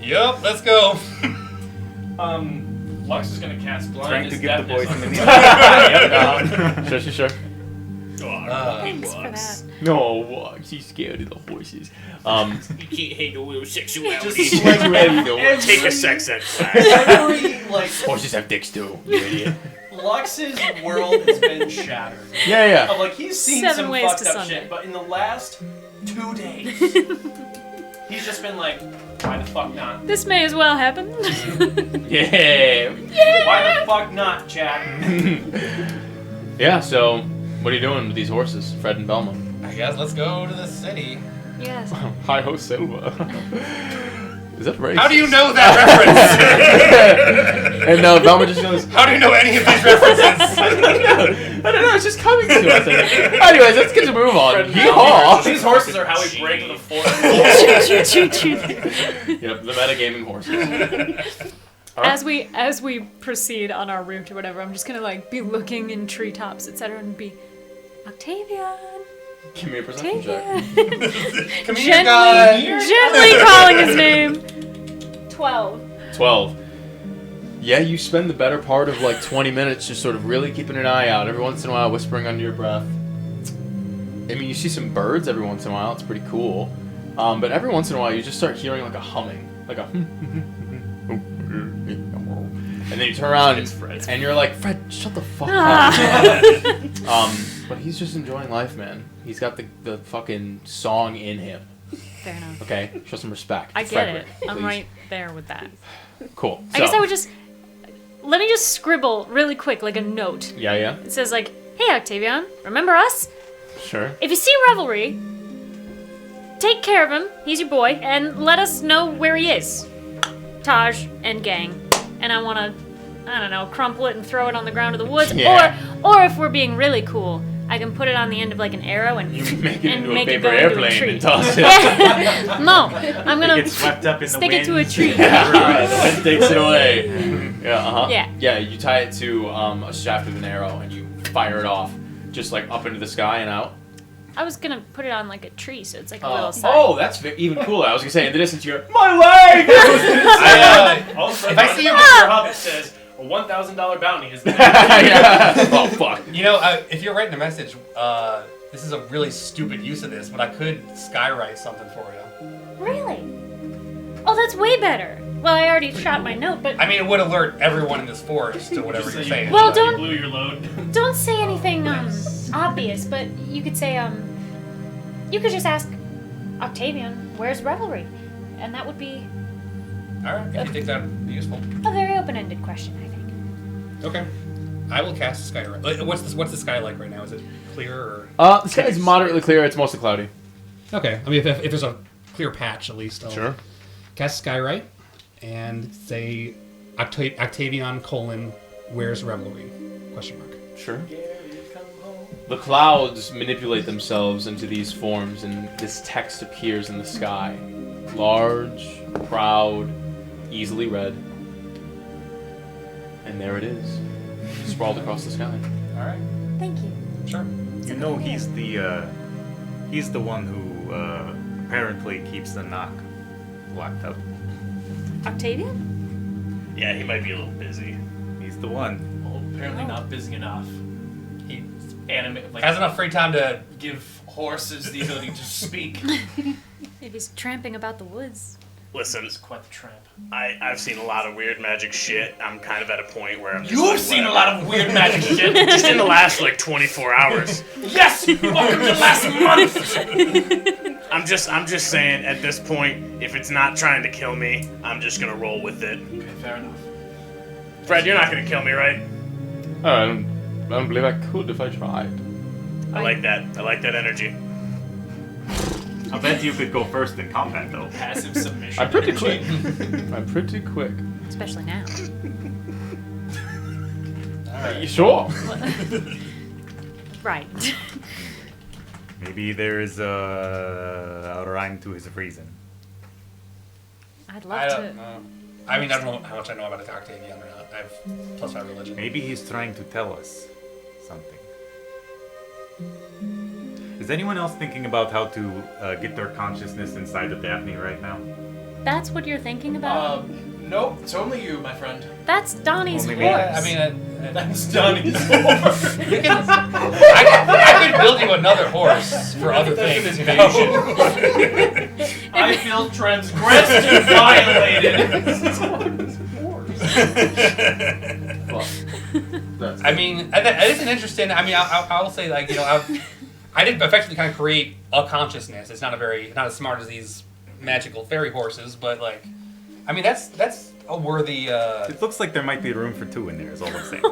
Yup, let's go. Lux is gonna cast blind. Trying to as give the deafness boys on an the- Sure. Thanks for that. No, she's scared of the horses. You can't handle little sexuality. Just like Take a sex ed class. every like Horses have dicks too. You idiot. Lux's world has been shattered. Yeah. Of like he's seen 7 some ways fucked to up Sunday. shit, but in the last 2 days, he's just been like, why the fuck not? This may as well happen. Yeah. Why the fuck not, Jack? Yeah. So, what are you doing with these horses, Fred and Velma? I guess let's go to the city. Yes. Hi ho, Silva. Is that racist? How do you know that reference? And Velma just goes, How do you know any of these references? I don't know, it's just coming to us. Anyways, let's get to move on. Yeehaw! These horses are how we break the force. Yep, the metagaming horses. As we proceed on our route or whatever, I'm just gonna like be looking in treetops, etc., and be Octavian. Give me a perception check. Come here, guy. Gently calling his name. 12. 12. Yeah, you spend the better part of like 20 minutes just sort of really keeping an eye out, every once in a while whispering under your breath. I mean, you see some birds every once in a while, it's pretty cool. But every once in a while you just start hearing like a humming, like a and then you turn around and you're like, Fred, shut the fuck up. But he's just enjoying life, man. He's got the fucking song in him. Fair enough. Okay? Show some respect. I get Frederick, it. I'm please. right there with that. Cool. I guess I would just let me just scribble really quick, like a note. Yeah. It says like, "Hey Octavian, remember us? Sure. If you see Revelry, take care of him. He's your boy, and let us know where he is. Taj and gang. And I want to, I don't know, crumple it and throw it on the ground of the woods. Yeah. Or if we're being really cool, I can put it on the end of like an arrow and You make it and into a make it paper go into a airplane tree. and toss it. No, I'm gonna Get swept up in the stick wind. it to a tree. Yeah, the wind takes it away. Yeah, Yeah. Yeah, you tie it to a shaft of an arrow and you fire it off, just like up into the sky and out. I was gonna put it on like a tree, so it's like a little side. Oh, that's even cooler. I was gonna say in the distance you're my leg. Also, If I see your you- Hobbit says a $1,000 bounty has been. Yeah. Oh fuck. You know, if you're writing a message, this is a really stupid use of this, but I could skywrite something for you. Really? Oh, that's way better. Well, I already shot my note, but I mean, it would alert everyone in this forest to whatever you're saying. Well, You don't- blew your load. don't say anything obvious. But you could say you could just ask Octavian, "Where's Revelry?" And that would be All right, if you think that would be useful. a very open-ended question, I think. Okay. I will cast sky. What's the sky like right now? Is it clear or? The sky is moderately clear. It's mostly cloudy. Okay. I mean, if there's a clear patch, at least. I'll cast skywrite and say Octavian : where's Revelry? ? Sure. The clouds manipulate themselves into these forms, and this text appears in the sky. Large, proud, easily read. And there it is, sprawled across the sky. All right. Thank you. Sure. You know he's the one who apparently keeps the knock locked up. Octavian? Yeah, he might be a little busy. He's the one. Well, apparently not busy enough. He Has enough free time to. give horses the ability to speak. Maybe he's tramping about the woods. Listen, He's quite the tramp. I've seen a lot of weird magic shit. I'm kind of at a point where I'm just You've like, seen a whatever. lot of weird magic shit. Just in the last like 24 hours. Yes! Welcome to last month! I'm just saying at this point, if it's not trying to kill me, I'm just gonna roll with it. Okay, fair enough. Fred, you're not gonna kill me, right? I don't believe I could if I tried. I like that. I like that energy. I bet you could go first in combat though. Passive submission. I'm pretty energy. quick. I'm pretty quick. Especially now. You sure? Right. Maybe there is a rhyme to his reason. I'd I love don't to. know. I mean, I don't know how much I know about the Octavian or not. I've plus my religion. Maybe he's trying to tell us something. Is anyone else thinking about how to get their consciousness inside of Daphne right now? That's what you're thinking about? Nope, it's only you, my friend. That's Donnie's Only horse. me. Yeah, I mean, That's Donnie's horse. I could build you another horse for other things. You know? I feel transgressed and violated. I mean, that is an interesting. I mean, I'll say like I did effectively kind of create a consciousness. It's not as smart as these magical fairy horses, but like, I mean, that's a worthy. It looks like there might be room for two in there. Is all I'm saying.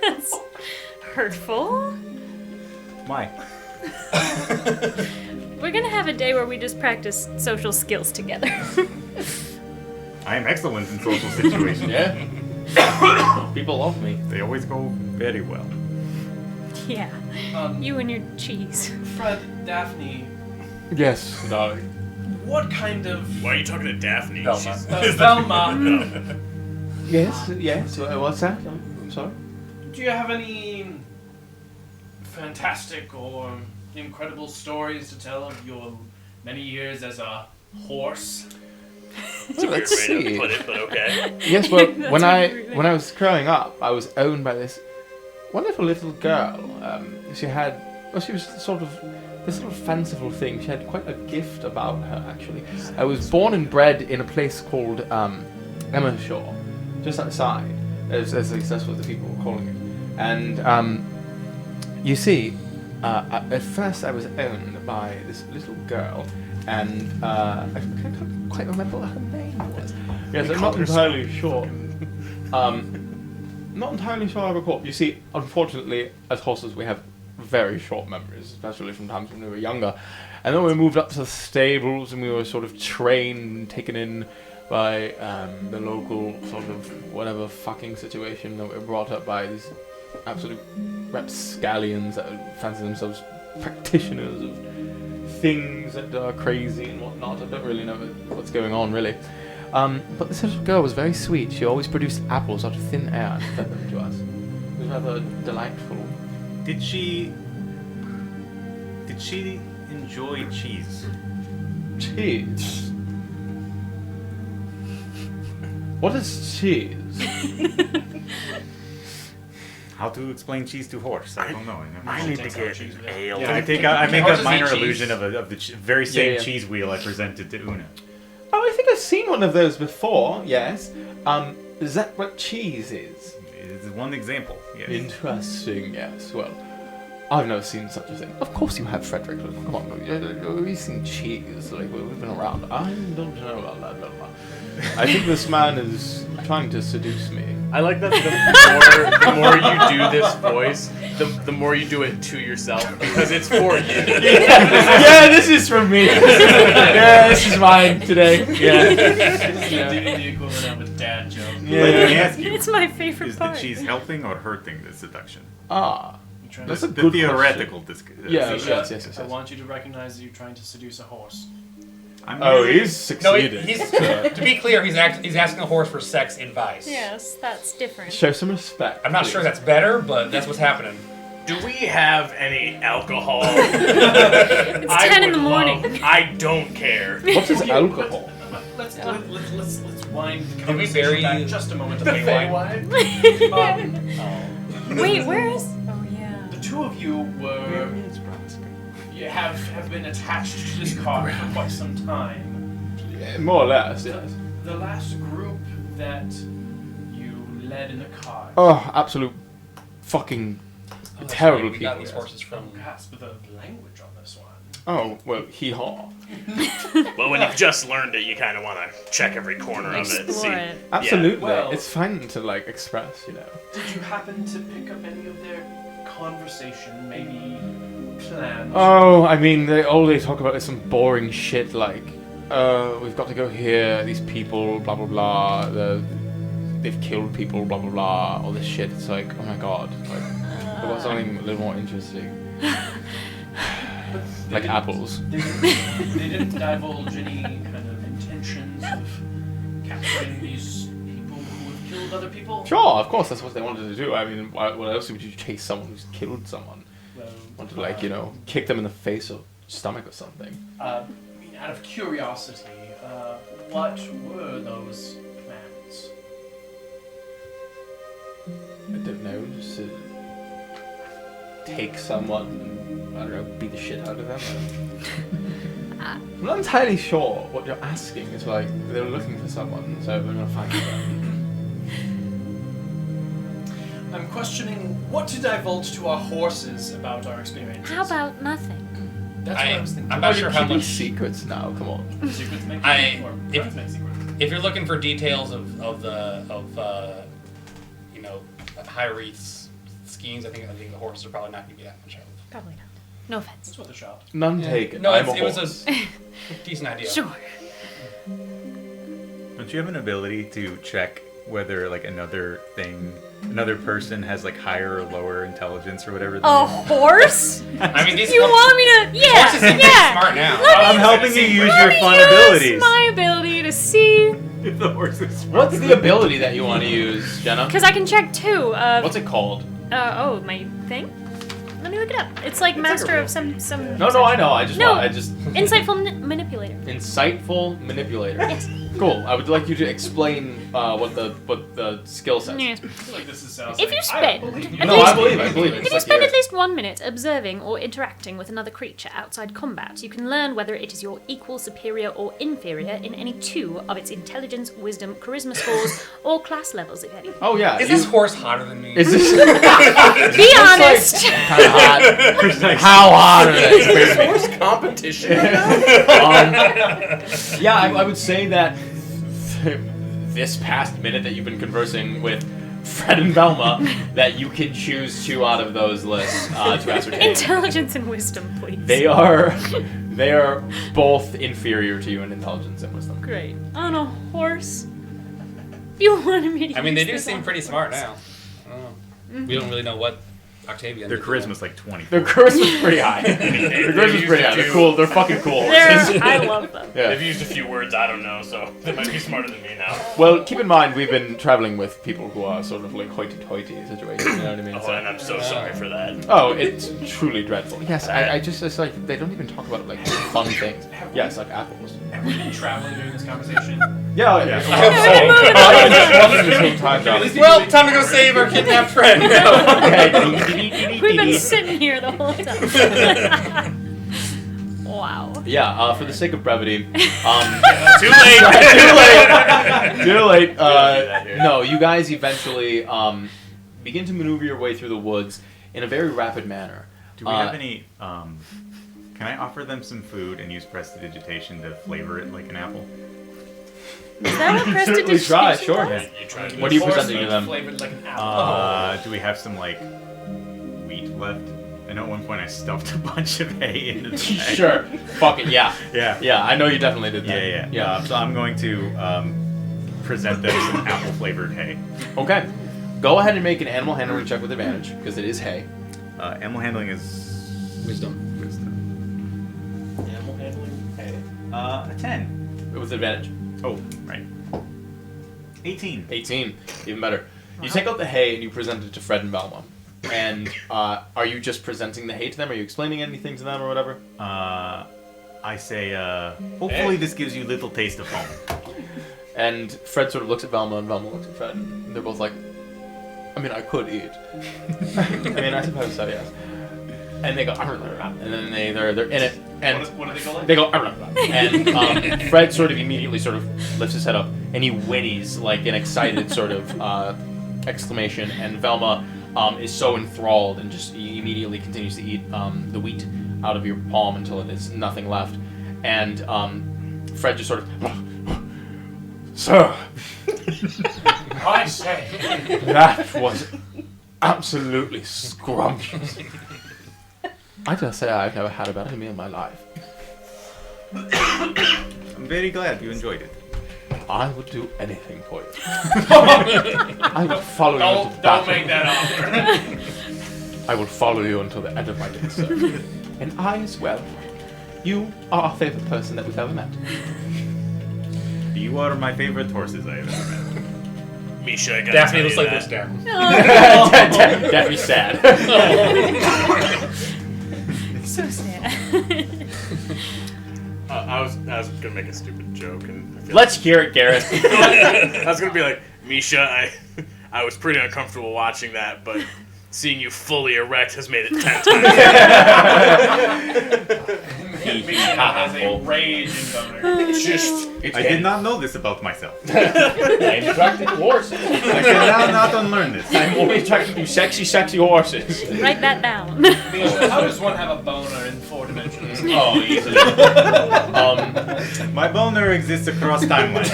That's hurtful. Why? We're gonna have a day where we just practice social skills together. I am excellent in social situations. Yeah. People love me. They always go very well. Yeah. You and your cheese. Fred, Daphne, Yes, darling. what kind of... Why are you talking to Daphne? Velma. Velma, Yes, yes. What's that? I'm sorry. do you have any fantastic or incredible stories to tell of your many years as a horse? That's a weird Let's way to see. put it, but okay. Yes, well, That's when what I you really- when I was growing up, I was owned by this wonderful little girl. She had, well, she was sort of this little fanciful thing. She had quite a gift about her, actually. I was born and bred in a place called Emmershaw, just outside, as that's what the people were calling it. And you see, at first I was owned by this little girl, and I can't quite remember what her name was. Yes, I'm not entirely sure. Not entirely sure I recall. You see, unfortunately, as horses, we have very short memories, especially from times when we were younger. And then we moved up to the stables, and we were sort of trained, taken in by the local sort of whatever fucking situation that we were brought up by these absolute rapscallions that fancy themselves practitioners of things that are crazy and whatnot. I don't really know what's going on, really. But this little girl was very sweet. She always produced apples out of thin air and fed them to us. It was rather delightful. Did she enjoy cheese? Cheese? What is cheese? How to explain cheese to horse? I don't know. I need to get ale. I make a Horses minor eat cheese. illusion of the very same Yeah. cheese wheel I presented to Una. Oh, I think I've seen one of those before, yes. Is that what cheese is? It's one example. Yes. Interesting, yes. Well, I've never seen such a thing. Of course you have, Frederick. Come on, we've seen cheese. Like, we've been around. I don't know about that. Blah, blah. I think this man is trying to seduce me. I like that the more you do this voice, the more you do it to yourself because it's for you. Yeah, this is from me. Yeah, this is mine today. Yeah. Doing the equivalent of a dad joke. Let me ask you: It's my favorite is part. the cheese helping or hurting the seduction? Ah, I'm trying that's to, a The good theoretical Yeah, Misha, yes. I want you to recognize that you're trying to seduce a horse. Oh, he's No, succeeded. he's to be clear, he's asking a horse for sex advice. Yes, that's different. Show some respect. I'm not sure that's better, but that's what's happening. Do we have any alcohol? It's 10 in the morning. I don't care. What is alcohol? Let's wind the Did we conversation bury back just a moment to the Feywild. Wait, where is? Oh yeah. The two of you were you have been attached to this car for quite some time. Yeah, more or less, yes. The last group that you led in the car. Oh, absolute fucking That's terrible right, we got people. these horses from. Grasp the language on this one. Oh, well, hee-haw. Well, when you've just learned it, you kind of want to check every corner of it. Explore it. Absolutely. well- It's fun to, like, express, you know. Did you happen to pick up any of their conversation, maybe plans? Oh, I mean, all they talk about is some boring shit like, we've got to go here, these people, blah, blah, blah, they've killed people, blah, blah, blah, all this shit. It's like, oh my god, like, there was something a little more interesting. They Like didn't- apples. They didn't divulge any kind of intentions of capturing these people who have killed other people? Sure, of course, that's what they wanted to do. I mean, what else would you chase someone who's killed someone? Well, Want to, like, kick them in the face or stomach or something? I mean, out of curiosity, what were those plans? I don't know, just to take someone and, I don't know, beat the shit out of them. I'm not entirely sure what you're asking. It's like, they were looking for someone, so we're gonna find them. I'm questioning what to divulge to our horses about our experiences. How about nothing? That's what I was thinking. I'm not sure how Keeping much. secrets now, come on. Secrets make I- or if- friends make secrets. If you're looking for details of high wreaths schemes, I think the horses are probably not going to be that much help. Probably not. No offense. That's what the shop. None taken. No, I'm it was horse. a decent idea. Sure. Don't you have an ability to check whether like another person has like higher or lower intelligence or whatever? than A you? horse? I mean, these You want me to? Yeah, horses seem pretty yeah. smart now. I'm helping you use your fun Use abilities. my ability to see, If the horse is smart. What's the ability that you want to use, Jenna? because I can check too. What's it called? My thing. Let me look it up. It's like master of some. No, I know. I just No. Insightful manipulator. insightful manipulator. Yes. Cool. I would like you to explain what the skill says. Yes. I feel like this is sounds If like, you I spend don't believe you. at No, least- I believe it. If you It's like spend you're- at least 1 minute observing or interacting with another creature outside combat, you can learn whether it is your equal, superior, or inferior in any 2 of its intelligence, wisdom, charisma scores, or class levels, if any. Oh yeah. Is this horse hotter than me? Is this Be honest! kind of hot? How hot are they? Horse competition. Yeah, I would say that this past minute that you've been conversing with Fred and Velma, that you can choose 2 out of those lists to ascertain. Intelligence and wisdom, please. They are both inferior to you in intelligence and wisdom. Great. On a horse? You wanted me to I mean, they use do this seem on pretty a smart horse. now. I don't know. We don't really know what Octavian. Their did. charisma's like 20. Their charisma's pretty high. Their charisma's pretty high. They're cool. They're fucking cool. I love them. Yeah. They've used a few words I don't know, so they might be smarter than me now. Well, keep in mind we've been traveling with people who are sort of like hoity-toity situations. You know what I mean? Oh, and I'm so sorry for that. Oh, it's truly dreadful. Yes, I just it's like they don't even talk about like fun things. Yes, like apples. Have we been traveling during this conversation? Yeah, I hope so. Well, time to go save our kidnapped friend. We've been sitting here the whole time. Wow. Yeah, for the sake of brevity, Too late. too late. No, you guys eventually begin to maneuver your way through the woods in a very rapid manner. Do we have any? Can I offer them some food and use prestidigitation to flavor it like an apple? Is that what Certainly try, prestidigitation sure. does? You tried to What are you Horse presenting to meat them? flavored like an apple. Do we have some like wheat left? I know at one point I stuffed a bunch of hay into the bag. Sure. Fuck it. Yeah. Yeah. Yeah. I know you definitely did that. Yeah. So I'm going to present them some apple flavored hay. Okay. Go ahead and make an animal handling check with advantage because it is hay. Animal handling is Wisdom. Animal handling. Hey. a 10. With advantage. Oh, right. 18. 18. Even better. You take out the hay and you present it to Fred and Velma. And are you just presenting the hay to them? Are you explaining anything to them or whatever? I say, hopefully this gives you a little taste of home. And Fred sort of looks at Velma and Velma looks at Fred. And they're both like, I mean, I could eat. I mean, I suppose so, yes. And they go, and then they're in it. And What do they go like? they go, and Fred sort of immediately sort of lifts his head up and he whinnies like an excited sort of exclamation. And Velma is so enthralled and just immediately continues to eat the wheat out of your palm until it is nothing left. And Fred just sort of, Sir, I say. that was absolutely scrumptious. I dare say I've never had a better meal in my life. I'm very glad you enjoyed it. I would do anything for you. I will follow you into battle. Don't make that offer. I will follow you until the end of my days, sir. And I as well. You are our favorite person that we've ever met. You are my favorite horses I have ever met. Misha, I gotta Daphne tell looks you like that. this down. That'd be sad. So sad. I was gonna make a stupid joke, and I feel Let's hear it, Garrett. I was gonna be like, Misha, I was pretty uncomfortable watching that, but seeing you fully erect has made it 10 times. Misha has a raging boner. It's just, I did not know this about myself. I'm attracted to horses. I cannot not unlearn this. I'm only attracted to sexy horses. Write that down. Misha, how does one have a boner in 4 dimensions? Oh, easily. My boner exists across timelines.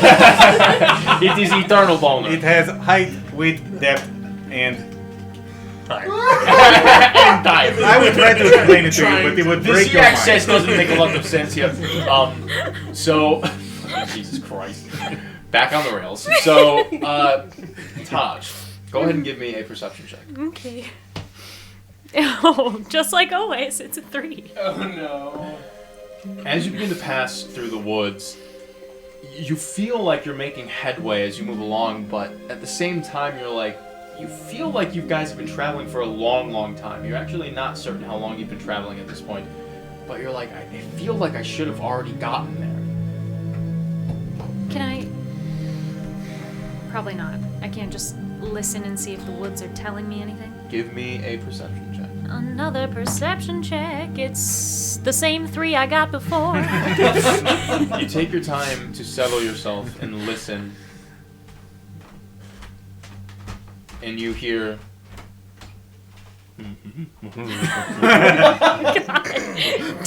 It is eternal boner. It has height, width, depth, and time. And time. I would try to explain it to you, but it would This break your access mind. doesn't make a lot of sense here. So, Jesus Christ. Back on the rails. So, Taj, go ahead and give me a perception check. Okay. Oh, just like always, it's a 3. Oh no. As you begin to pass through the woods, you feel like you're making headway as you move along, but at the same time, you feel like you guys have been traveling for a long, long time. You're actually not certain how long you've been traveling at this point, but you're like, I feel like I should have already gotten there. Can I? Probably not. I can't just listen and see if the woods are telling me anything. Give me a perception check. Another perception check. It's the same 3 I got before. You take your time to settle yourself and listen, and you hear.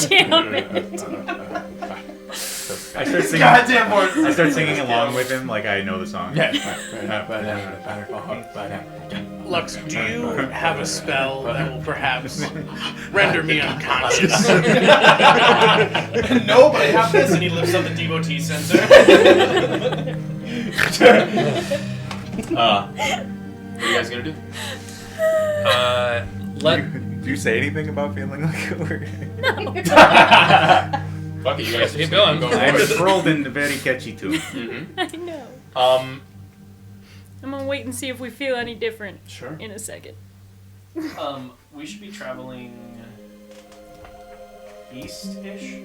Damn it. I start singing. Goddamn horse. I start singing along with him, like I know the song. Lux, do you have a spell that will perhaps render me unconscious? Nobody have this, and he lifts up the devotee sensor. What are you guys gonna do? Do you say anything about feeling like we're... Fuck it, you guys Keep going. I'm enthralled in the very catchy tune. Mm-hmm. I know. Um, I'm gonna wait and see if we feel any different sure. in a second. We should be traveling east-ish,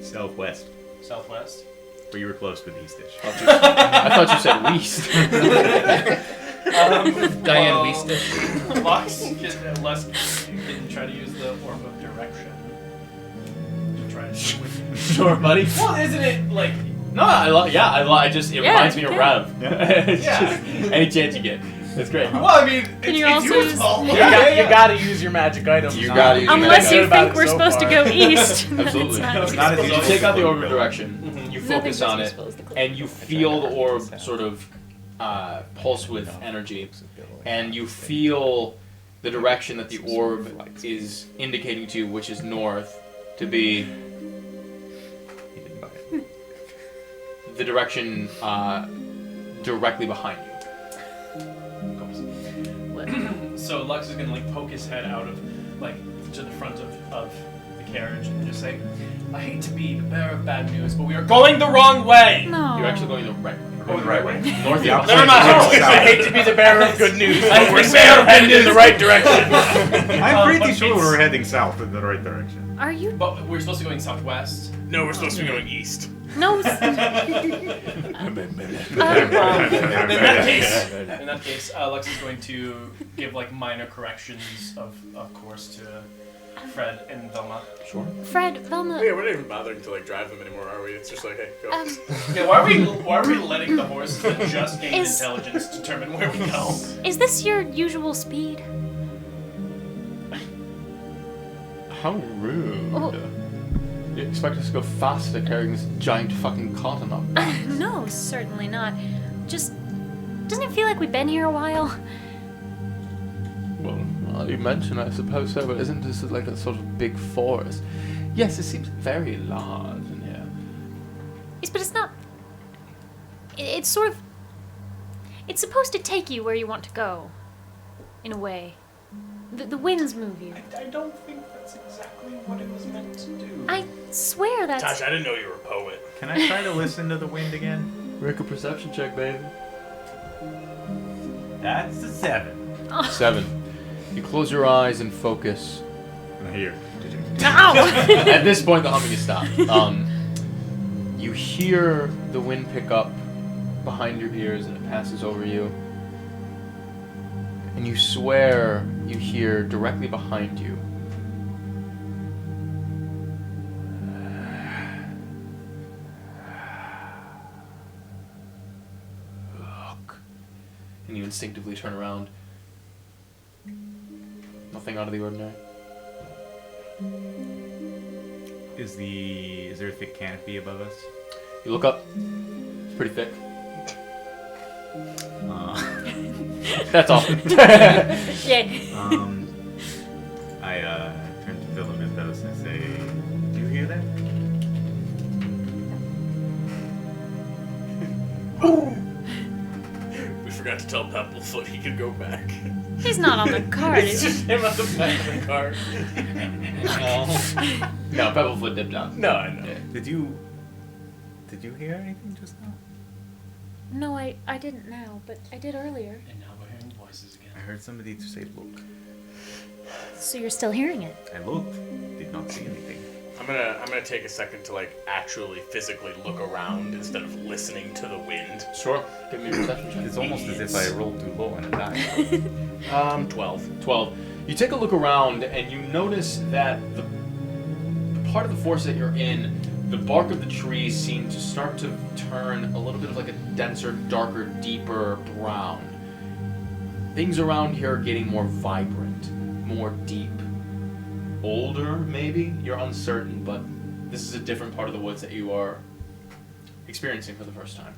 Southwest. southwest. But you were close with Eastish. I thought you said least. Diane well, Weestish. Lux can try to use the orb of direction to try to shoot with you. Sure, buddy. Well, isn't it like? No, it reminds me of okay. Rev. It's Yeah. just any chance you get. That's great. Well, I mean, Can you it's also use- useful. You gotta use your magic items. You gotta use Unless your you About think it we're so supposed far. to go east. Absolutely. That's Not as You easy take out the as orb of Bill. direction, you focus on it, and you feel the orb sort of pulse with energy, and you feel the direction that the orb is indicating to you, which is north, to be He didn't buy it. the direction directly behind you. So Lux is gonna like poke his head out of like to the front of the carriage and just say, "I hate to be the bearer of bad news, but we are going the wrong way." No. You're actually going the right way. Going the right way. North. The opposite. Never mind. I hate to be the bearer of good news, I but think we're we are headed in the right direction. I'm pretty but sure it's- we're heading south in the right direction. Are you? But we're supposed to be going southwest. No, we're supposed to be going east. No. In that case, Lux is going to give like minor corrections of course to Fred and Velma. Sure. Fred, Velma. Yeah, we're not even bothering to like drive them anymore, are we? It's just like, hey, go. Yeah, why are we letting the horses that just gained Is- intelligence determine where we go? Is this your usual speed? How rude. Oh. You expect us to go faster carrying this giant fucking cot on our back? No, certainly not. Just doesn't it feel like we've been here a while? Well, you mentioned, I suppose so, but isn't this like a sort of big forest? Yes, it seems very large in here. Yes, but it's not. It's sort of. It's supposed to take you where you want to go, in a way. The winds move you. I don't think that's exactly what it was meant to do. I swear that's. Tasha, I didn't know you were a poet. Can I try to listen to the wind again? Make a perception check, baby. That's a 7. 7. You close your eyes and focus. And I hear. At this point, the humming is stopped. You hear the wind pick up behind your ears and it passes over you. And you swear you hear directly behind you. Look. And you instinctively turn around. Nothing out of the ordinary. Is there a thick canopy above us? You look up. It's pretty thick. That's all. Yay. I turn to Philomithos and say, "Do you hear that?" We forgot to tell Pebblefoot he could go back. He's not on the card. It's just him on the back of the card. No, Pebblefoot dipped out. No, I know. Did you hear anything just now? No, I didn't now, but I did earlier. And now we're hearing voices again. I heard somebody to say, "Look." So you're still hearing it? I looked, did not see anything. I'm gonna take a second to like actually physically look around instead of listening to the wind. Sure. Give me a perception check. It's almost as if I rolled too low and I died. 12. 12. You take a look around and you notice that the part of the forest that you're in, the bark of the trees seem to start to turn a little bit of like a denser, darker, deeper brown. Things around here are getting more vibrant, more deep. Older, maybe? You're uncertain, but this is a different part of the woods that you are experiencing for the first time.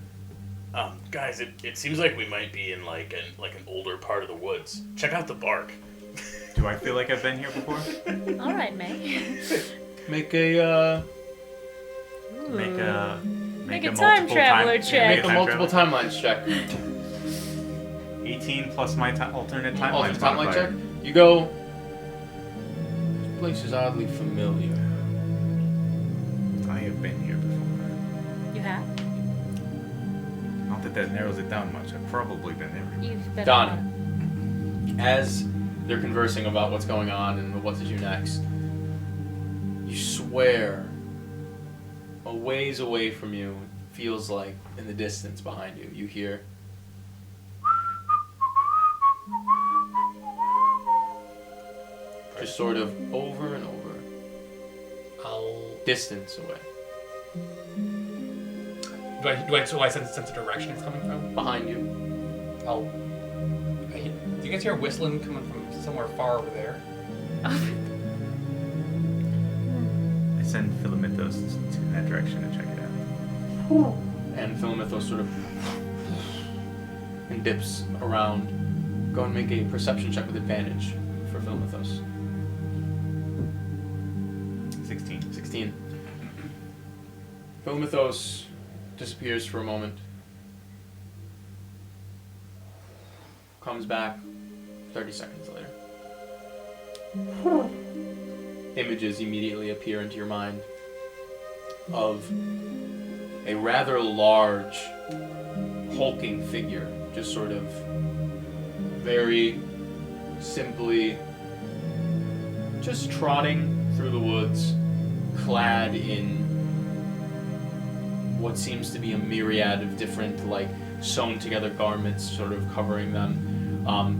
Guys, it seems like we might be in like an older part of the woods. Check out the bark. Do I feel like I've been here before? All right, May. Make a Make a time traveler check. make a multiple timelines check. 18 plus my alternate timeline. Alternate timeline check. You go. This place is oddly familiar. I have been here before. You have? Not that narrows it down much. I've probably been everywhere. You've been Donnie. As they're conversing about what's going on and what to do next, you swear a ways away from you, feels like in the distance behind you, you hear just sort of over and over, distance away, Do I sense a direction it's coming from? behind you. Do you guys hear whistling coming from somewhere far over there? I send Philomithos to that direction to check it out. And Philomithos sort of and dips around. Go and make a perception check with advantage for Philomithos. 16. Philomithos disappears for a moment. Comes back 30 seconds later. Images immediately appear into your mind of a rather large, hulking figure, just sort of very simply just trotting through the woods, clad in what seems to be a myriad of different, like, sewn together garments sort of covering them.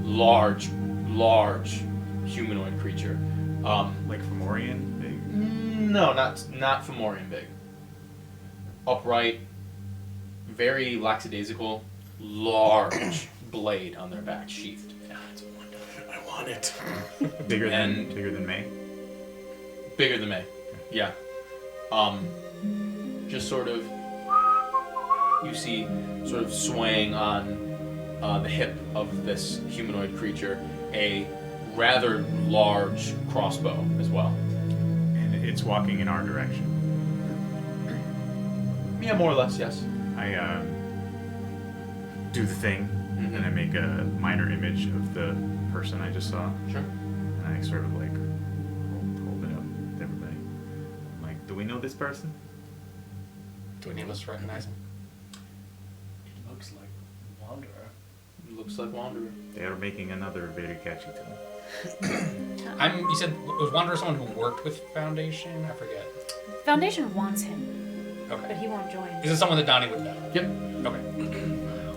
Large humanoid creature. Like Fomorian big? No, not Fomorian big. Upright, very lackadaisical, large blade on their back, sheathed. It's wonderful. I want it. Bigger And- than May? Bigger than May. Yeah. Just sort of, you see, sort of swaying on the hip of this humanoid creature, a rather large crossbow as well. And it's walking in our direction. Yeah, more or less, yes. I do the thing, Mhm. and I make a minor image of the person I just saw, Sure. and I sort of like hold it up to everybody. I'm like, do we know this person? Do any of us recognize him? Looks like Wanderer. They are making another very catchy tune. You said, was Wanderer someone who worked with Foundation? I forget. Foundation wants him, but Okay. he won't join. Is it someone that Donnie would know? Yep. Okay.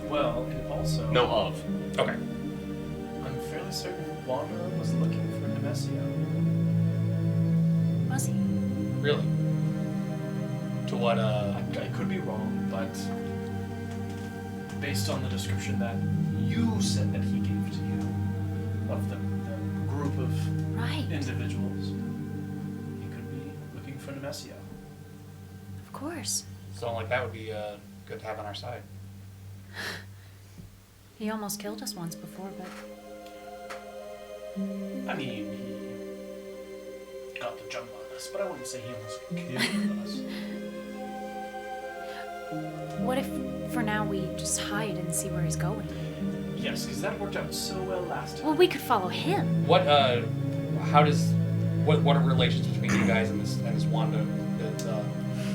Well, and also, No of. Okay. I'm fairly certain Wanderer was looking for Nemesio. Was he? Really? To what, I could be wrong, but based on the description that you said that he gave to you of the group of Right. individuals, he could be looking for Nemesio. Of course. someone like that would be good to have on our side. He almost killed us once before, but I mean, he got the jump on us, but I wouldn't say he almost killed us. what if for now we just hide and see where he's going? Yes, because that worked out so well last time. Well, we could follow him. What are relations between you guys and this Wanda,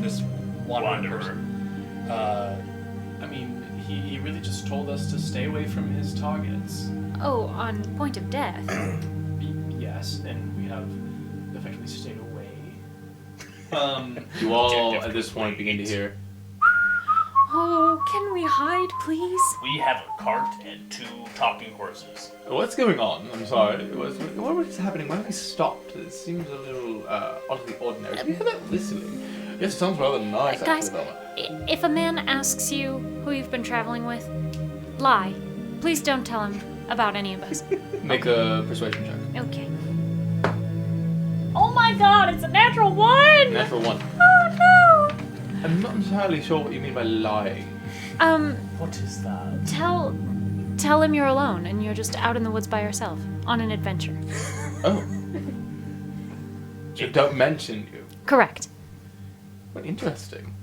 this Wanderer person? I mean, he really just told us to stay away from his targets. Oh, on point of death. Yes, and we have effectively stayed away. You all at this point begin to hear. Oh, can we hide, please? We have a cart and 2 talking horses. What's going on? I'm sorry. What was happening? Why have we stopped? It seems a little oddly ordinary. Can you hear that whistling? It sounds rather nice, Guys, actually, Bella. if a man asks you who you've been traveling with, lie. Please don't tell him about any of us. Make a persuasion check. Okay. Oh my god, it's a natural 1! Natural 1. Oh no! I'm not entirely sure what you mean by lying. What is that? Tell him you're alone and you're just out in the woods by yourself on an adventure. Oh. So don't mention you. Correct. Well, interesting.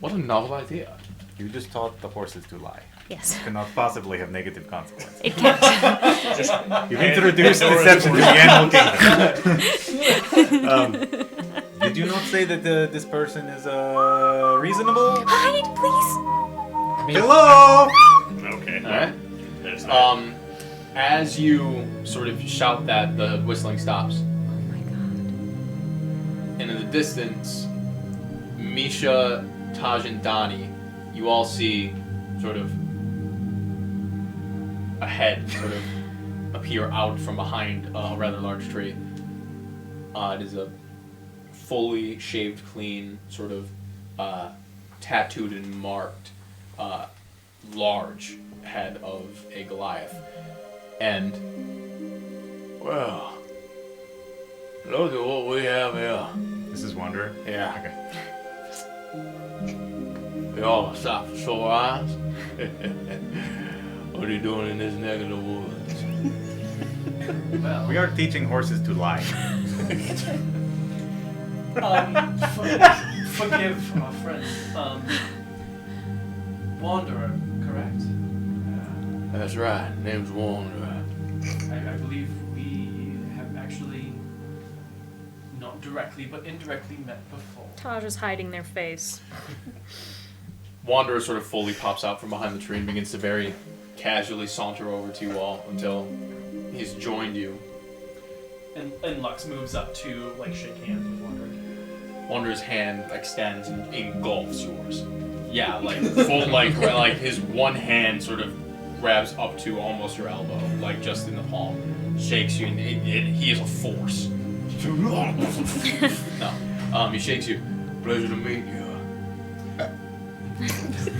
What a novel idea. You just taught the horses to lie. Yes. Cannot possibly have negative consequences. It can't. You've introduced deception to the animal kingdom. Did you not say that this person is reasonable? Hide, please. Hello. Okay. Alright. There's that. As you sort of shout that, the whistling stops. Oh my god. And in the distance, Misha, Taj, and Donnie, you all see sort of a head sort of appear out from behind a rather large tree. It is a fully shaved clean, sort of tattooed and marked, large head of a Goliath. And, well, look at what we have here. This is Wanderer. Yeah. Okay. We all stop for sore eyes. What are you doing in this neck of the woods? Well, We are teaching horses to lie. forgive our friend. Wanderer, correct? That's right. Name's Wanderer. I believe we have actually not directly but indirectly met before. Taj is hiding their face. Wanderer sort of fully pops out from behind the tree and begins to very casually saunter over to you all until he's joined you. And Lux moves up to like shake hands with Wanderer. Wanderer's hand extends and engulfs yours. Yeah, like full like his one hand sort of grabs up to almost your elbow, like just in the palm, shakes you, and he is a force. No, he shakes you. Pleasure to meet you.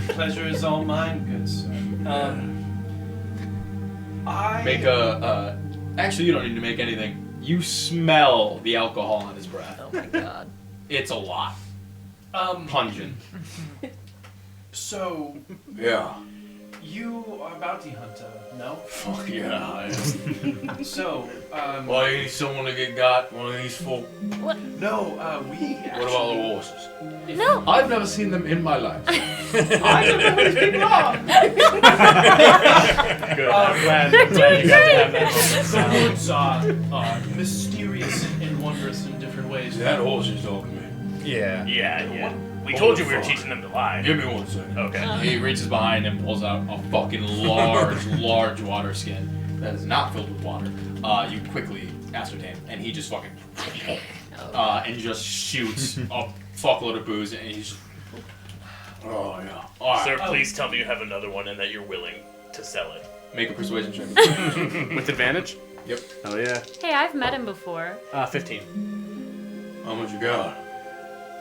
Pleasure is all mine, good sir. I Make a. Actually, you don't need to make anything. You smell the alcohol on his breath. Oh my god. It's a lot. Pungent. So Yeah. you are a bounty hunter, no? Fuck yeah, I am. So Why you need someone to get got? One of these folk? no, we actually, What about the horses? No. I've never seen them in my life. I don't know who these people are. Good. I'm glad They're you doing got to great. have that moment. Woods are mysterious and wondrous in different ways. That horse is talking to me. Yeah. Yeah. We told you we were teaching them to lie. Give me 1 second. Okay. He reaches behind and pulls out a fucking large water skin that is not filled with water. You quickly ascertain, and he just fucking and just shoots a fuckload of booze, and he's oh yeah. All right. Sir, please tell me you have another one and that you're willing to sell it. Make a persuasion check. With advantage? Yep. Hell yeah. Hey, I've met him before. 15. How much you got?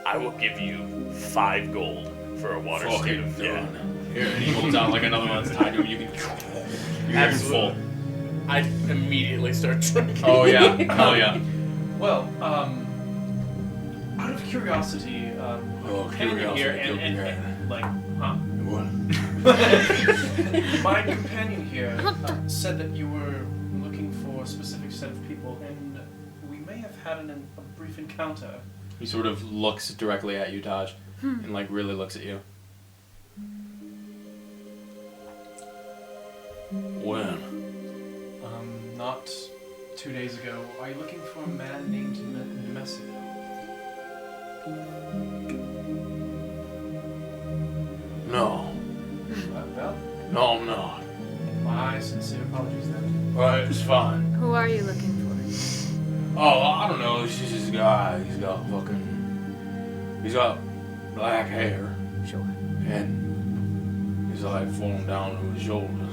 I will give you 5 gold for a water skin. Fucking Yeah. done. Here, and he holds out like another one that's tied to him. You can. You're full. I immediately start drinking. Oh yeah. Oh yeah. Well, out of curiosity, Oh, companion here, curiosity, and like, huh? What? My companion here said that you were looking for a specific set of people, and we may have had a brief encounter. He sort of looks directly at you, Taj, and like really looks at you. When? Not 2 days ago. Are you looking for a man named Nemesio? No. Well, No, I'm not. my sincere apologies then. Right, it's fine. Who are you looking for? Oh, I don't know. He's just this guy. He's got black hair. Sure. And he's like falling down to his shoulders.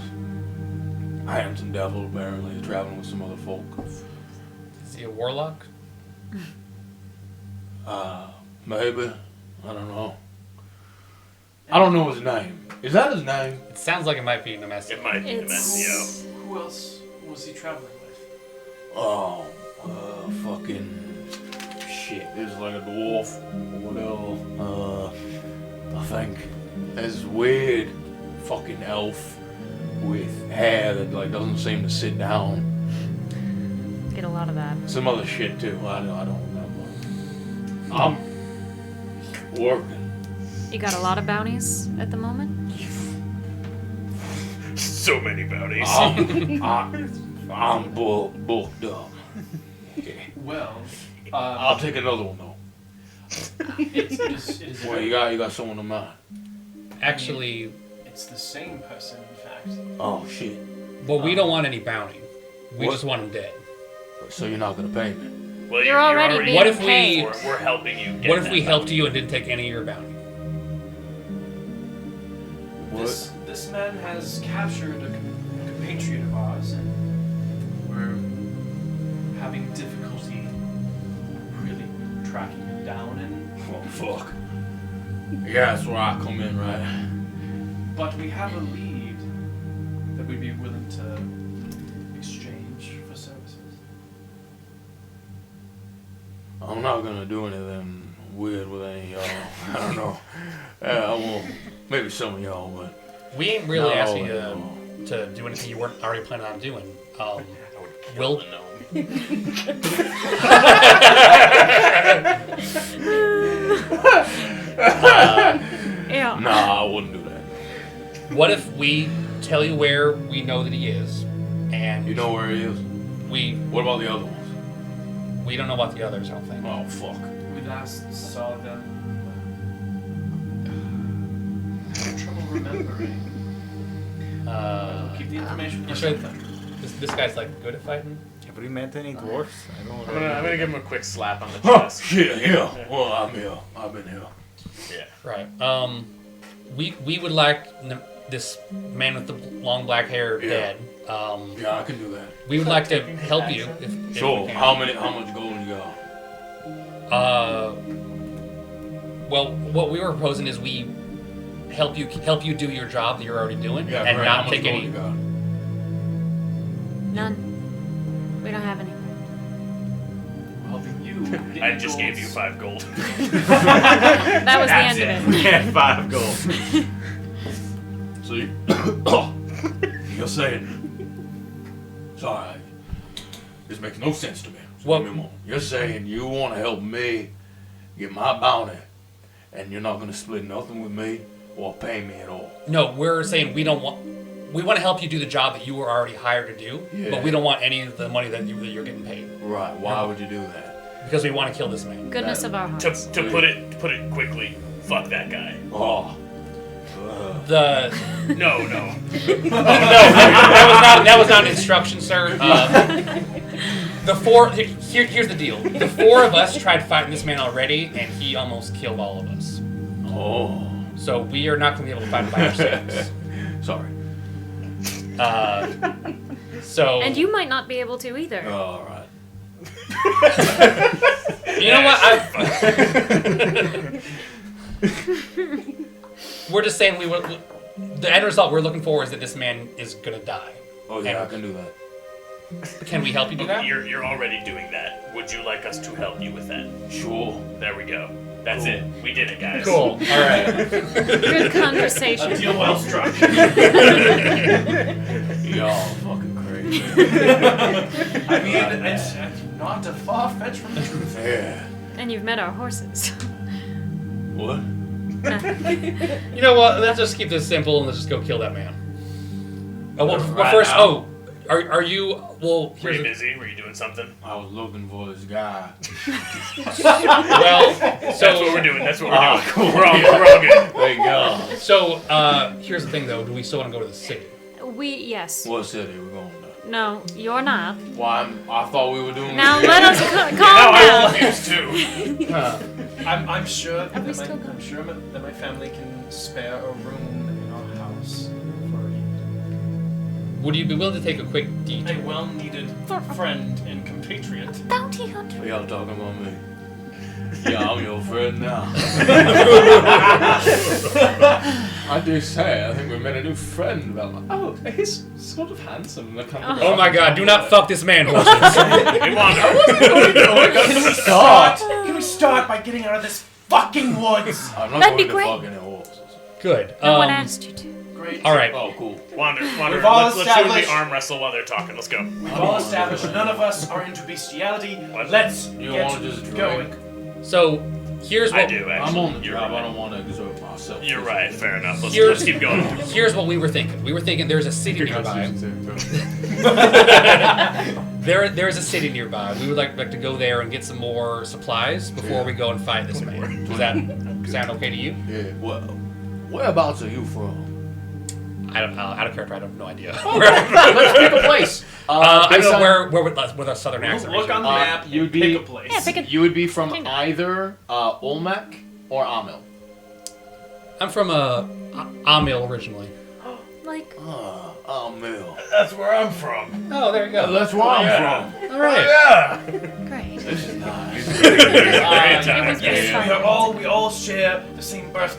Handsome devil, apparently, traveling with some other folk. Is he a warlock? Maybe. I don't know. I don't know his name. Is that his name? It sounds like it might be Nemesio. It might be It's- Nemesio. Who else was he traveling with? Oh, fucking shit. It's like a dwarf or whatever. I think this weird fucking elf with hair that like doesn't seem to sit down. Get a lot of that. Some other shit too. I don't remember. I'm working. You got a lot of bounties at the moment? So many bounties. I'm booked up. Well, I'll take another one though. it is Well, you got someone in mind. Actually, it's the same person, in fact. Oh shit. well, we don't want any bounty. We What? just want him dead. So you're not gonna pay me? Well, You're already being What if we- paid. We're helping you get What if that we helped bounty. you and didn't take any of your bounty? This man has captured a compatriot of ours, and we're having difficulty really tracking him down. And Oh fuck. Yeah, that's where I come in, right? but we have a lead that we'd be willing to exchange for services. I'm not gonna do anything weird with any of y'all. I don't know. I won't. Maybe some of y'all, but We ain't really No, asking you no. to do anything you weren't already planning on doing. I would kill Will- the gnome. Yeah. nah, I wouldn't do that. What if we tell you where we know that he is, and You know where he is? we What about the other ones? don't know about the others? I don't think. Oh fuck. We last saw them. Having trouble remembering. We'll keep the information you for sure something. this guy's like good at fighting? Have we met any dwarfs? I don't I'm gonna give him a quick slap on the Oh chest. shit, yeah. Well, I'm here. I've been here. Yeah. Right. We would like this man with the long black hair Yeah. dead. Yeah, I can do that. We would like to help you if Sure. we can. How much gold you got? Well, what we were proposing is we help you do your job that you're already doing, Yeah, and great. How not much take gold any. you got? None. We don't have any. Helping you. I just gave you 5 gold. That was the end of it. Yeah, 5 gold. See? You're saying. Sorry. This makes no sense to me. So Well- give me a moment. You're saying you want to help me get my bounty, and you're not going to split nothing with me or pay me at all. No, we're saying we don't want. We want to help you do the job that you were already hired to do, Yeah. but we don't want any of the money that you're getting paid Right. Why would you do that? because we want to kill this man. Goodness of our hearts. to put it quickly, Fuck that guy. Oh. The No. no, that was not an instruction, sir. Here's the deal. The 4 of us tried fighting this man already, and he almost killed all of us. Oh. So we are not going to be able to fight him by ourselves. Sorry. So. And you might not be able to either. All right. You know what? We're just saying the end result we're looking for is that this man is gonna die. Oh yeah, I can do that. Can we help you do that? You're already doing that. Would you like us to help you with that? Sure. There we go. That's it. We did it, guys. Cool. All right. Good conversation. A deal well struck. Y'all fucking crazy. I mean, it's not a far fetch from the truth. Yeah. And you've met our horses. What? You know what? Let's just keep this simple and let's just go kill that man. Oh, well, Right first, now. are you? Well, Were here's you the, busy? Were you doing something? I was looking for this guy. well. That's So what we're doing. That's what we're Ah, doing. cool. We're all good. Thank God. So here's the thing, though. Do we still want to go to the city? Yes. What city we going to? No, you're not. Why? I thought we were doing. Now let us calm Now down. I'm confused too. I'm sure that we still going? I'm sure that my family can spare a room in our house for you. Would you be willing to take a quick A detour? well-needed friend and compatriot. Bounty hunter. Are y'all talking about me? Yeah, I'm your friend now. I do say, I think we made a new friend. Oh, he's sort of handsome. Oh my God! Do not fuck this man, horses. Hey, Wander. Can we start by getting out of this fucking woods? I'm not That'd be going to great. fuck any horses. Good. No one asked you to. Great. All right. Oh, cool. Wander. We've all Let's do the established- arm wrestle while they're talking. Let's go. We've all established none of us are into bestiality. Let's You get wanna just drink? going. So here's what I do, actually. I'm on the You're job. I right. don't want to exert myself. You're right. Fair enough. Let's Here's- keep going. Here's what we were thinking. We were thinking there's a city nearby. There's a city nearby. We would like to go there and get some more supplies before we go and fight this man. Does that sound okay to you? Yeah. Well, whereabouts are you from? I don't know. Out of character, I have no idea. Let's pick a place. I based don't on- know where with our southern accent. Look on the map. you'd Pick be- a place. Yeah, pick a. You would be from Kingdom. either Olmec or Amil. I'm from Amil originally. Like, Amil. That's where I'm from. Oh, there you go. That's where I'm from. All right. Yeah. great. This is nice. Great It time. was very Yes, fun. we all share the same birth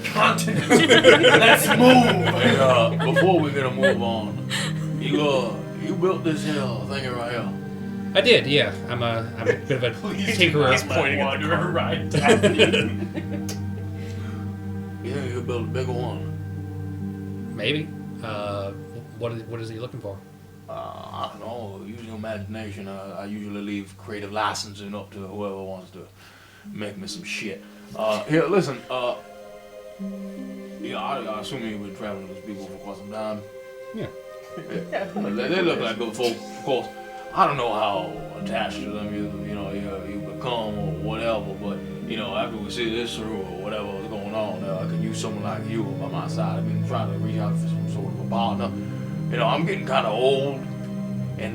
continent. Let's move. Hey, before we gonna move on, you built this hill thingy right here. I did, yeah. I'm a bit of a tinkerer. He's pointing at the Wanderer, car. right? You think you could build a bigger one? Maybe. What is he looking for? I don't know. Using your imagination, I usually leave creative licensing up to whoever wants to make me some shit. Here, listen. Yeah, I assume you've been traveling with these people for quite some time. Yeah. They look like good folk, of course. I don't know how attached to them you become or whatever, but after we see this through or whatever is going on, I could use someone like you by my side. I've been trying to reach out for some sort of a partner. I'm getting kind of old, and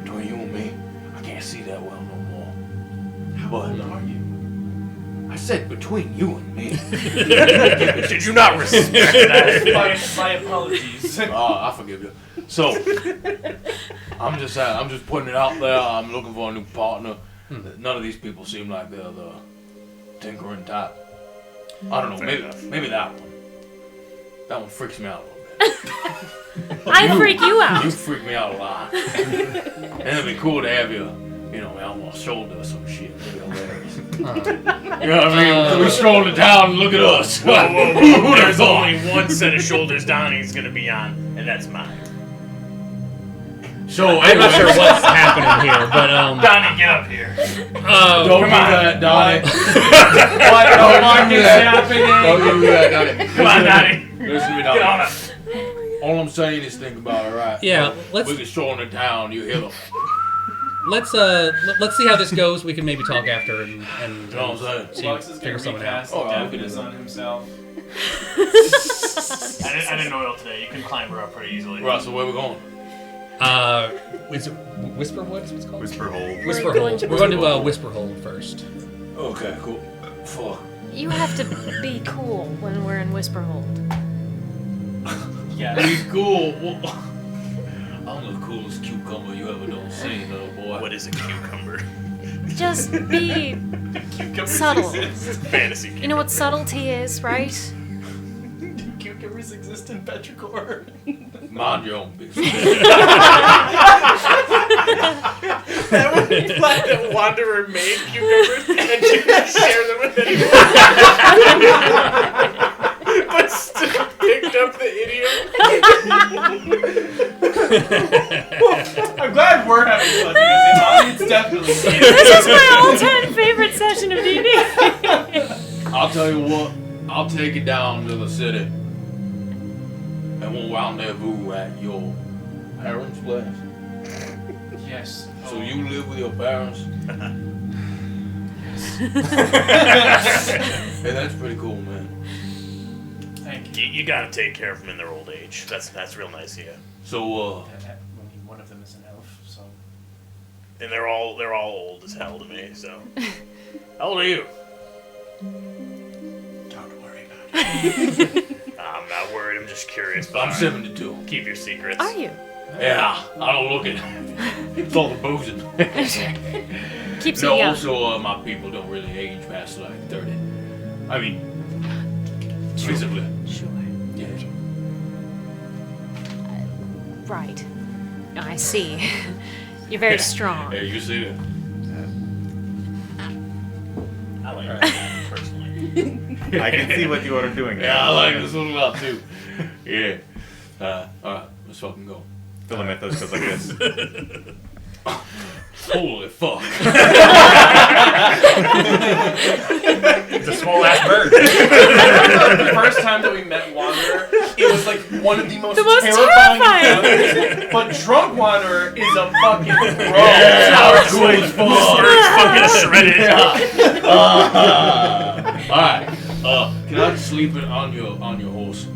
between you and me, I can't see that well no more. How old are you? I said between you and me. Did you not respect that? My apologies. I forgive you. So, I'm just putting it out there. I'm looking for a new partner. None of these people seem like they're the tinkering type. I don't know. Maybe that one. That one freaks me out a little bit. I freak you out. You freak me out a lot. And it'd be cool to have you, on my shoulder or some shit. It'd be hilarious. You know what I mean? We stroll to town and look at us. Whoa. There's only one set of shoulders Donnie's gonna be on, and that's mine. So I'm not sure what's happening here, but Donnie, get up here. Don't do that, Donnie. What the Don't fuck do is that. happening? Don't do that, Donnie. Come on, Donnie. Listen to me, Get on Donnie. up. All I'm saying is think about it, right? yeah, let's. We can stroll into town, you hear them. let's see how this goes. We can maybe talk after and You know what I'm saying? Lux is figure gonna something out. recast Oh, I'll deafness on himself. I didn't oil today. You can climb her up pretty easily. Right, so where we going? Is it Whisper Woods? What's it called? Whisper hole. Whisper We're Hole. going to We're going to Whisper Hole first. Okay, cool. Fuck. You have to be cool when we're in Whisperhold. Yeah. Be cool. I'm the coolest cucumber you ever done seen, little boy. What is a cucumber? Just be Cucumbers subtle. exist. Fantasy. You know what subtlety is, right? Cucumbers exist in Petrichor. Mind your own business. That would imply that Wanderer made cucumbers and didn't share them with anyone. But still picked up the idiom. I'm glad we're having fun because the audience definitely This is my all-time favorite session of D&D. I'll tell you what. I'll take you down to the city, and we'll rendezvous at your parents' place. Yes. So you live with your parents. Hey, that's pretty cool, man. Thank You gotta take care of them in their old age. That's real nice of you. So, I mean, one of them is an elf, so. And they're all old as hell to me. So, how old are you? don't worry about it. I'm not worried. I'm just curious. But I'm 72. Keep your secrets. Are you? Yeah, I don't look it. It's all the boozing. Keeps No, you young. also, my people don't really age past like 30. I mean, visibly. Sure. Yeah. Right. I see. You're very strong. Hey, you see that? I like it personally. I can see what you are doing there. Yeah, I like this one a lot too. Yeah. Alright, let's fucking go. Philometos goes like this. Holy fuck. It's a small ass bird. The first time that we met Wanderer, it was like one of the most terrifying encounters. But Drunk Wanderer is a fucking bro. Yeah, cool as fuck. Fucking shredded. Alright, can I sleep on your horse?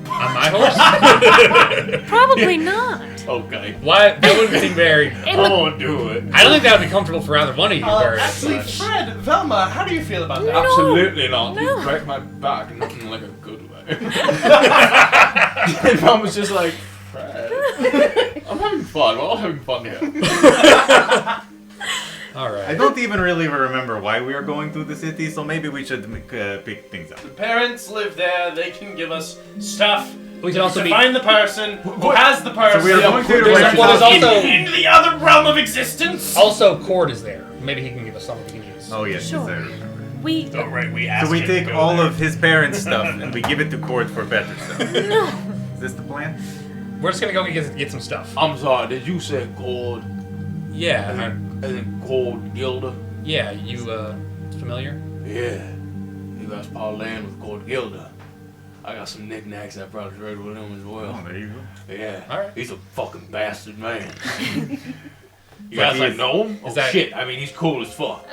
On my horse? Probably not. Okay. Why? That wouldn't seem very. It I would, won't do it. I don't think that would be comfortable for either one of you very Actually, much. Fred, Velma, how do you feel about that? No. Absolutely not. No. You crack my back, nothing like a good way. And Velma's just like, Fred. I'm having fun. We're all having fun here. All right. I don't even really remember why we are going to the city, so maybe we should pick things up. The parents live there. They can give us stuff. We can also to be. find the person who has the person. So we are going to the There's right also in the other realm of existence. also Cord is there. Maybe he can give us something we can use. Oh yes, Sure. yes, I remember. we Oh right, we asked So we him to take go all there. of his parents' stuff and we give it to Cord for better stuff. no. Is this the plan? We're just gonna go get some stuff. I'm sorry, did you say gold? Yeah. As in gold gilda? Yeah. You familiar? Yeah. You guys parlaying with gold gilda. I got some knickknacks I brought trade with him as well. Oh, there you go. Yeah. Alright. He's a fucking bastard man. You But guys he like is- know him? Oh is that- shit, I mean he's cool as fuck.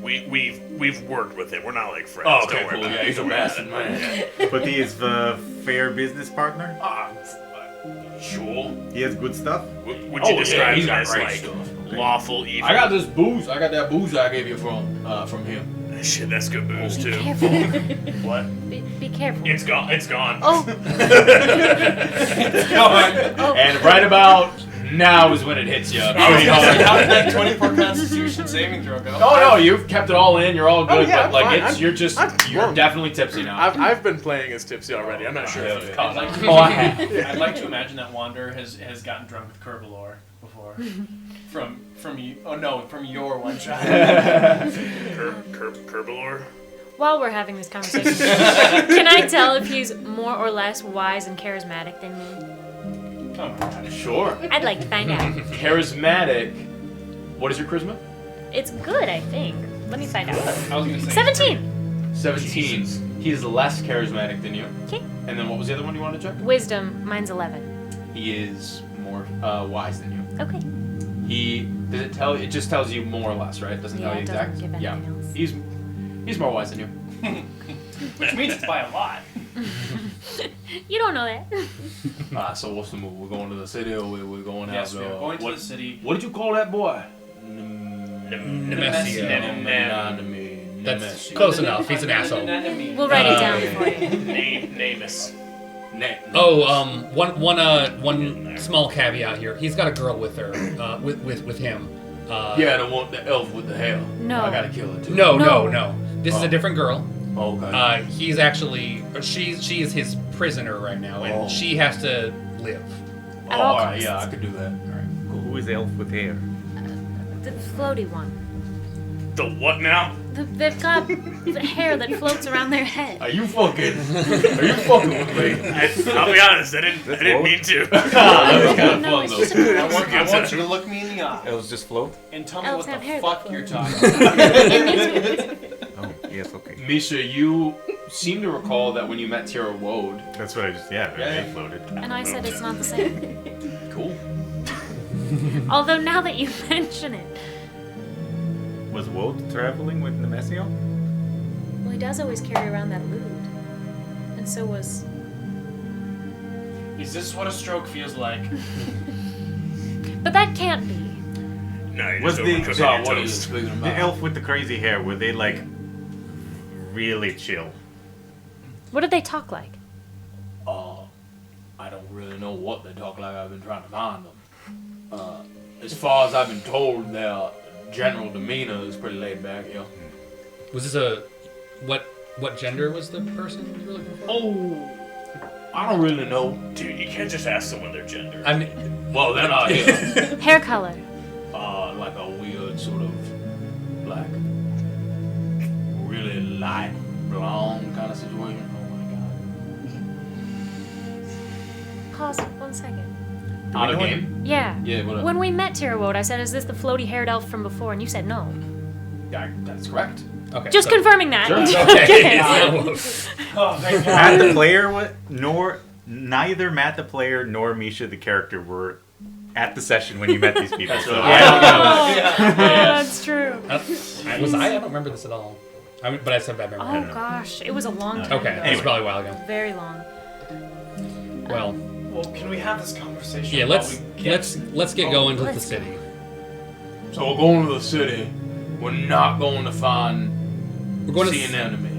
We've worked with him. We're not like friends. Oh, okay, Don't worry cool. about Yeah, it. he's a bastard man. But he is the fair business partner. Sure. He has good stuff. Would you Oh, yeah, describe he's him got as great like stuff. lawful evil? I got this booze. I got that booze I gave you from him. Shit, that's good booze Be too. careful. What? Be careful. It's gone. It's gone. Oh, And right about now is when it hits you. How did that 24 Constitution saving throw go? Oh no, you've kept it all in. You're all good. yeah, but like I'm fine. it's you're just I'm you're drunk. definitely tipsy now. I've been playing as tipsy already. I'm not sure if you've caught up. Oh, I have. I'd like to imagine that Wanderer has gotten drunk with Kerbalor before. From you. Oh no, from your one shot. Kerbalor. while we're having this conversation, can I tell if he's more or less wise and charismatic than me? Oh my god. Sure. I'd like to find out. Charismatic. What is your charisma? It's good, I think. Let me find out. I was gonna say 17. 17. He is less charismatic than you. Okay. And then what was the other one you wanted to check? Wisdom, mine's 11. He is more wise than you. Okay. Does it tell? It just tells you more or less, right? It doesn't tell you it doesn't exact. give Yeah. anything else. He's more wise than you. Which means it's by a lot. You don't know that. So what's the move? We're going to the city, or we're going out? Yes, we are going to the city. What did you call that boy? Nemesio. That's Nemesio. close enough. He's an asshole. We'll write it down for you. Namus. One small caveat here. He's got a girl with her, with him. Yeah, the elf with the hair. No. I gotta kill her too. No. This is a different girl. Okay. He's actually she is his prisoner right now, and she has to live. At all alright, costs. yeah, I could do that. Alright, cool. Who is the elf with hair? The floaty one. The what now? They've got the hair that floats around their head. Are you fucking with me? I'll be honest, I didn't mean to. That was kind of No, fun it's though. just a I want you to look me in the eye Elves just float? and tell me Elves what have the hair fuck that you're floats. talking about. Oh, yes, okay. Misha, you seem to recall that when you met Tira Woad. That's what I just, they floated. And I said it's not the same. Cool. Although now that you mention it, Was Woad traveling with Nemesio? well, he does always carry around that loot. And so was. Is this what a stroke feels like? But that can't be. No, you're Was just the- overcooking So your what are you toast. speaking The about? elf with the crazy hair, were they like really chill? What did they talk like? I don't really know what they talk like. I've been trying to find them. As far as I've been told, their general demeanor is pretty laid back. Yeah. Was this a what gender was the person you were looking for? Oh, I don't really know. Dude, you can't just ask someone their gender. I mean, Well, they're not here. Hair color. Like a weird sort of like really light blonde kind of situation. Oh my god. Pause 1 second. Out of game? Yeah. Yeah, what When we met Tirawoad, I said, "Is this the floaty-haired elf from before?" And you said no. That's correct. okay. Just so- confirming that. Sure. Okay. Oh, thank God. Matt the player, neither Matt the player nor Misha the character were at the session when you met these people. That's so right. I don't know. Oh, that's true. Was I? I don't remember this at all. But I said bad memory. Oh gosh, it was a long time Okay, ago. it was probably a while ago. Very long. Well, Well, can we have this conversation? yeah. while Let's we get- let's get going to the let's go. city. So we're going to the city. We're not going to find We're going see an to enemy.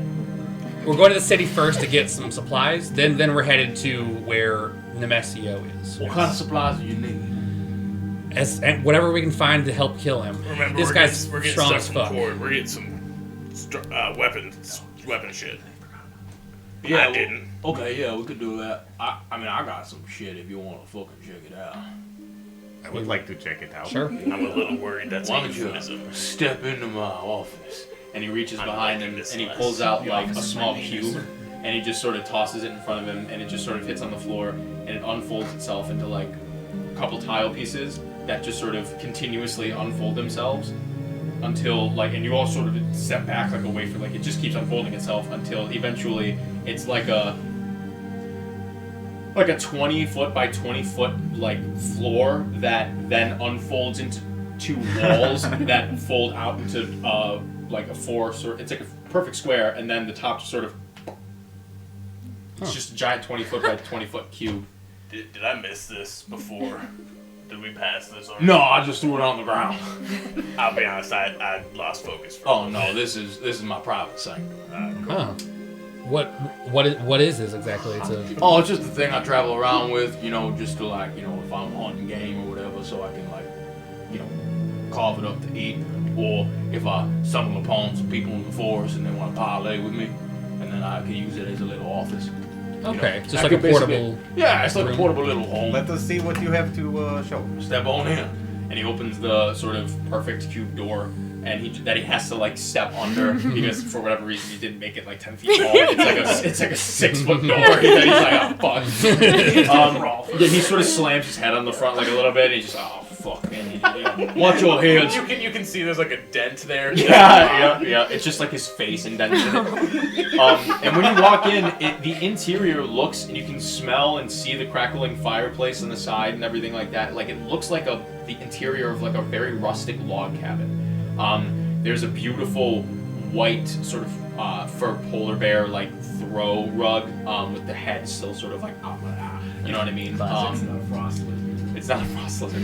we're going to the city first to get some supplies. Then we're headed to where Nemesio is. What kind of supplies do you need? And whatever we can find to help kill him. Remember, This guy's we're getting strong stuff as from fuck. Cord. We're getting some weapon shit. Yeah, I didn't. Okay, yeah, we could do that. I mean, I got some shit if you want to fucking check it out. I would like to check it out. Sure. I'm a little worried that's a Why don't you euphemism. step into my office? And he reaches I'm behind liking him this and he less. pulls out The like office a of small my cube penis. and he just sort of tosses it in front of him and it just sort of hits on the floor and it unfolds itself into like a couple tile pieces that just sort of continuously unfold themselves until like, and you all sort of step back like away from, like it just keeps unfolding itself until eventually it's like a 20 foot by 20 foot like floor that then unfolds into two walls that fold out into like a it's like a perfect square and then the top just sort of it's just a giant 20 foot by 20 foot cube. Did I miss this before? Did we pass this already? No, I just threw it on the ground. I'll be honest, I lost focus for Oh no, this is my private sector. Huh. What is this exactly? It's a Oh, it's just the thing I travel around with, you know, just to like, you know, if I'm hunting game or whatever, so I can like, you know, carve it up to eat. Or if I stumble upon some people in the forest and they want to parlay with me, and then I can use it as a little office. okay. know, Just I like a could basically- portable. Yeah, it's like a room. portable little home. Let us see what you have to show. Step on in. And he opens the sort of perfect cube door and he has to like step under because for whatever reason he didn't make it like 10 feet tall. It's like a 6 foot door that he's like, oh fuck. Yeah, he sort of slams his head on the front like a little bit and he's just fuck. And watch your heads. You can see there's like a dent there. Yeah. It's just like his face indented in it. And when you walk in, the interior looks, and you can smell and see the crackling fireplace on the side and everything like that. Like it looks like a the interior of like a very rustic log cabin. There's a beautiful white sort of fur polar bear like throw rug with the head still sort of like you know what I mean? It's not a frost lizard. It's not a frost lizard,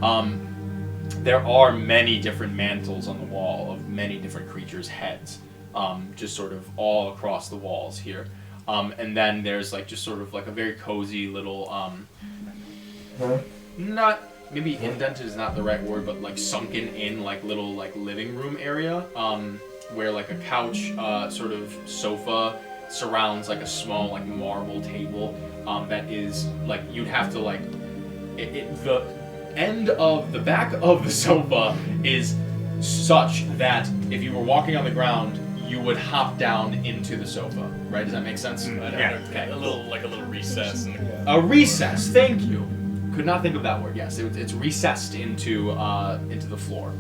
no. There are many different mantles on the wall of many different creatures' heads, just sort of all across the walls here. And then there's like just sort of like a very cozy little, not, maybe indented is not the right word, but like sunken in like little like living room area, where like a couch, sort of sofa surrounds like a small like marble table, that is like, you'd have to like, the end of the back of the sofa is such that if you were walking on the ground, you would hop down into the sofa. Right? Does that make sense? Yeah. Okay. A little recess. A recess. Thank you. Could not think of that word. Yes, it's recessed into the floor.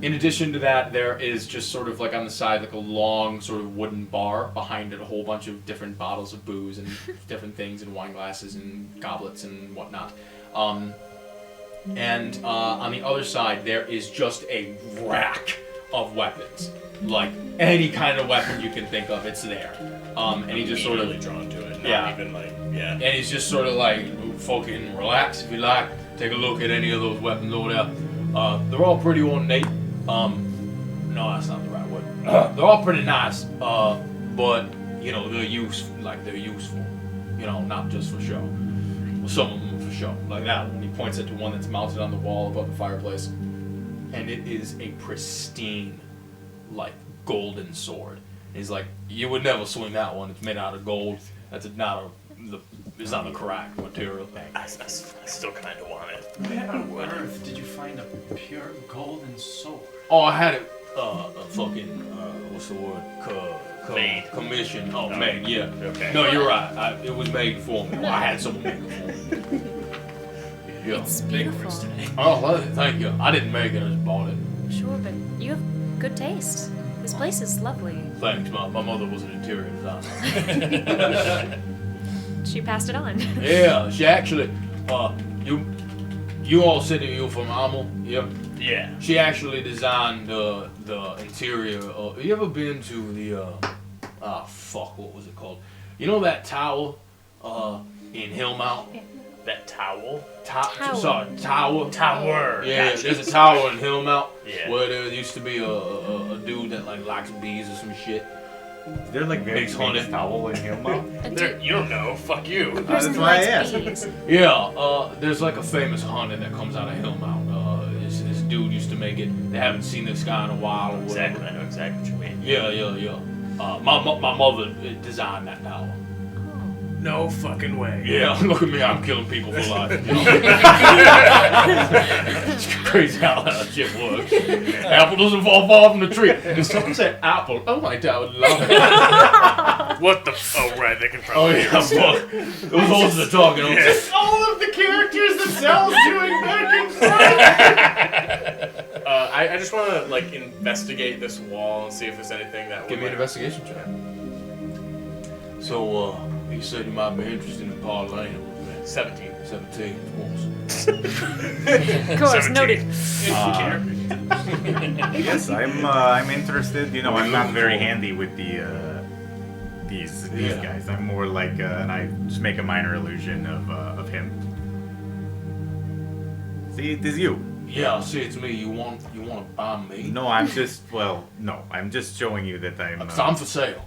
In addition to that, there is just sort of like on the side, like a long sort of wooden bar behind it, a whole bunch of different bottles of booze and different things and wine glasses and goblets and whatnot. And on the other side, there is just a rack of weapons. Like any kind of weapon you can think of, it's there. And he just sort of really drawn to it. Not Yeah. even like, yeah. and he's just sort of like, fucking relax if you like. Take a look at any of those weapons over there. They're all pretty ornate. No, that's not the right word. They're all pretty nice. But you know they're useful. You know, not just for show. Well, some of them are for show, like that one. He points it to one that's mounted on the wall above the fireplace, and it is a pristine, like golden sword. And he's like, you would never swing that one. It's made out of gold. It's not the correct material. I still kind of want it. Where on earth did you find a pure golden sword? Oh, I had it, fucking, what's the word? Made. Commissioned. Oh, made, yeah. Okay. No, you're right. It was made for me. Well, I had someone make it for me. Yeah. It's beautiful. Oh, well, thank you. I didn't make it, I just bought it. Sure, but you have good taste. This place is lovely. Thanks, my mother was an interior designer. She passed it on. Yeah, she actually, you all said that you're from Amel, yeah? Yeah. She actually designed the interior. You ever been to the what was it called? You know that tower in Hillmount? That towel? Tower. Tower. Yeah, Gotcha. there's a tower in Hillmount Yeah. where there used to be a dude that like likes bees or some shit. They're like very Makes honey. famous towel in Hillmount. You don't know. Fuck you. That's why I asked. Yeah, there's like a famous honey that comes out of Hillmount. This dude used to make it. They haven't seen this guy in a while or whatever. Exactly. I know exactly what you mean. Yeah. My mother designed that tower. No fucking way. Yeah, look at me, I'm killing people for life. You know? It's crazy how that shit works. Apple doesn't fall far from the tree. If someone said apple, oh my god, I would love it. What the? Oh right, they can Oh probably. yeah, fuck. Those hoes are talking. Yes. All of the characters themselves doing I just want to like investigate this wall and see if there's anything that Give would me an like, investigation check. So, you said you might be interested in parlaying with me. 17. 17, of course. Of course, 17. noted. Yes, I'm interested. You know, I'm not very handy with these Yeah. guys. I'm more like, and I just make a minor illusion of him. See, it is you. Yeah, see, it's me. You want to buy me? No, I'm just I'm just showing you that I'm. Because I'm for sale.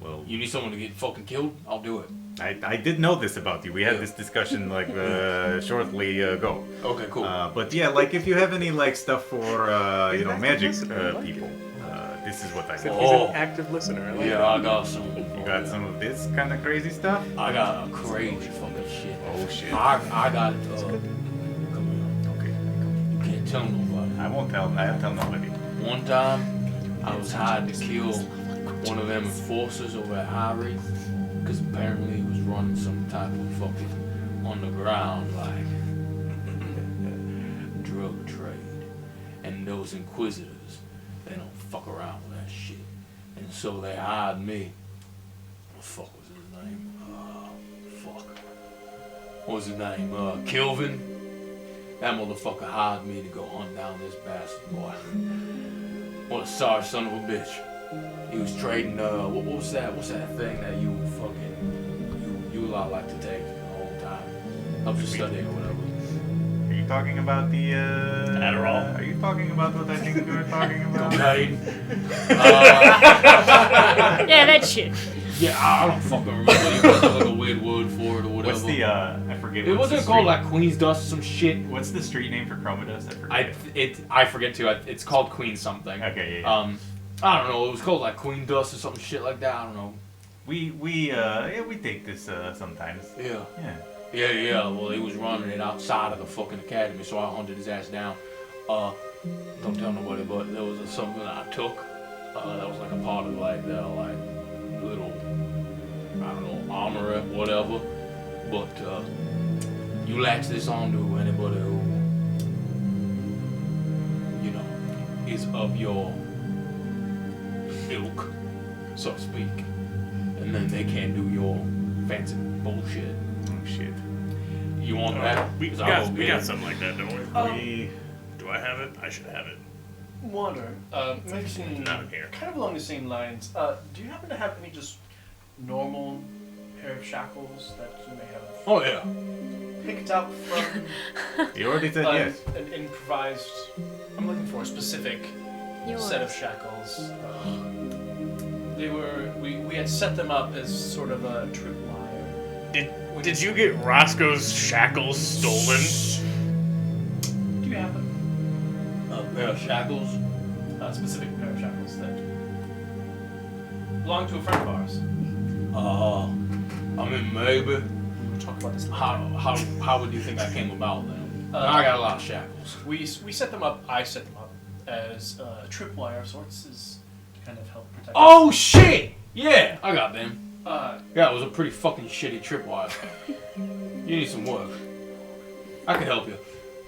Well, You need someone to get fucking killed? I'll do it. I did know this about you. We had this discussion like shortly ago. Okay, cool. But yeah, like if you have any like stuff for magic people, this is what I He's got. Oh. an active listener. I like Yeah, I got some. You got some of this kind of crazy stuff? I got a crazy fucking shit. Oh shit. I got it. Come here. Okay. You can't tell nobody. I won't tell. I'll tell nobody. One time, I was hired to kill one of them enforcers over at Irie, because apparently he was running some type of fucking underground like drug trade, and those inquisitors, they don't fuck around with that shit, and so they hired me. What the fuck was his name? Fuck. What was his name? Kelvin. That motherfucker hired me to go hunt down this bastard, boy. What a sorry son of a bitch. He was trading, what's that thing that you lot like to take the whole time? Helps you study or whatever. Are you talking about the Adderall? Are you talking about what I think you were talking about? Cocaine. Yeah, that shit. Yeah, I don't fucking remember. It was like a weird word for it or whatever. What's the I forget. It what's the wasn't called street- like Queen's Dust or some shit. What's the street name for chromodust? I forget. I forget too. It's called Queen something. Okay, yeah. I don't know. It was called like Queen Dust or some shit like that. I don't know. We take this sometimes. Yeah. Yeah. Well, he was running it outside of the fucking academy, so I hunted his ass down. Don't tell nobody, but there was something that I took. That was like a part of like the little, I don't know, armor or whatever. But you latch this on to anybody who, is of your ilk, so to speak. And then they can't do your fancy bullshit. Oh shit. You want that? We 'Cause I'll go got get it. something like that, don't we? Do I have it? I should have it. Wonder, mentioning Not here. kind of along the same lines, do you happen to have any just normal pair of shackles that you may have Oh yeah. picked up from You already said yes. an improvised? I'm looking for a specific set of shackles. We had set them up as sort of a tripwire. Did you get Roscoe's shackles stolen? Do you have them? A pair of shackles. A specific pair of shackles that belong to a friend of ours. I mean maybe. We'll talk about this later. How would you think I came about them? I got a lot of shackles. We set them up. I set them up as a tripwire of sorts, is to kind of help protect. Oh shit! Yeah, I got them. us. Yeah, it was a pretty fucking shitty tripwire. You need some work. I can help you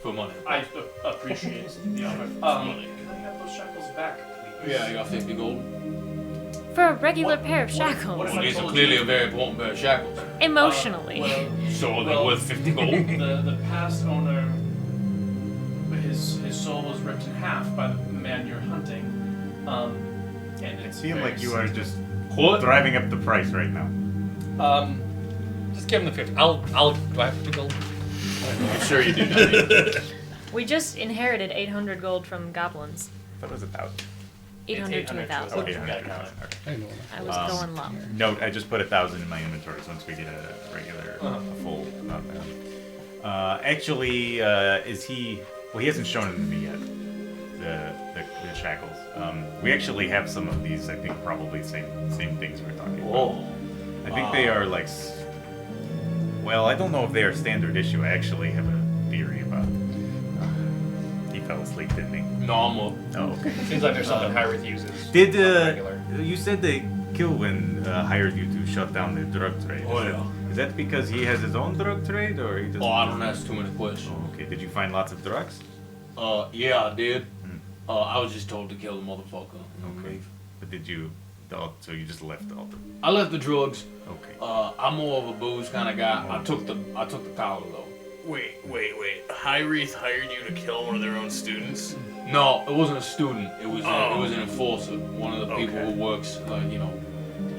for money. I appreciate the offer. Can I have those shackles back, please? Yeah, you got 50 gold. For a regular What- pair of what- shackles. what if Well, I these are told clearly you- a very important pair of shackles. Emotionally. So they're well, worth 50 gold. The past owner, his soul was ripped in half by the man you're hunting. And It it's seems very like you are just What? driving up the price right now. Just give him the 50. I'll do I have to go? I'm sure you do. Danny. We just inherited 800 gold from goblins. That was 1,000. 800 to 1,000. Okay, I didn't know that. I was going low. Note, I just put 1,000 in my inventory so once we get a regular, a full amount. Actually, is he? Well, he hasn't shown it to me yet. The shackles. We actually have some of these. I think probably same things we're talking about. Whoa. I think they are like. Well, I don't know if they are standard issue. I actually have a theory about. He fell asleep, didn't he? Normal. Oh, okay. Seems like there's something Hyrith uses. Did on regular. you said that Kilwin hired you to shut down the drug trade? Oh, yeah. Is that because he has his own drug trade, or he doesn't? Oh, I don't ask too many questions. Oh, okay. Did you find lots of drugs? Yeah, I did. I was just told to kill the motherfucker. and Okay. leave. But did you? So you just left all the. I left the drugs. Okay. I'm more of a booze kind of guy. I took the collar though. Wait. Hyrith hired you to kill one of their own students? No, it wasn't a student. It was Oh. it was an enforcer. One of the people Okay. who works to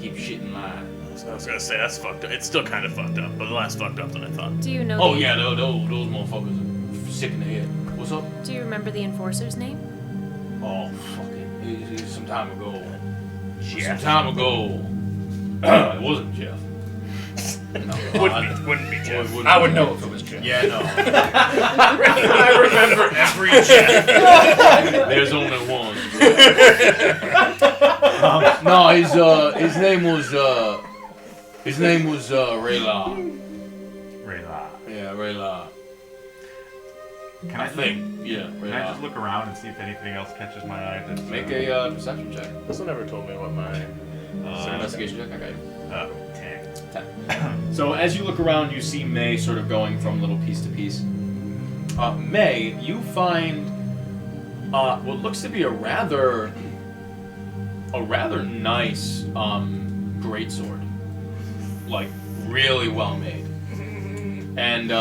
keep shit in line. I was gonna say that's fucked up. It's still kind of fucked up, but less fucked up than I thought. Do you know Oh the, yeah, those motherfuckers are sick in the head. What's up? Do you remember the enforcer's name? Oh fucking, it was some time ago. Jeff. Some time ago. It wasn't Jeff. No, Wouldn't be Jeff. I would know if it was Jeff. Yeah, no. I remember every Jeff. There's only one. No, his name was Rayla. Rayla. Yeah, Rayla. Can I think. Yeah, Can I just Rayla. look around and see if anything else catches my eye? That's, Make a perception check. This one never told me what my. It's an investigation check. I got you. 10. So as you look around, you see May sort of going from little piece to piece. May, you find what looks to be a rather nice greatsword, like really well made. And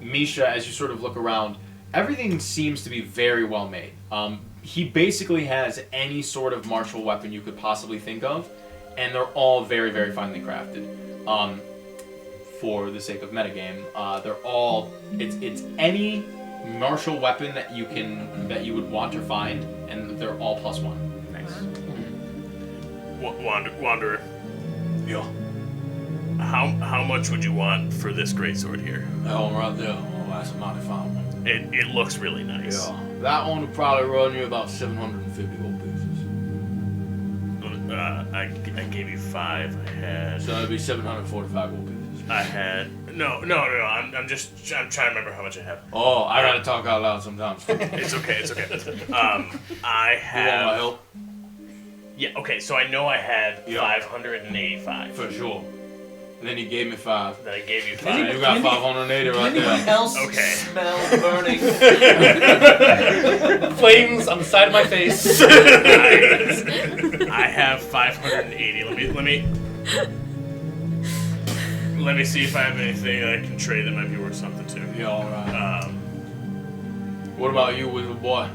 Misha, as you sort of look around, everything seems to be very well made. He basically has any sort of martial weapon you could possibly think of, and they're all very, very finely crafted. For the sake of metagame, they're all it's any martial weapon that you would want or find, and they're all +1. Nice. Wanderer. Yeah. How much would you want for this greatsword here? That one right there. Oh, that's a mighty fine one. It looks really nice. Yeah. That one would probably run you about 750 gold pieces. I gave you 5. I had. So that'd be 745 gold pieces. I had. No. I'm trying to remember how much I have. Oh, I gotta talk out loud sometimes. It's okay. I have. You want my help? Yeah. Okay. So I know I had Yeah. 585. For sure. And then you gave me 5. Then I gave you 5. And you got 580 right there. else Okay. smell burning? Flames on the side of my face. I have 580. Let me see if I have anything that I can trade that might be worth something too. Yeah, alright. What about you, wizard boy?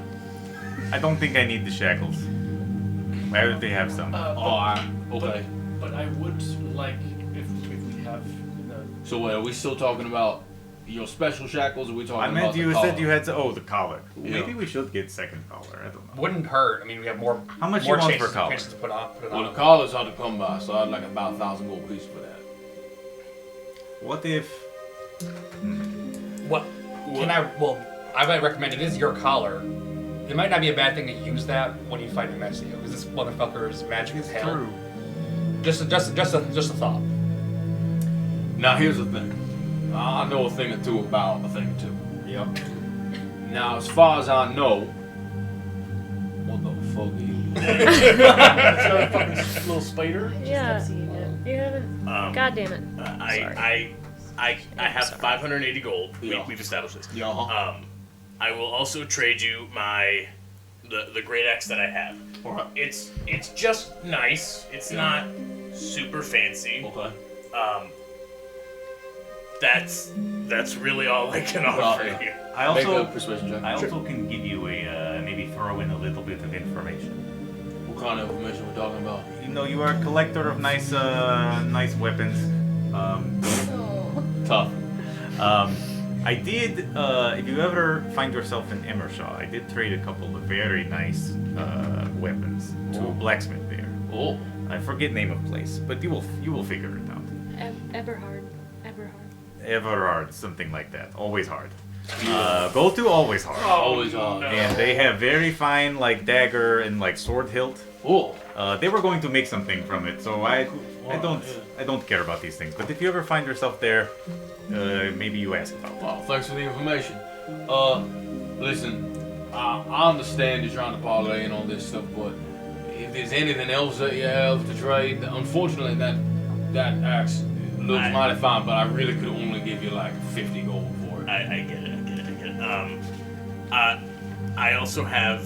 I don't think I need the shackles. Why would they have some? Alright, okay. But I would like if we have the. So wait, are we still talking about your special shackles, or are we talking I about meant the you collar? said you had to. Oh, the collar. Yeah. Maybe we should get second collar. I don't know. Wouldn't hurt. I mean, we have more. How much more you want chances, for collar? chances to put it Well, on. the collar's hard to come by, so I'd like about 1,000 gold pieces for that. What if? What? Can I? Well, I might recommend it is your collar. It might not be a bad thing to use that when you fight Nemesio, because this motherfucker is magic as hell. True. Just a thought. Now here's the thing. I know a thing or two about a thing or two. Yep. Now, as far as I know, what the fuck are you? Is that a fucking little spider? Yeah. You haven't. God damn it. I have 580 gold. Yeah. We've established this. Yeah. I will also trade you the great axe that I have. Alright. It's just nice. It's not super fancy. Okay. That's really all I can offer yeah. you. I Make a also persuasion check. I also can give you a maybe throw in a little bit of information. What kind of information we're talking about? You know, you are a collector of nice weapons. Tough. I did. If you ever find yourself in Emershaw, I did trade a couple of very nice weapons to a blacksmith there. Oh. I forget name of place, but you will figure it out. Eberhard. Everard, something like that. Always hard. Go to Always Hard. Always hard. And they have very fine like dagger and like sword hilt. Oh. They were going to make something from it, so I don't care about these things. But if you ever find yourself there, maybe you ask about it. Well, thanks for the information. Listen, I understand you're trying to parlay and all this stuff, but if there's anything else that you have to trade, unfortunately that axe looks mighty fine, but I really could only give you like 50 gold for it. I get it. I also have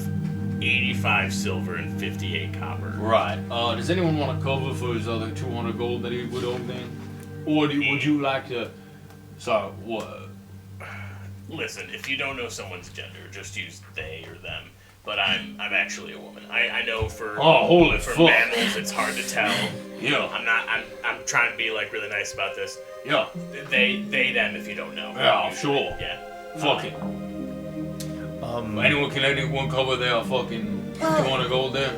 85 silver and 58 copper. Right. Does anyone want to cover for his other 200 gold that he would owe then? Or would you like to... Sorry, what? Listen, if you don't know someone's gender, just use they or them. But I'm actually a woman. I know for holy for fuck. mammals it's hard to tell. Yeah. I'm trying to be like really nice about this. Yeah. They them if you don't know. Yeah, sure. Yeah. Fuck it. Can anyone cover their fucking 200 gold there?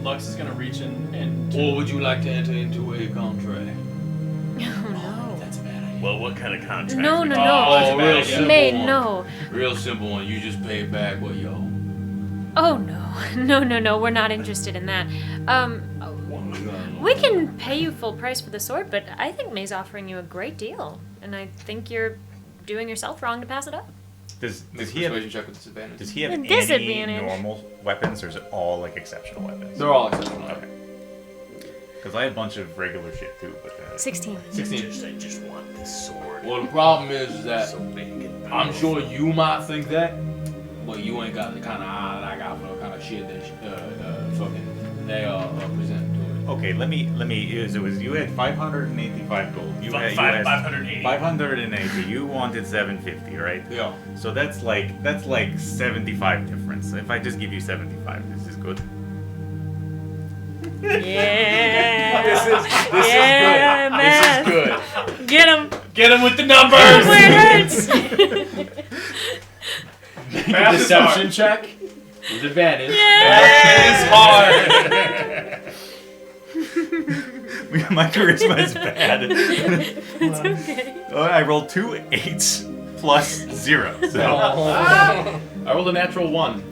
Lux is gonna reach in and. Or would you like to enter into a contract? No. That's a bad idea. Well, what kind of contract? No. Oh, real You simple may one. no. Real simple one. You just pay back what you owe. Oh no. We're not interested in that. We can pay you full price for the sword, but I think May's offering you a great deal, and I think you're doing yourself wrong to pass it up. Does Make a he have persuasion check with disadvantage. does he have any Disadvantage. normal weapons, or is it all like exceptional weapons? They're all exceptional. Okay. Because I have a bunch of regular shit too, but 16. 16. I just want this sword. Well, the problem is that So big and I'm powerful. sure you might think that, but you ain't got the kind of eye that I got for the kind of shit that fucking they present to it. Okay, let me. It was you had 585 gold. You had 580. 580. You wanted 750, right? Yeah. So that's like 75 difference. If I just give you 75, this is good. Yeah. This is Yeah, good. man. This is good. Get him. Get him with the numbers. Where it hurts. Make Math a is deception check with advantage. It's hard. My charisma is bad. It's okay. Oh, I rolled 2 8s plus 0. So I rolled a natural 1.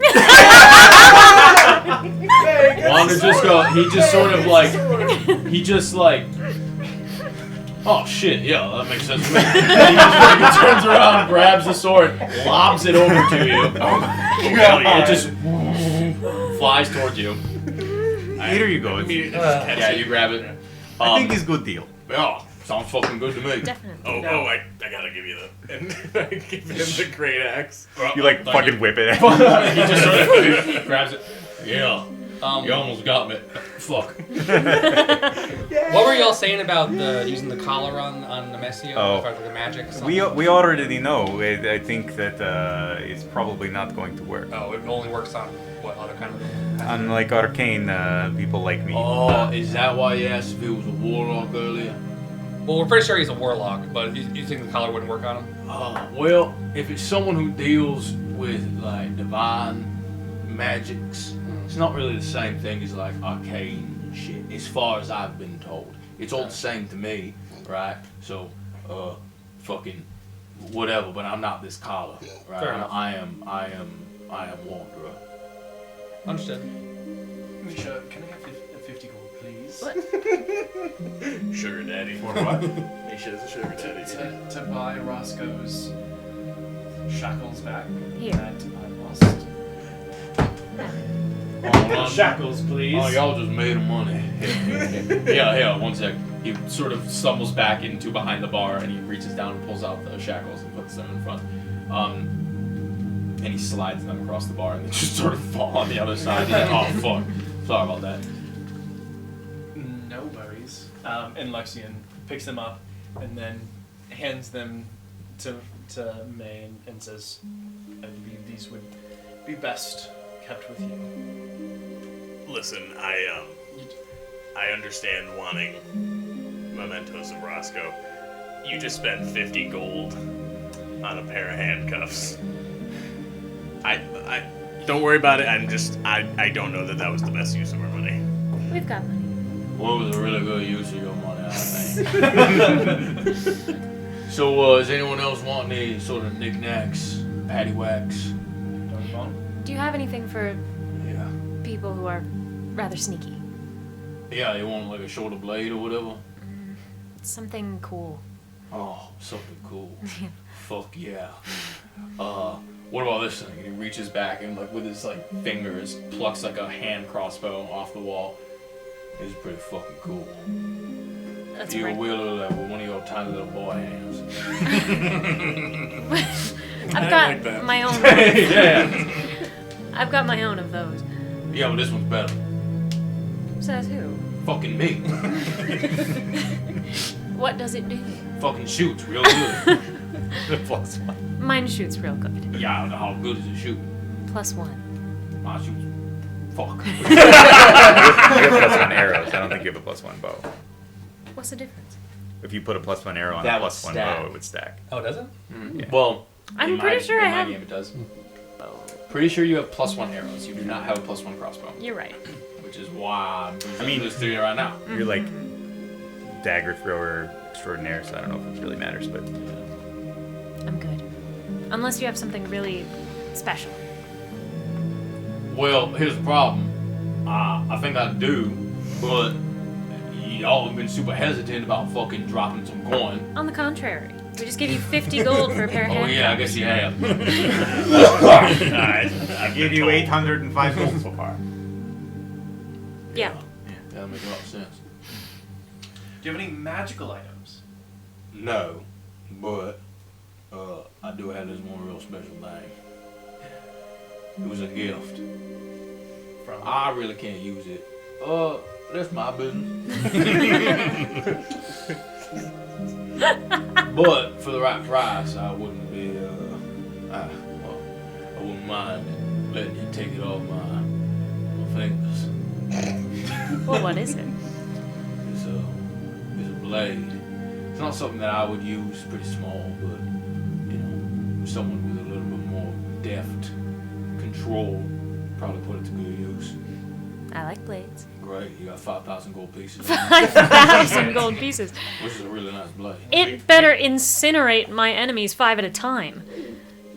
Wander just go. He just sort of like. He just like. Oh shit! Yeah, that makes sense. He just turns around, grabs the sword, lobs it over to you. It just flies towards you. here you go. Yeah, you grab it. I think it's a good deal. Yeah, sounds fucking good to me. Definitely. I gotta give you the. And I give him the great axe. You like fucking whip it. He just sort of grabs it. Yeah. You almost got me. Fuck. What were y'all saying about using the collar on Nemesio? Oh. As far as like the magic? or something? We already know. I think that it's probably not going to work. Oh, it only works on what other kind of? Unlike arcane people like me. Oh, is that why you asked if he was a warlock earlier? Well, we're pretty sure he's a warlock, but you think the collar wouldn't work on him? Well, if it's someone who deals with like divine magics, it's not really the same thing as like arcane shit, as far as I've been told. It's all the same to me, right? So, fucking whatever. But I'm not this collar, right? Fair enough. I am Wanderer. Understood. Misha, can I have 50 gold, please? Sugar daddy. For what? Misha's a sugar daddy. To buy Roscoe's shackles back Here. that I lost. Shackles, please. Oh, y'all just made of money. Yeah, 1 sec. He sort of stumbles back into behind the bar and he reaches down and pulls out the shackles and puts them in front. And he slides them across the bar and they just sort of fall on the other side. He's like, oh, fuck. Sorry about that. No worries. And Luxian picks them up and then hands them to May and says, I believe these would be best kept with you. Listen, I understand wanting mementos of Roscoe. You just spent 50 gold on a pair of handcuffs. I don't worry about it. I don't know that was the best use of our money. We've got money. Well, it was a really good use of your money, I think. So, does anyone else want any sort of knickknacks, paddywhacks? Do you have anything for Yeah. people who are rather sneaky? Yeah, you want like a shoulder blade or whatever? Something cool. Oh, something cool. Fuck yeah. What about this thing? And he reaches back and like with his like fingers plucks like a hand crossbow off the wall. It's pretty fucking cool. That's You right. wield it with one of your tiny little boy hands. I've got my own. Yeah. I've got my own of those. Yeah, but this one's better. Says who? Fucking me. What does it do? Fucking shoots real good. +1. Mine shoots real good. Yeah, I don't know how good does it shoot. +1. My shoots. Fuck. You have +1 arrows. I don't think you have a +1 bow. What's the difference? If you put a +1 arrow on That a would +1 stack. bow, it would stack. Oh, does it? Yeah. Well, I'm in pretty my- sure in I my have- game it does. Pretty sure you have +1 arrows. You do not have a +1 crossbow. You're right. Which is why I'm using this theory right now. You're like dagger thrower extraordinaire, so I don't know if it really matters, but I'm good. Unless you have something really special. Well, here's the problem. I think I do, but y'all have been super hesitant about fucking dropping some coin. On the contrary, we just gave you 50 gold for a pair of Oh handcuffs. yeah, I guess you have. Alright, I gave you 805 gold so far. Yeah. That makes a lot of sense. Do you have any magical items? No, but I do have this one real special thing. It was a gift. From I really can't use it. That's my business. But for the right price, I wouldn't be. I wouldn't mind letting you take it off my fingers. Well, what is it? It's a blade. It's not something that I would use. It's pretty small, but someone with a little bit more deft control probably put it to good use. I like blades. Great, you got 5,000 gold pieces. 5,000 gold pieces. Which is a really nice blade. It better incinerate my enemies 5 at a time.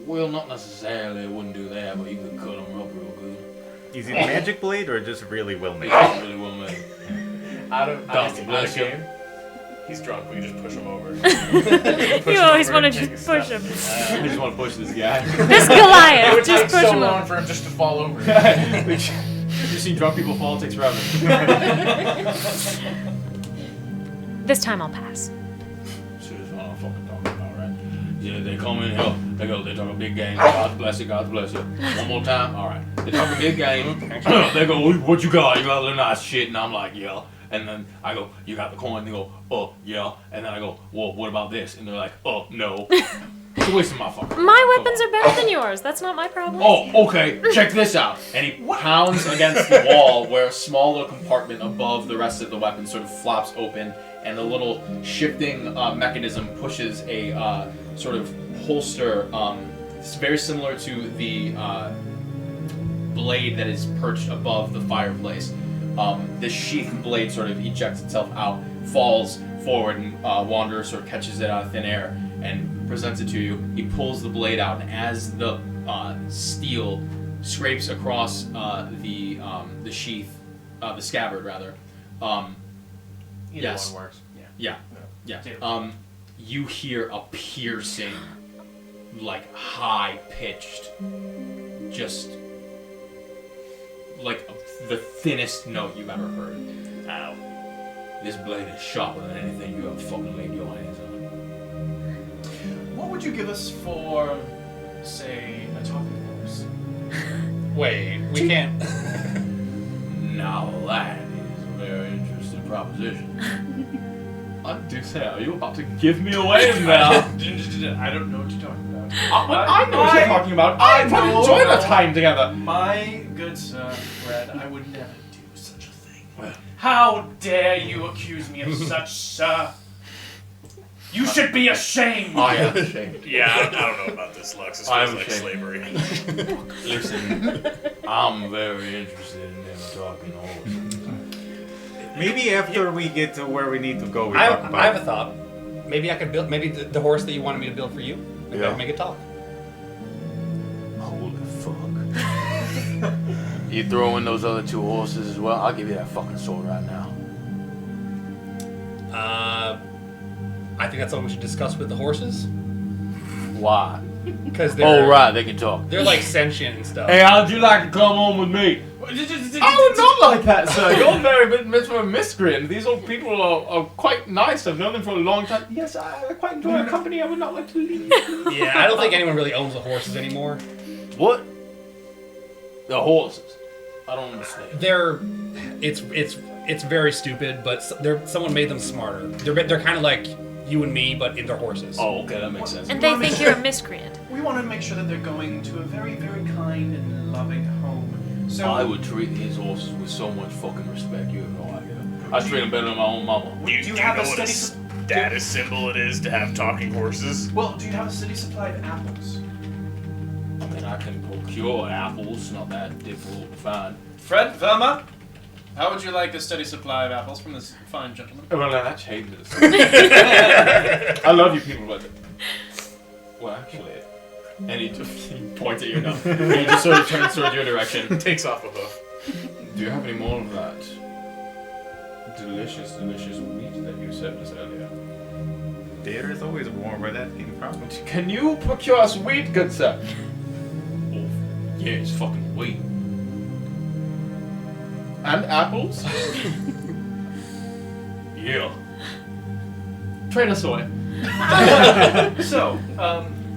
Well, not necessarily. It wouldn't do that, but you could cut them up real good. Is it a magic blade or just really well made? It's really well made. Out of bless game. He's drunk. We just push him over. You always want to just push him. I just want to push this guy. This It Goliath, would just take push so him long over. for him just to fall over. You've seen drunk people fall, it takes forever. This time I'll pass. See, that's what I'm fucking talking about, right? Yeah, they come in here, they talk a big game. God bless you, God bless you. One more time, all right. They talk a big game. They go, what you got? You got a little nice shit. And I'm like, yeah. And then I go, you got the coin? They go, oh, yeah. And then I go, well, what about this? And they're like, oh, no. It's a waste of my fucking My weapons are better than yours. That's not my problem. Oh, okay. Check this out. And he pounds against the wall where a small little compartment above the rest of the weapon sort of flops open, and the little shifting mechanism pushes a sort of holster. It's very similar to the blade that is perched above the fireplace. This sheathed blade sort of ejects itself out, falls forward, and Wanderer sort of catches it out of thin air and presents it to you. He pulls the blade out, and as the steel scrapes across the sheath, the scabbard rather. Yes. One works. Yeah. You hear a piercing, like high-pitched, just like the thinnest note you've ever heard. Ow. This blade is sharper than anything you ever fucking laid your hands on. What would you give us for, say, a talking horse? Wait, we can't. Now that is a very interesting proposition. I do say, are you about to give me away now? I don't know what you're talking about. I know what you're talking about. I want to enjoy the time together. My good sir, Fred, I would never do such a thing. How dare you accuse me of such, sir? You should be ashamed! I am ashamed. Yeah, I don't know about this, Lux. This feels like slavery. Listen, I'm very interested in them talking horses. Maybe after we get to where we need to go, we I talk about have a thought. Maybe I could build. Maybe the horse that you wanted me to build for you. Maybe I can make it talk. Holy fuck. You throw in those other 2 horses as well? I'll give you that fucking sword right now. I think that's something we should discuss with the horses. Why? Because they're Oh, right, they can talk. they're like sentient and stuff. Hey, how'd you like to come home with me? I would not like that, sir. You're very much of a miscreant. These old people are quite nice. I've known them for a long time. Yes, I quite enjoy our company. I would not like to leave. Yeah, I don't think anyone really owns the horses anymore. What? The horses? I don't understand. It's very stupid, but someone made them smarter. They're kind of like you and me, but in their horses. Oh, okay, that makes sense. And they think you're a miscreant. We want to make sure that they're going to a very, very kind and loving home. So I would treat his horses with so much fucking respect, you have no idea. I treat them better than my own mama. Do you have know a what a steady status symbol it is to have talking horses? Well, do you have a steady supply of apples? I mean, I can procure apples, not that difficult to find. Fred, Velma, how would you like a steady supply of apples from this fine gentleman? Well, that changes. I love you people, but... Well, actually... And he points at you now. And he just sort of turns toward your direction. Takes off a hoof. Do you have any more of that delicious wheat that you served us earlier? There is always more where that came from. Can you procure us wheat, good sir? Oh, yeah, it's fucking wheat. And apples? Yeah. Trade us away. So,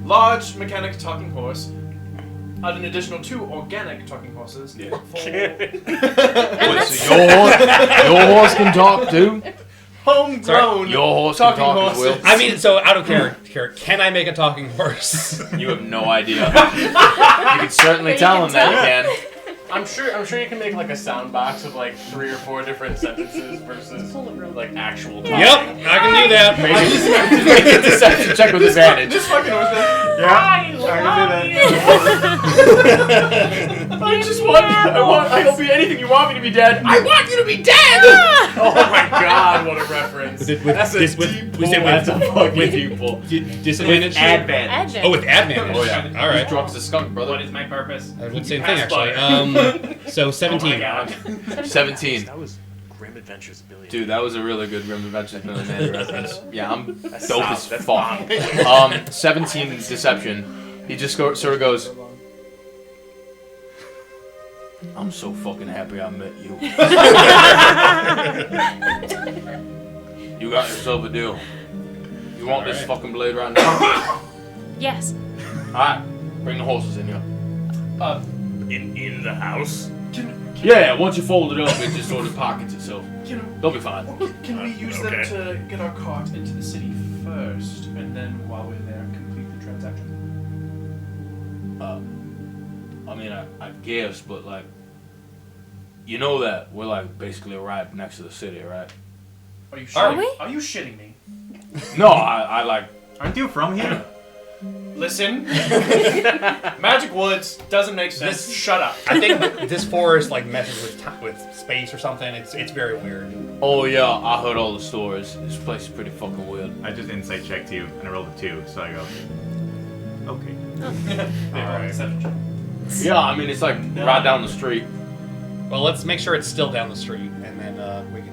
large mechanic talking horse. an additional 2 organic talking horses. Yeah. For Wait, so your horse can talk too? Homegrown. Your horse Talking can talk as well? horses. I mean, so out of character, can I make a talking horse? You have no idea. You can certainly You tell can him that you can. I'm sure you can make like a sound box of like 3 or 4 different sentences versus like actual talking. Yep, I can do that. Make a deception check with advantage. just fucking with them. I just want. I'll be anything you want me to be dead. I want you to be dead. Oh my god, what a reference! That's a deep pull. That's a fucking deep pull. Disadvantage? Advantage. Oh, with advantage. Oh yeah. All right. Drunk as a skunk, brother. What is my purpose? Same thing, actually. So 17. Oh my god. 17. That was Grim Adventures Billy. Dude, that was a really good Grim Adventures Billy reference. Yeah, I'm dope solid. as That's fuck. 17 deception. He just sort of goes, I'm so fucking happy I met you. You got yourself a deal. You want this fucking blade right now? Yes. Alright, bring the horses in here. In the house? Yeah, once you fold it up, it just sort of pockets itself. They'll be fine. Can we use Okay. them to get our cart into the city first, and then while we're there, complete the transaction? I mean, I guess, but like, you know that we're like basically right next to the city, right? Are you Are shitting? we? Are you shitting me? No, I like. Aren't you from here? Listen, Magic Woods doesn't make sense. Shut up. I think this forest like messes with space or something. It's very weird. Oh yeah, I heard all the stories. This place is pretty fucking weird. I just insight checked you, and I rolled a 2, so I go, okay. Alright. Yeah, I mean it's like right down the street. Well, let's make sure it's still down the street, and then we can.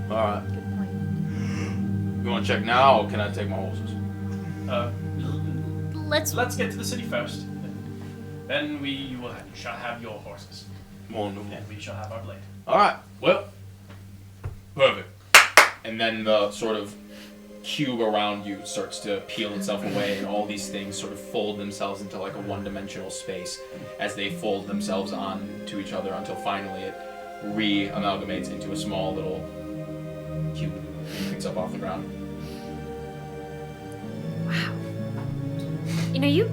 All right. Good point. You want to check now, or can I take my horses? Let's. Get to the city first. Then we will shall have your horses, Wonderful. and we shall have our blade. All right. Well, perfect. And then the sort of cube around you starts to peel itself away, and all these things sort of fold themselves into like a one-dimensional space as they fold themselves onto each other until finally it re-amalgamates into a small little cube that picks up off the ground. Wow. You know, you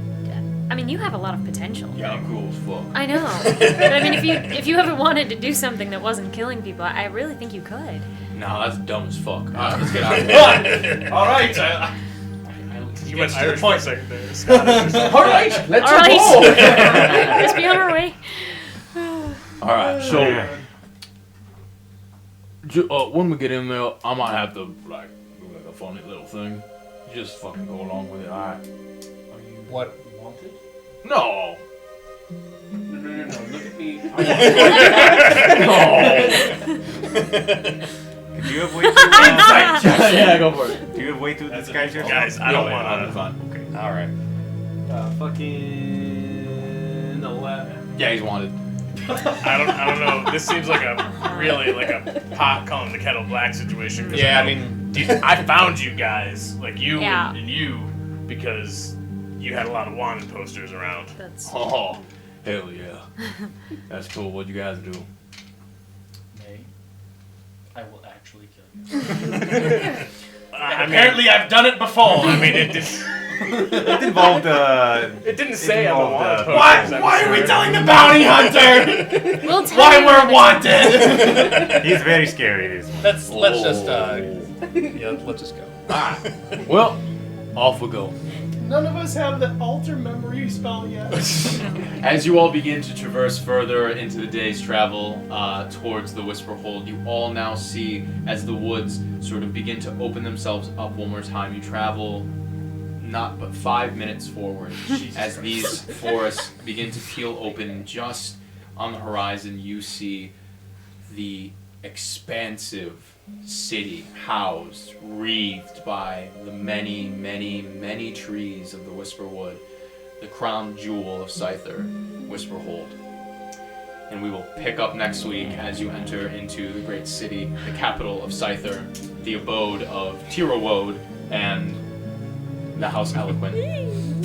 have a lot of potential. Yeah, I'm cool as fuck. I know. But I mean, if you ever wanted to do something that wasn't killing people, I really think you could. Nah, that's dumb as fuck. All right, let's get out of here. All right. You went Irish point. for a second there. Scottish. All right, let's All right. go. Let's be on our way. All right, so when we get in there, I might have to like do like a funny little thing. Just fucking go along with it. All right. Are you What? wanted? No. No. Look at me. Do you have way to Yeah, go for it. Do you have way to disguise yourself? Guys, I don't want to. to. Fine. Okay. All right. Fucking 11. Yeah, he's wanted. I don't know. This seems like a really like a pot calling the kettle black situation. 'Cause Yeah, I know mean, I found you guys, like you Yeah. and you, because you had a lot of wanted posters around. That's. Oh, hell yeah. That's cool. What'd you guys do? May, I will actually kill you. I mean, Apparently, I've done it before. I mean, it did. It involved It didn't say I'm a wanted poster. Why are we telling the bounty hunter We'll tell why you we're when wanted? He's very scary, this one. let's just let's just go. Well, off we go. None of us have the alter memory spell yet. As you all begin to traverse further into the day's travel towards the Whisper Hold, you all now see as the woods sort of begin to open themselves up one more time. You travel not but 5 minutes forward as these forests begin to peel open. Just on the horizon, you see the expansive city housed, wreathed by the many, many, many trees of the Whisper Wood, the crown jewel of Scyther, Whisper Hold. And we will pick up next week as you enter into the great city, the capital of Scyther, the abode of Tirowode and the House Eloquent.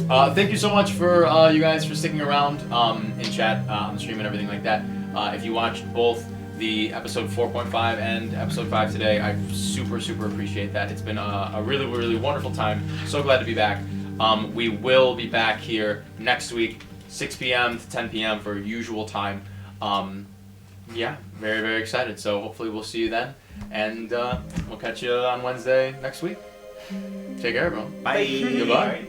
Thank you so much for you guys for sticking around in chat, on the stream, and everything like that. If you watched both the episode 4.5 and episode 5 today, I super appreciate that. It's been a really wonderful time. So glad to be back. We will be back here next week, 6 p.m. to 10 p.m. for usual time. Yeah, very excited. So hopefully we'll see you then, and we'll catch you on Wednesday next week. Take care, everyone. Bye. Goodbye.